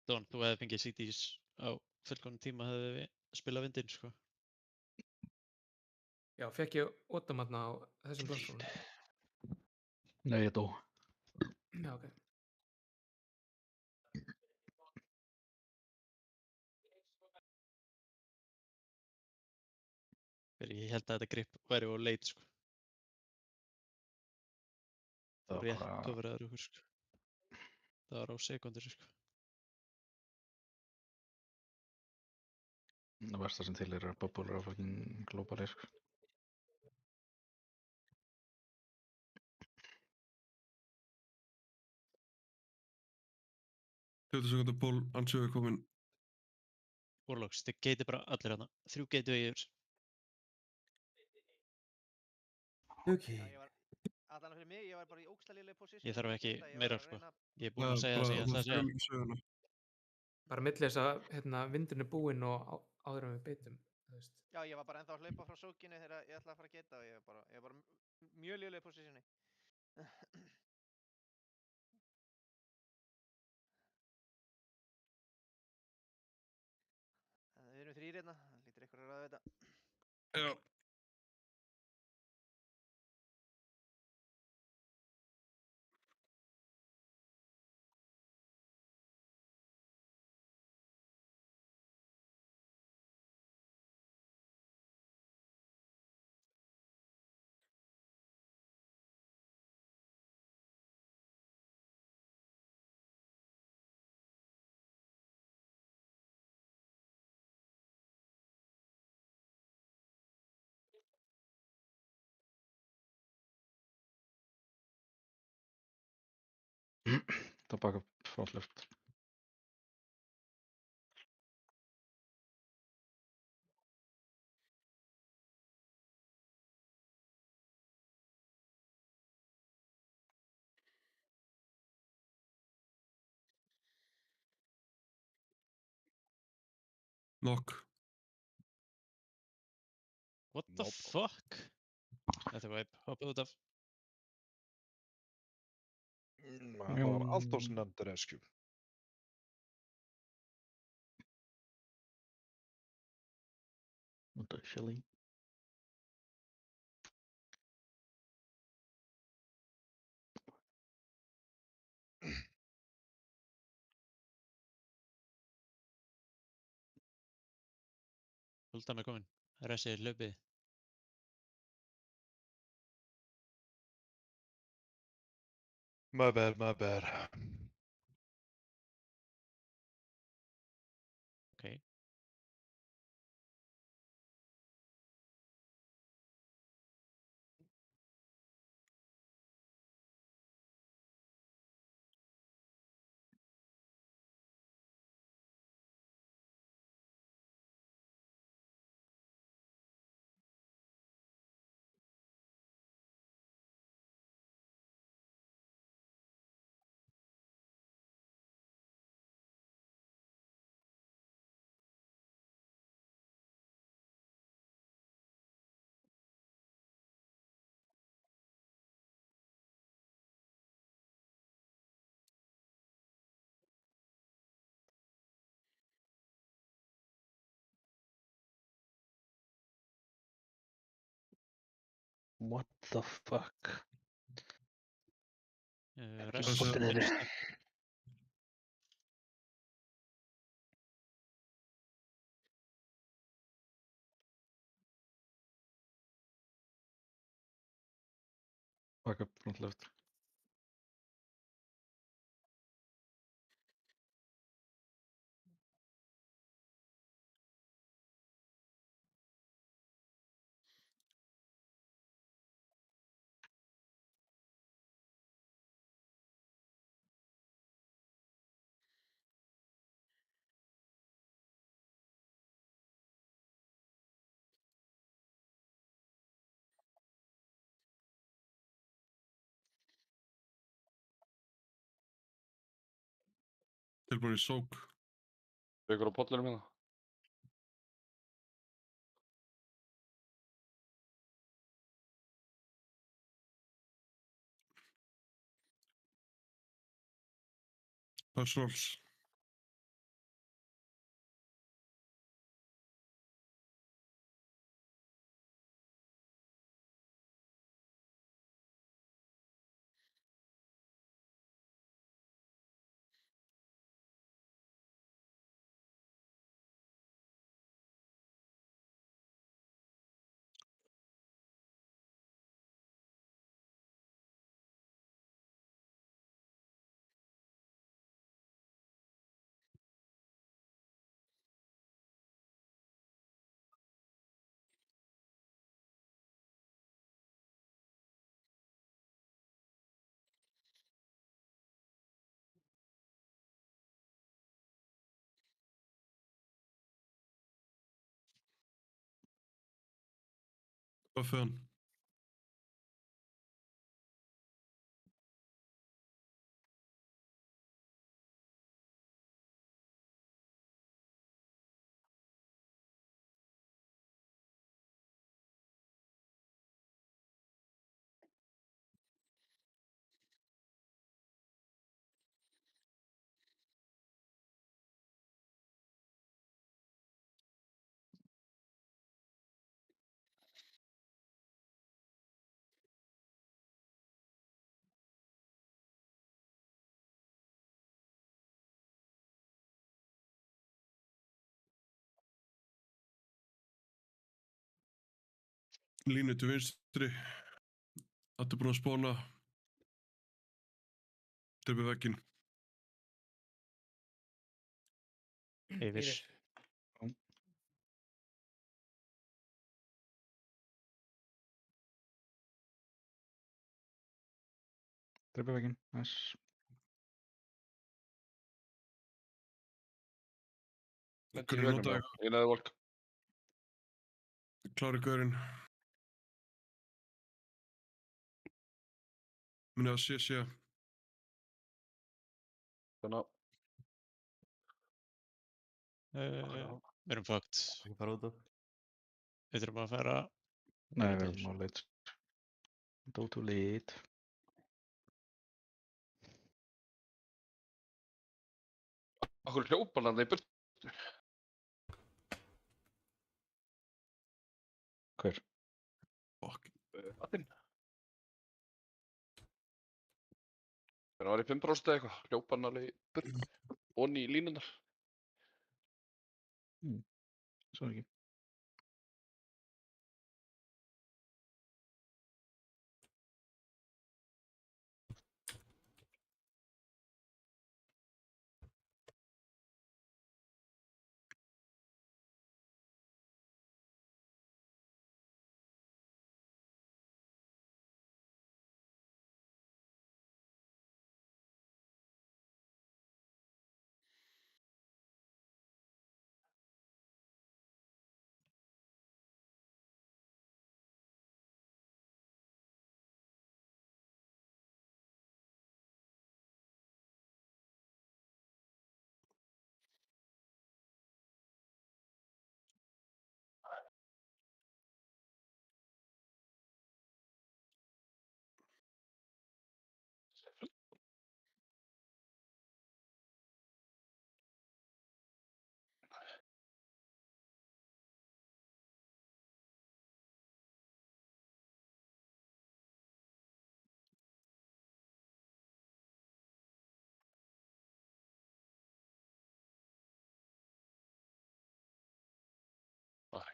Don, þú hefði fengið CDs á fullkomnum tíma hefði við spilað vindinn, sko. Já, fekk ég Otamatna á þessum plattformum? Nei, ég dó. Já, ok. Ég held að þetta grip væri á leit, sko. Það var rétt coverraður ykkur, sko. Það var á sekundur, sko. Það versta sem til er að bubble á fucking globali, sko. 20 sekundar ból, ansögur komin. Warlocks, þið geiti bara allir hana. 3 geitu yfir. Ok. Allan fyrir mig, ég var bara í ógeðslega lélegri position. Ég þarf ekki meira, sko. Ég er búinn að segja það sem ég ætla að segja. Bara milli þess að vindurinn er búinn og áður en við beitum, þú veist. Já, ég var bara ennþá að hlaupa frá sókinni þegar ég ætlaði að fara að geta og ég var bara mjög lélegri positioni. Við erum 3 hérna, það lítur eitthvað að ræða þetta. Já. Það baka fráslöft. Knock. What the fuck? Þetta var hoppað út af. Það var allt á sem nefndir eskju. What the shelly? Huldan er komin. Resið er hlaupið. My bad. Okay. What the fuck? Restin er Backup front left. Tilbúin í sók. Byggur á pollinum hérna. Pass rolls. Buffið hann. Línu til vinstri. Addi búinn að spóna. Drifið vegginn. Yfir. Drifið vegginn, nice. Hvernig nota ég? Ég neði volk. Klári gaurinn. Minni að sé. Þannig. Við erum fucked. Ekki fara út af. Við þurfum að fara... Nei, við erum á leit. Go to lead. Akkur hljópar hann í burtu. Hver? Fuck. Adinn. Það var í 5% eða eitthvað. Hljópar hann alveg í burtu. Onni í línunar. Svo ekki.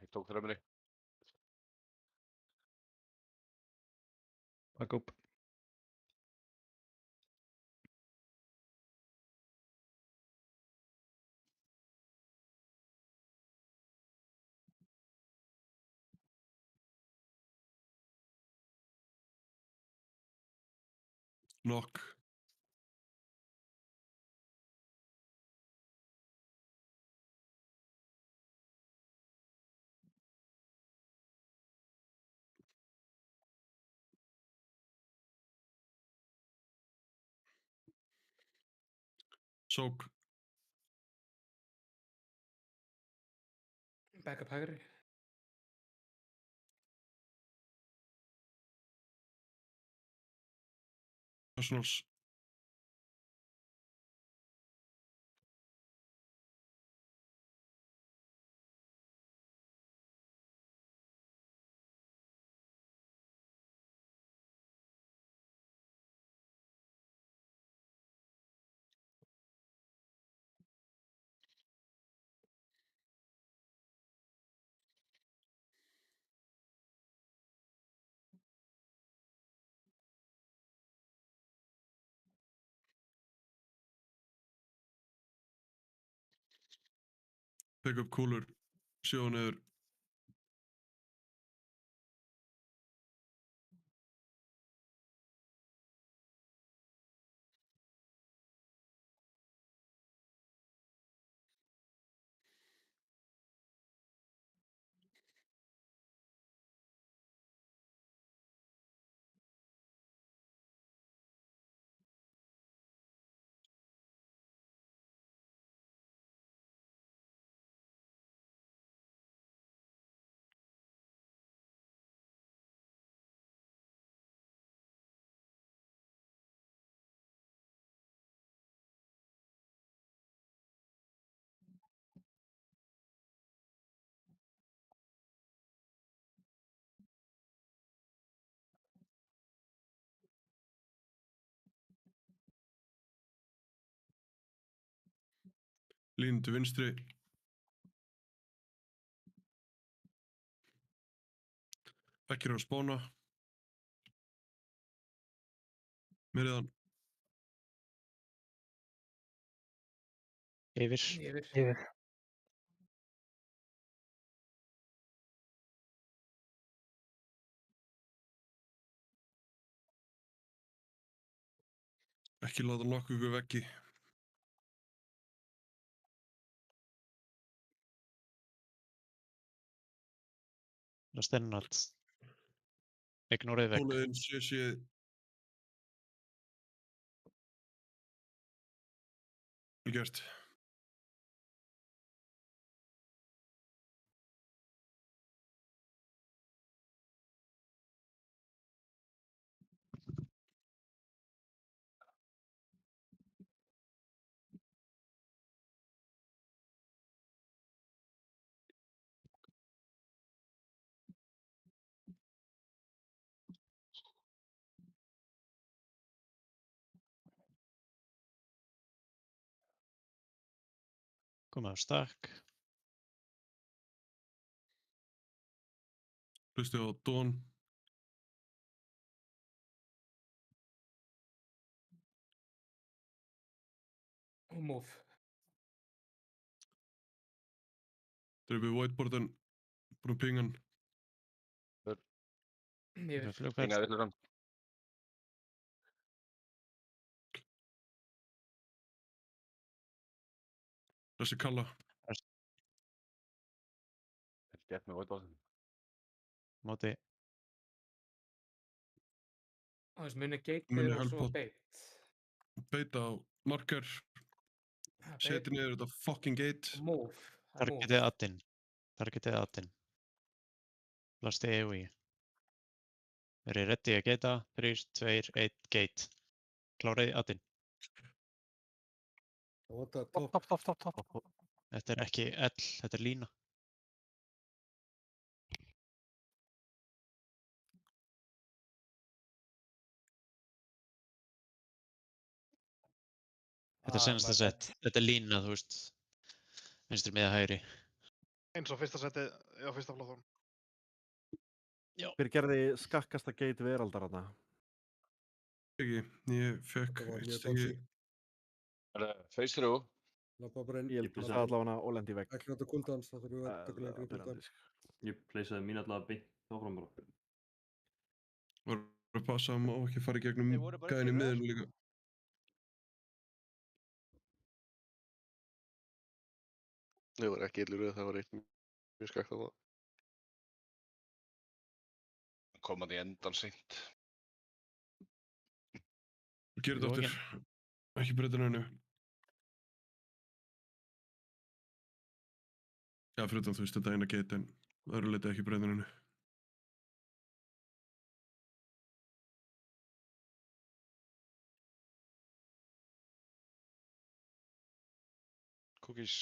Ég tók þremri. Back up. Knock. Sók. Back up hægri. Personals. Pick up kúlur. Sjóða niður. Lín til vinstri. Bekkir á spána. Myrðan. Yfir. Ekki láta nokkuð ykkur veggi. Stennat. Ignorið vegg. Tóliðin sé. Vel gert. Komið á stakk. Hlusti á Dawn. Og move. Dreipið whiteboardan. Búin pingan. Yfir. Pingaði villurann. Þessi kalla. Gett með whiteboardan. Móti. Og þess muni gateið og svo beit. Beita á marker. Seti niður þetta fucking gate. Move. Targetið addinn. Blasti EOI. Verið ready að geita. 3, 2, 1, gate. Kláriði addinn. Topp. Þetta er ekki L, þetta er lína. Þetta er senasta sett. Þetta er lína, þú veist. Vinstri miða hægri. Eins og fyrsta seti á fyrsta flokkum. Hver gerði skakkasta geit veraldar þarna? Ekki, ég fekk eitt stykki. Face through. Ég held að það allavega og lendi í vegg. Ekki náttúrulega kúldans, það þurfum við að taka lengri kúldans. Ég pleysaði mín allavega beint áfram bara. Voru að passa að má ekki fara í gegnum gæðin í miðinu líka. Það var ekki illur það var eitt mjög skakt á það. Komandi í endan seint. Gerðu þetta aftur. Ekki breyta neinu. Já, fyrir þú veist þetta eina geit en öðru leiti ekki breyta neinu. Cookies.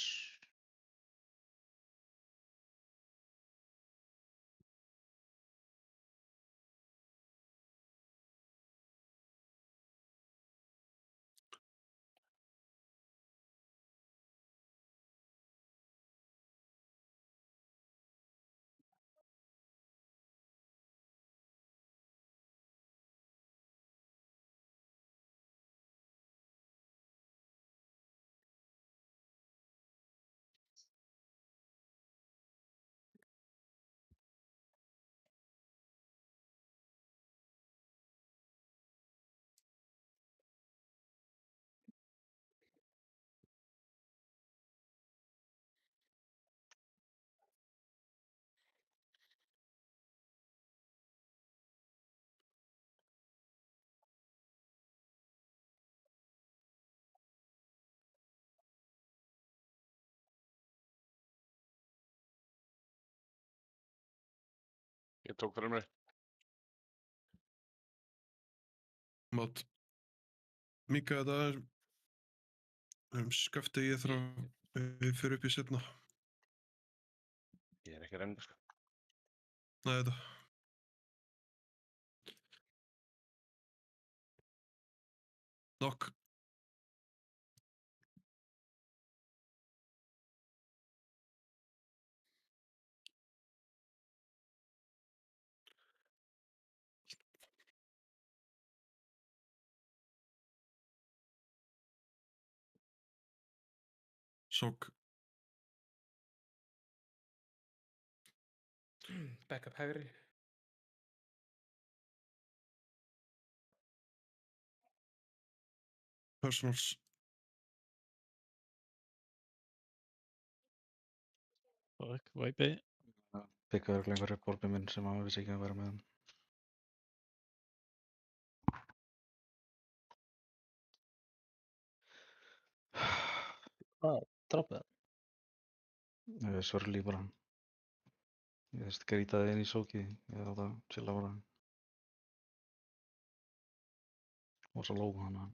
Ég tók fremri. Mátt minka þetta skafti ég þarf að fyrir upp í setna. Ég ekki renn, sko. Nei, þetta. Knock. Sokk. Backup hægri. Personals. Fuck, væpi. Fikkaði örugglega einhverju bolbi minn sem hann vissi ekki að vera með hann. Droppið það? Svörli bara. Ég grýtaði inn í sókið. Ég þátt að chilla bara. Og svo lóg hann.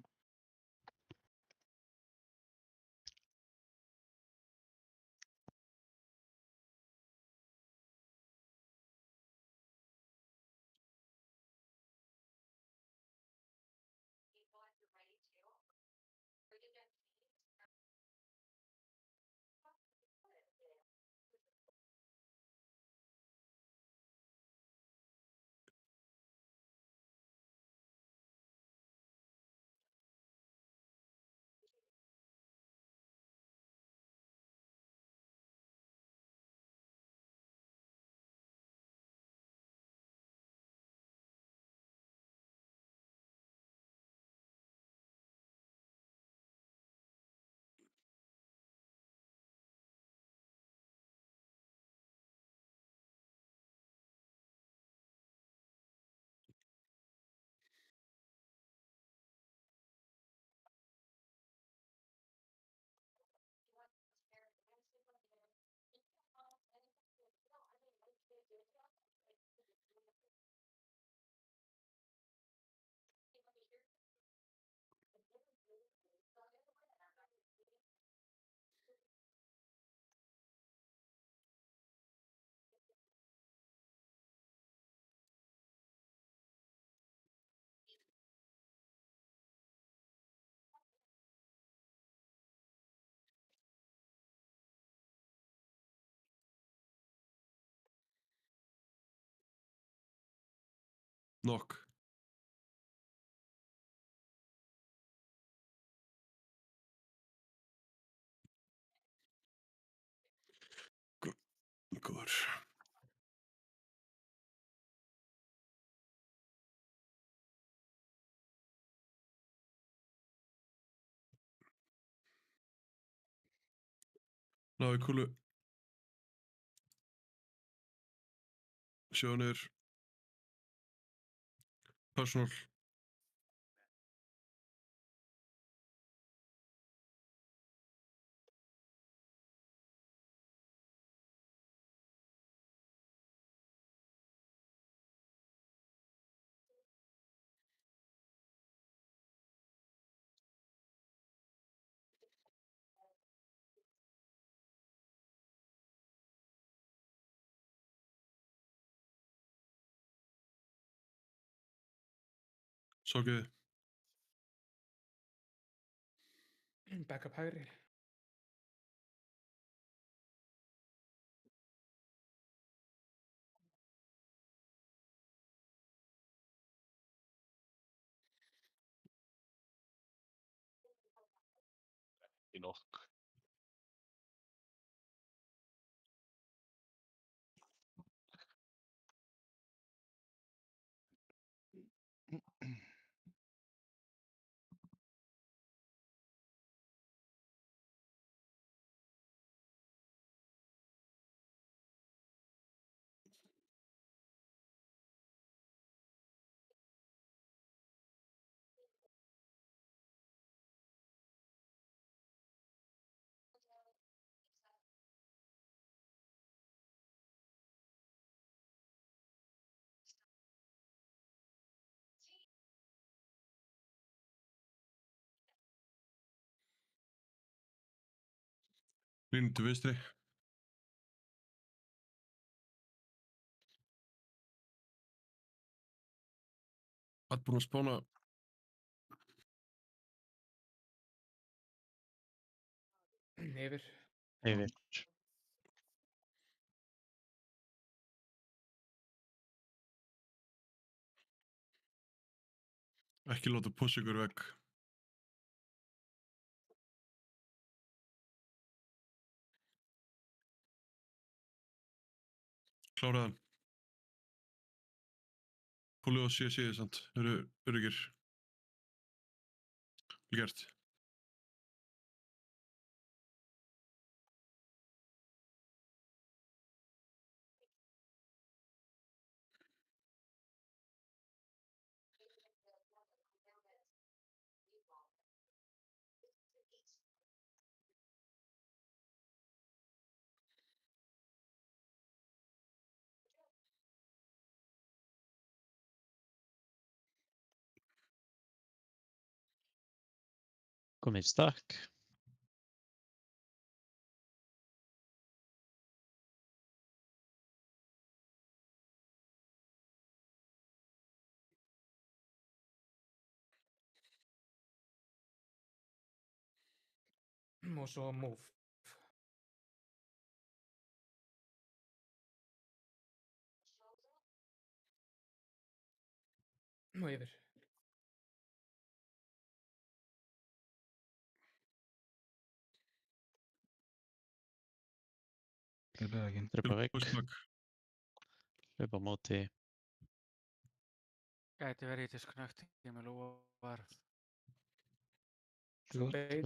Knock. Góður. Náðu kúlu. Sjónir. Personal. Sokið. Backup hægri. Í nokk. Línu til vinstri. Allt búinn að spána. Yfir. Yfir. Ekki láta pussa ykkur vekk. Kláraðan. Púlið á CSI samt. Öruggir. Vel gert. Komið í stakk. Og svo move. Og yfir. Dröpa vekk. Hlaupa á móti. Gæti verið í disconnect, ég með lúar. Bait.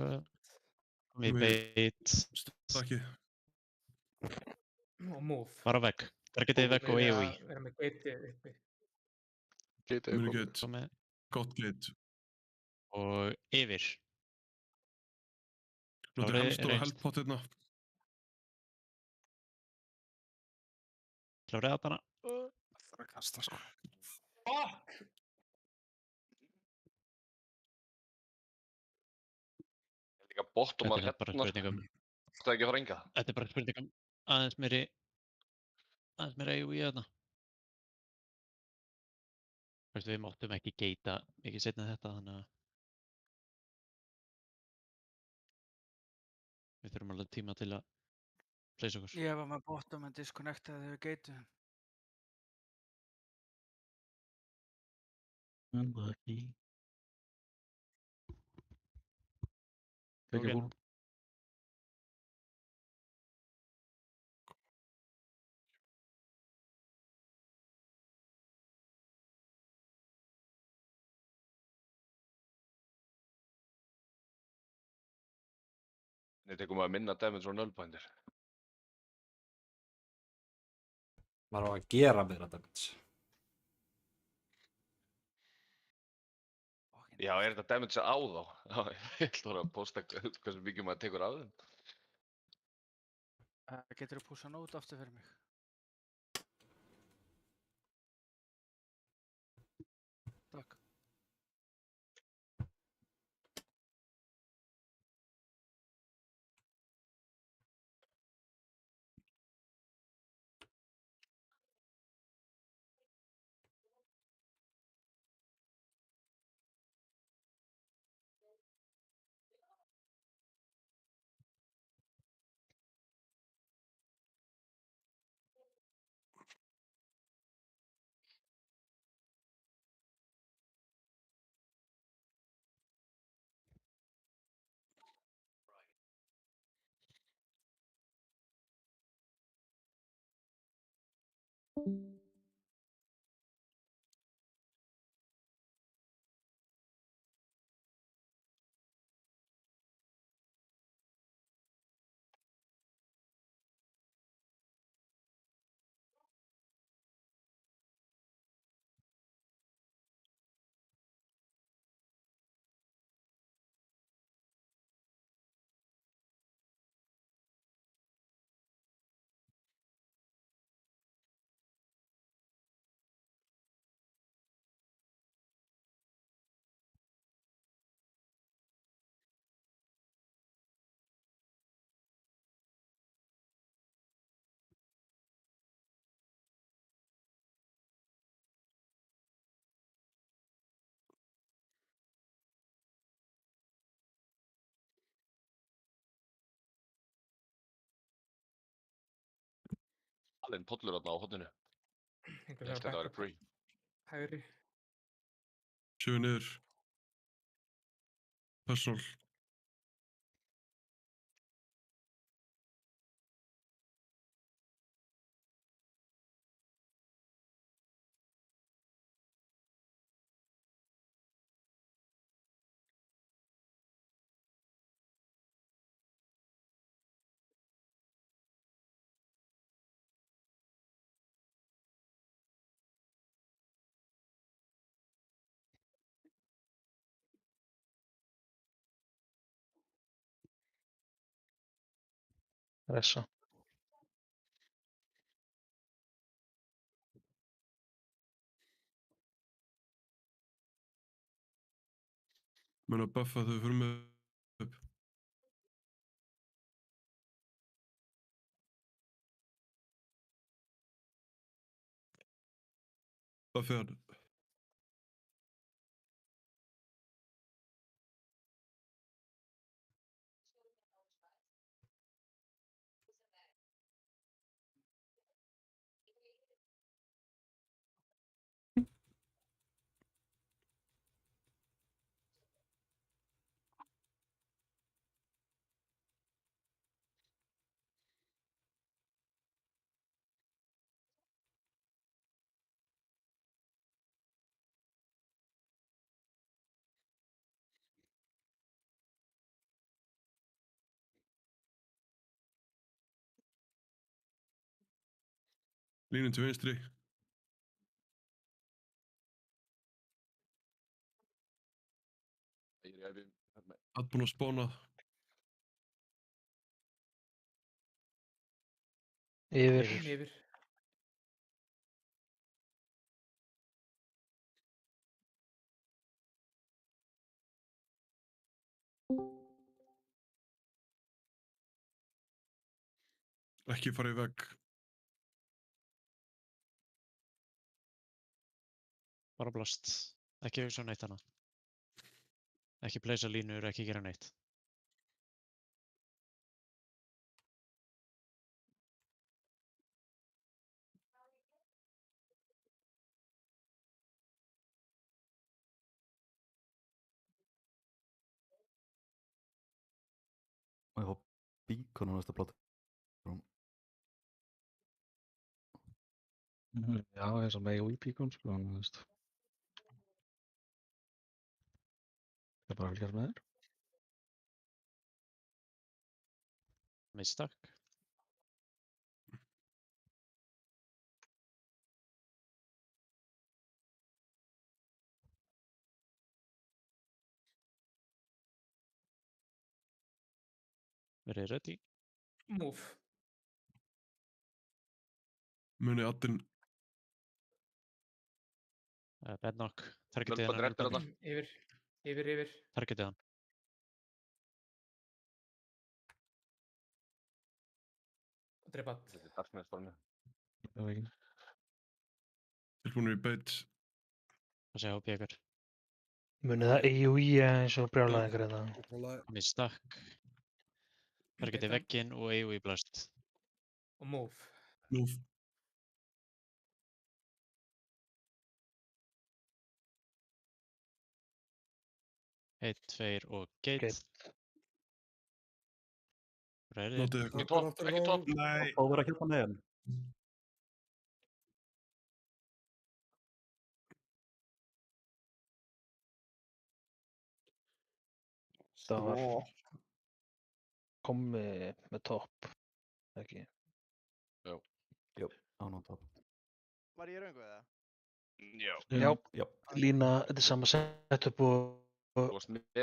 Komið í bait. Stakki. Og move. Bara vekk. Targetið vekk og AOE. Vera með gateið uppi. Gateið Mjög gate. Gott gate. Og yfir. Notið helmstóra heldpott hérna. Klárið aðbana. Það þarf að kasta sko. Fuck! Ég er líka bottom að Þetta er bara spurningum. Það ekki að fara enga. Þetta er bara spurningum aðeins meiri AOE þarna. Við máttum ekki geita mikið seinna þetta, þannig að við þurfum alveg tíma til að pleysa okkur. Ég var með bottom en disconnect þegar þau geitu. Unlucky. Tók inn. Hvernig tekur maður minna damage og nullbændir? Maður á að gera meira damage. Já, er þetta damage á þá? Ég ætla að posta hversu mikið maður tekur af þeim. Getur þú pússa nót aftur fyrir mig? Takk. Alveg pollur þarna á hotninu. Ég held þetta að vera free. Hægri. 7 niður. Persól. Ressa. Menn að buffa þau fyrir mig upp. Buffið hann. Línu til vinstri. Búinn að spána. Yfir. Ekki fara í vegg. Bara blast. Ekki hugsa neitt annað. Ekki pleysa línur, ekki gera neitt. Beacon á næsta platform. Já, eins og með AOE Beacon, sko, þannig að þú veist. Það er bara að fylgjast með þér. Mistak. Verið ready. Move. Muni Addin. Bednokk. Targetið hann. Yfir. Targetið hann. Drepat. Þetta er darkness-stormið. Tilbúinir í beit. Það sé HP ykkur. Munið það AOE eins og brjálæðingar eða? Mistak. Targetið vegginn og AOE blast. Og move. Move. Eitt, tveir og gate. Ready. Ekki topp. Nei. Og vera að hjálpa með hann. Það var komið með topp, ekki? Jú. Jú, án á topp. Var ég röngu eða? Já. Já. Lína, þetta er sama setup og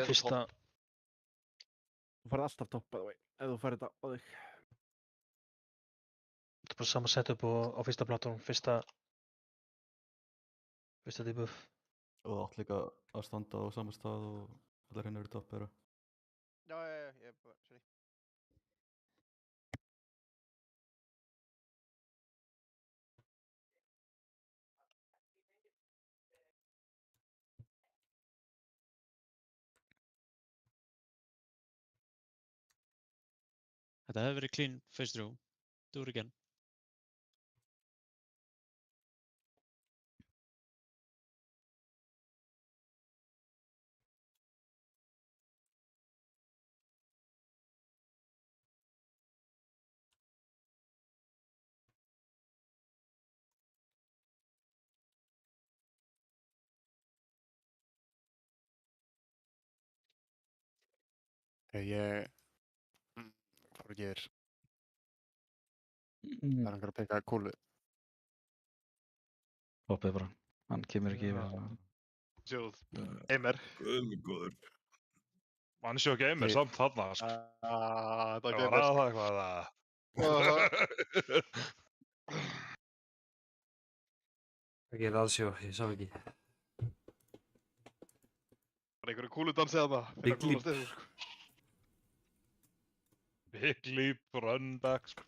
fyrsta... Þú farið alltaf topp, by the way, ef þú farið þetta á þig. Þetta er bara sama setup á fyrsta platform, fyrsta debuff. Og það átt líka að standa á sama stað og allar henni verið topp eru. Já, ég er bara, sorry. Þetta hefði verið clean first row. Do it again. Ég fór ekki yfir. Það er einhver að peka kúlu. Hoppið bara, hann kemur ekki yfir. Sjóð, Eimer. Góður. Hann sjó ekki Eimer samt þarna, sko. Það var aða það eitthvað það. Ekki aðsjó, ég sá ekki. Var einhverju kúludansi þarna. Big leap. Big leap, run back, sko.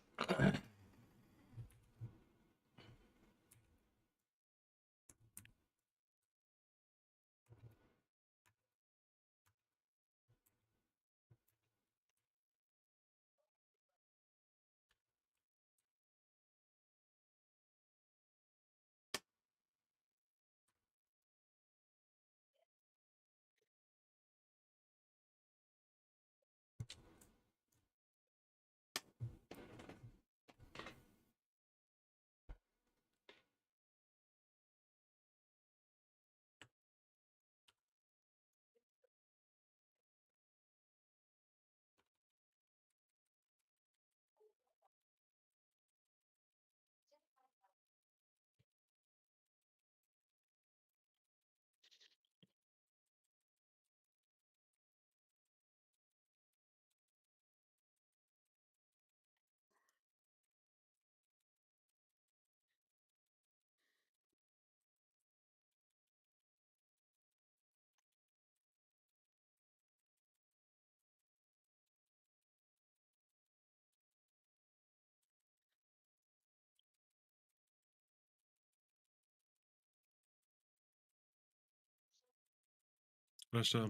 Blessa.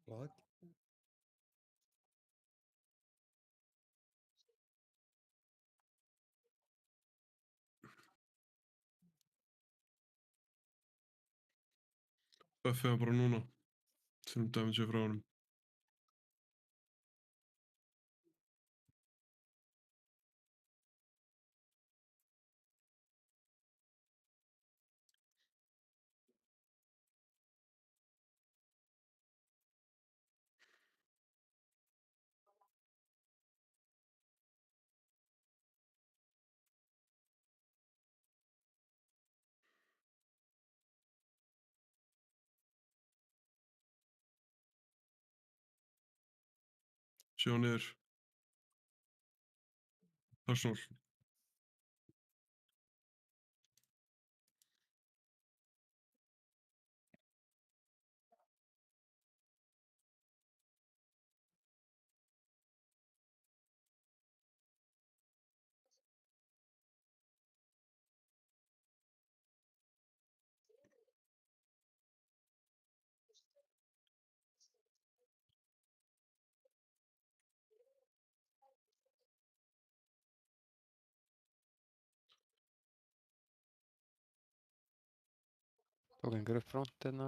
What? Buffið hann bara núna. Sem damage frá honum. Sjá niður. Arsenal. Tók einhver upp frontina.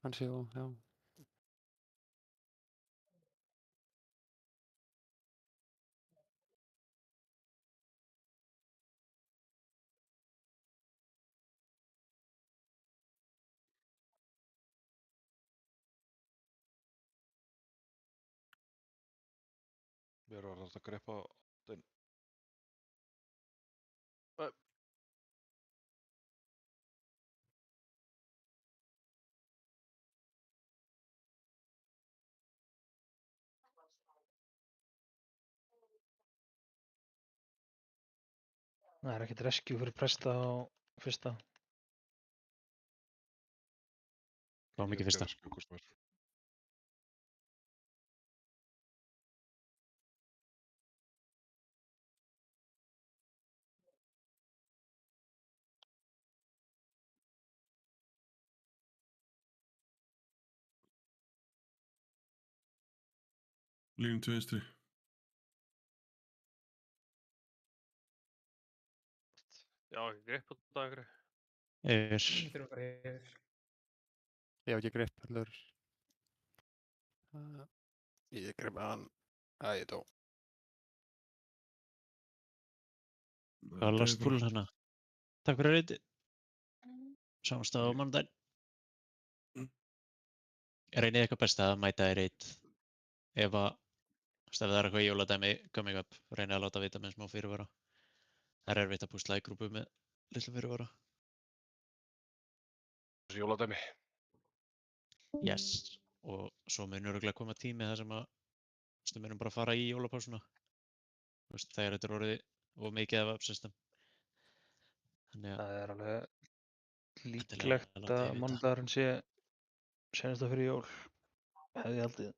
Hansi og, já. Mér var þetta að greppa den. Það er ekkert rescue fyrir presta á fyrsta. Fáum ekki fyrsta. Línum til vinstri. Já, ekki grepp á dagri. Yfir. Þurfum að fara yfir. Ég hef ekki grepp allur. Ég greip að hann. Ég dó. Hvað var last pull hana? Takk fyrir reytið. Sáumst á mánudaginn. Reynið eitthvað besta að mæta í reyt. Ef það er eitthvað jóladæmi coming up, reynið að láta vita með smá fyrirvara. Það er erfitt að púsla í grúpu með litlu fyrirvara. Þessi jóladæmi. Yes, og svo mun örugglega koma tími þar sem að við munum bara fara í jólapásuna. Þegar þetta er orðið of mikið af upsystem. Það er alveg líklegt að mánudagurinn sé seinasta fyrir jól. Hefði ég haldið.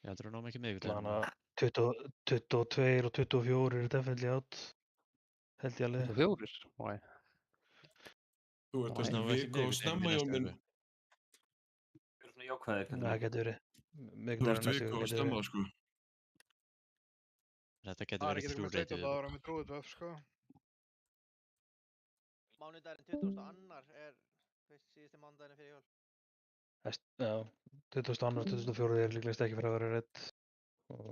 Já, þetta er nóg mikið miðvikudaginn. Þannig að 22 og 24 er definitely out. Held ég alveg. 24? Why? Þú ert þessi viku og snemma hjá minn. Þú svona jákvæðir. Það getur verið. Þú ert viku og snemma, sko. Þetta getur verið 3 reytið. Það var með trúið vöf, sko. Mánudagurinn 22. er síðusti mánudagurinn fyrir jól. Já, 22. og 24. er líklegast ekki fyrir að vera redd. Og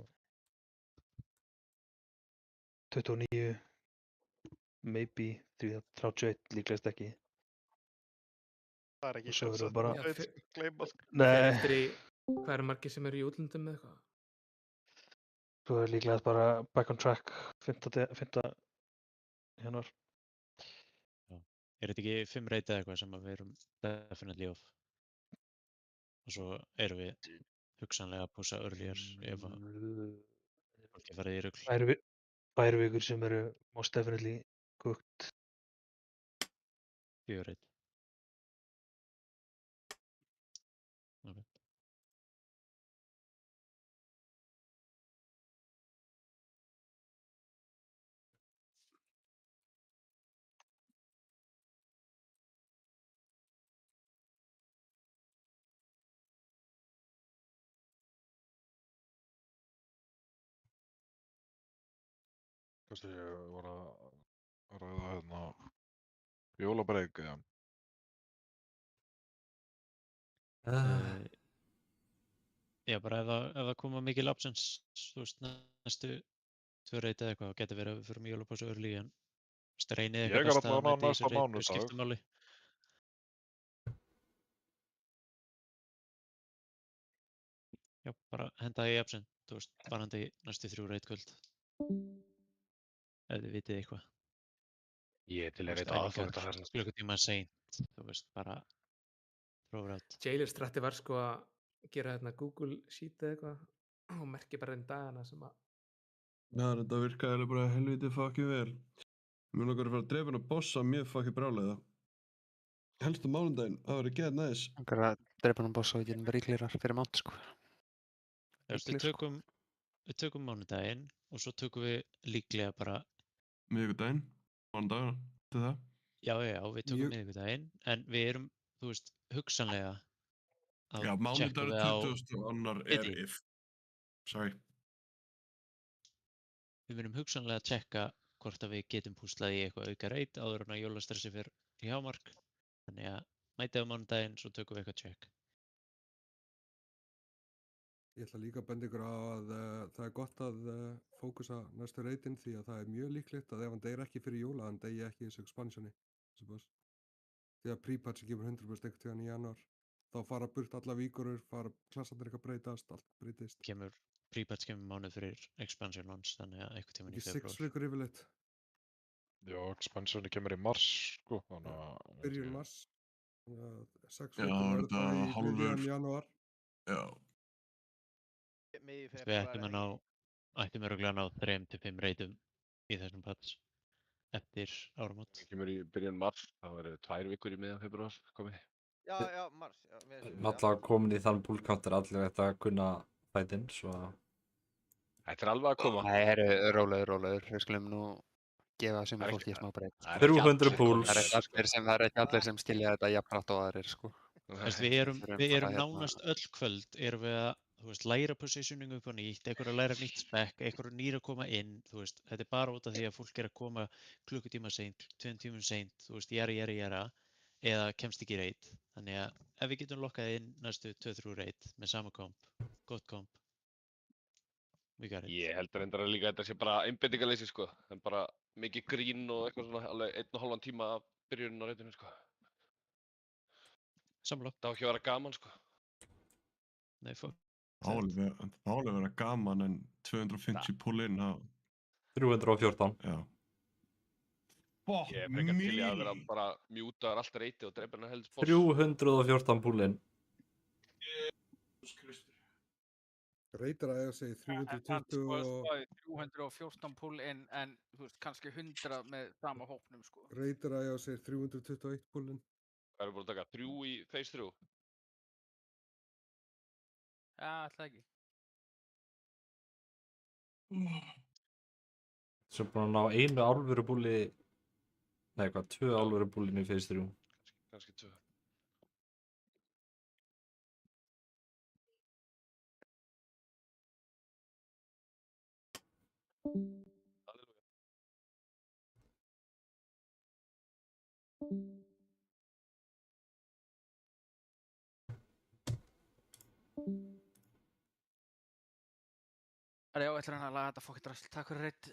29, maybe, 31 líklegast ekki. Það er ekki svo eru bara... Nei. Hvað eru margir sem eru í útlöndum með eitthvað? Svo er líklegast bara back on track 5. janúar. Er þetta ekki 5 reytið eitthvað sem við erum definitely off? Og svo erum við hugsanlega að púsa earlier ef að fólki farið í rugl. 2 vikur sem eru most definitely cooked. 4 reyt. Okay. Kannski ég var að ræða hérna jólabreik eða? Já, bara ef það koma mikil absence, þú veist, næstu 2 reytið eitthvað, þá getur verið að við förum í jólapásu early, en reynið eitthvað best að mæta í þessu reyt, hvað skiptir máli? Já, bara henda í absent, þú veist, varandi næstu 3 reytkvöld. Ef þið vitið eitthvað. Ég til að reyta aðfórt að klukkutíma seint, þú veist, bara throw it out. Jailer stratti var sko að gera hérna Google Sheet eða eitthvað og merki bara einn dagana sem að Já, þetta virkaði bara helviti fucking vel. Mér langar að fara að drepa hann að bossa mjög fucking brálega. Helst á mánudaginn, það verður get næs. Langar að drepa hann að bossa og við getum ríkleira fyrir mánu, sko. Við tökum mánudaginn og svo tökum við líklega bara miðvikudaginn, mánudaginn, til það? Já, við tökum miðvikudaginn, en við erum, þú veist, hugsanlega að Já, checka við á... mánudagur 22. er if. Sorry. Við munum hugsanlega að checka hvort að við getum púslað í eitthvað auka reit áður en að jólastressi fyrir í hámark. Þannig að mætið á mánudaginn, svo tökum við eitthvað check. Ég ætla líka að benda ykkur á að það er gott að fókusa næstu reytin því að það er mjög líklegt að ef hann deyr ekki fyrir jóla, hann deyja ekki í þessu expansioni. Því að pre-patchi kemur 100% einhvern tíðan í janúar. Þá fara burt alla víkurur, klassarnir eitthvað breytast, allt breytist. Pre-patch kemur mánuð fyrir expansion launch, þannig að einhvern tímann í Ekki febrúar. 6 vikur yfirleitt. Já, expansioni kemur í mars, sko, þannig að... Byrjun mars. 6 vikur verður það í miðjan janúar. Já. Við ættum örugglega að ná 3 til 5 reytum í þessum patch eftir áramót. Það kemur í byrjun mars, það verður 2 vikur í miðjan febrúar komið. Já, mars. Alltaf komin í þann púlkátt allir þetta að kunna fætinn, svo... Þetta alveg að koma. Nei, rólegur. Við skulum nú gefa sumir fólki smá breyt. 300 púls. Það er ekki allir sem skilja þetta jafnframt og aðrir, sko. Við erum nánast öll kvöld, erum við að þú veist, læra positioning upp á nýtt, einhver að læra nýtt spec, einhver nýr að koma inn, þú veist, þetta er bara út af því að fólk er að koma klukkutíma seint, 2 tímum seint, þú veist, jæra, eða kemst ekki reit. Þannig að ef við getum lokkað inn næstu 2-3 reit með sama komp, gott komp, we got it. Ég heldur reyndar að líka þetta sé bara einbeitingarleysi, sko, en bara mikið grín og eitthvað svona, alveg 1,5 tíma af byrjunin á reitinu, sko. Sammála. Það á ekki að vera gaman, sko. Nei, Það á alveg vera gaman en 250 pull-in, það... 314. Já. Ég er frekar til í að vera bara mjútaður allt reyti og drepa hennar helst boss. 314 pull-in. Reytir að ég segi 320 og... 314 pull-in en, þú veist, kannski 100 með sama hópnum, sko. Reytir að ég segi 321 pull-in. Það eru búin að taka 3 í phase 3. Já, alltaf ekki. Svo búin að ná 1 alvöru búli, nei hvað, 2 alvöru búlin í phase 3. Kannski 2. Já, ég ætla að laga þetta fokkið drasl. Takk fyrir reitt.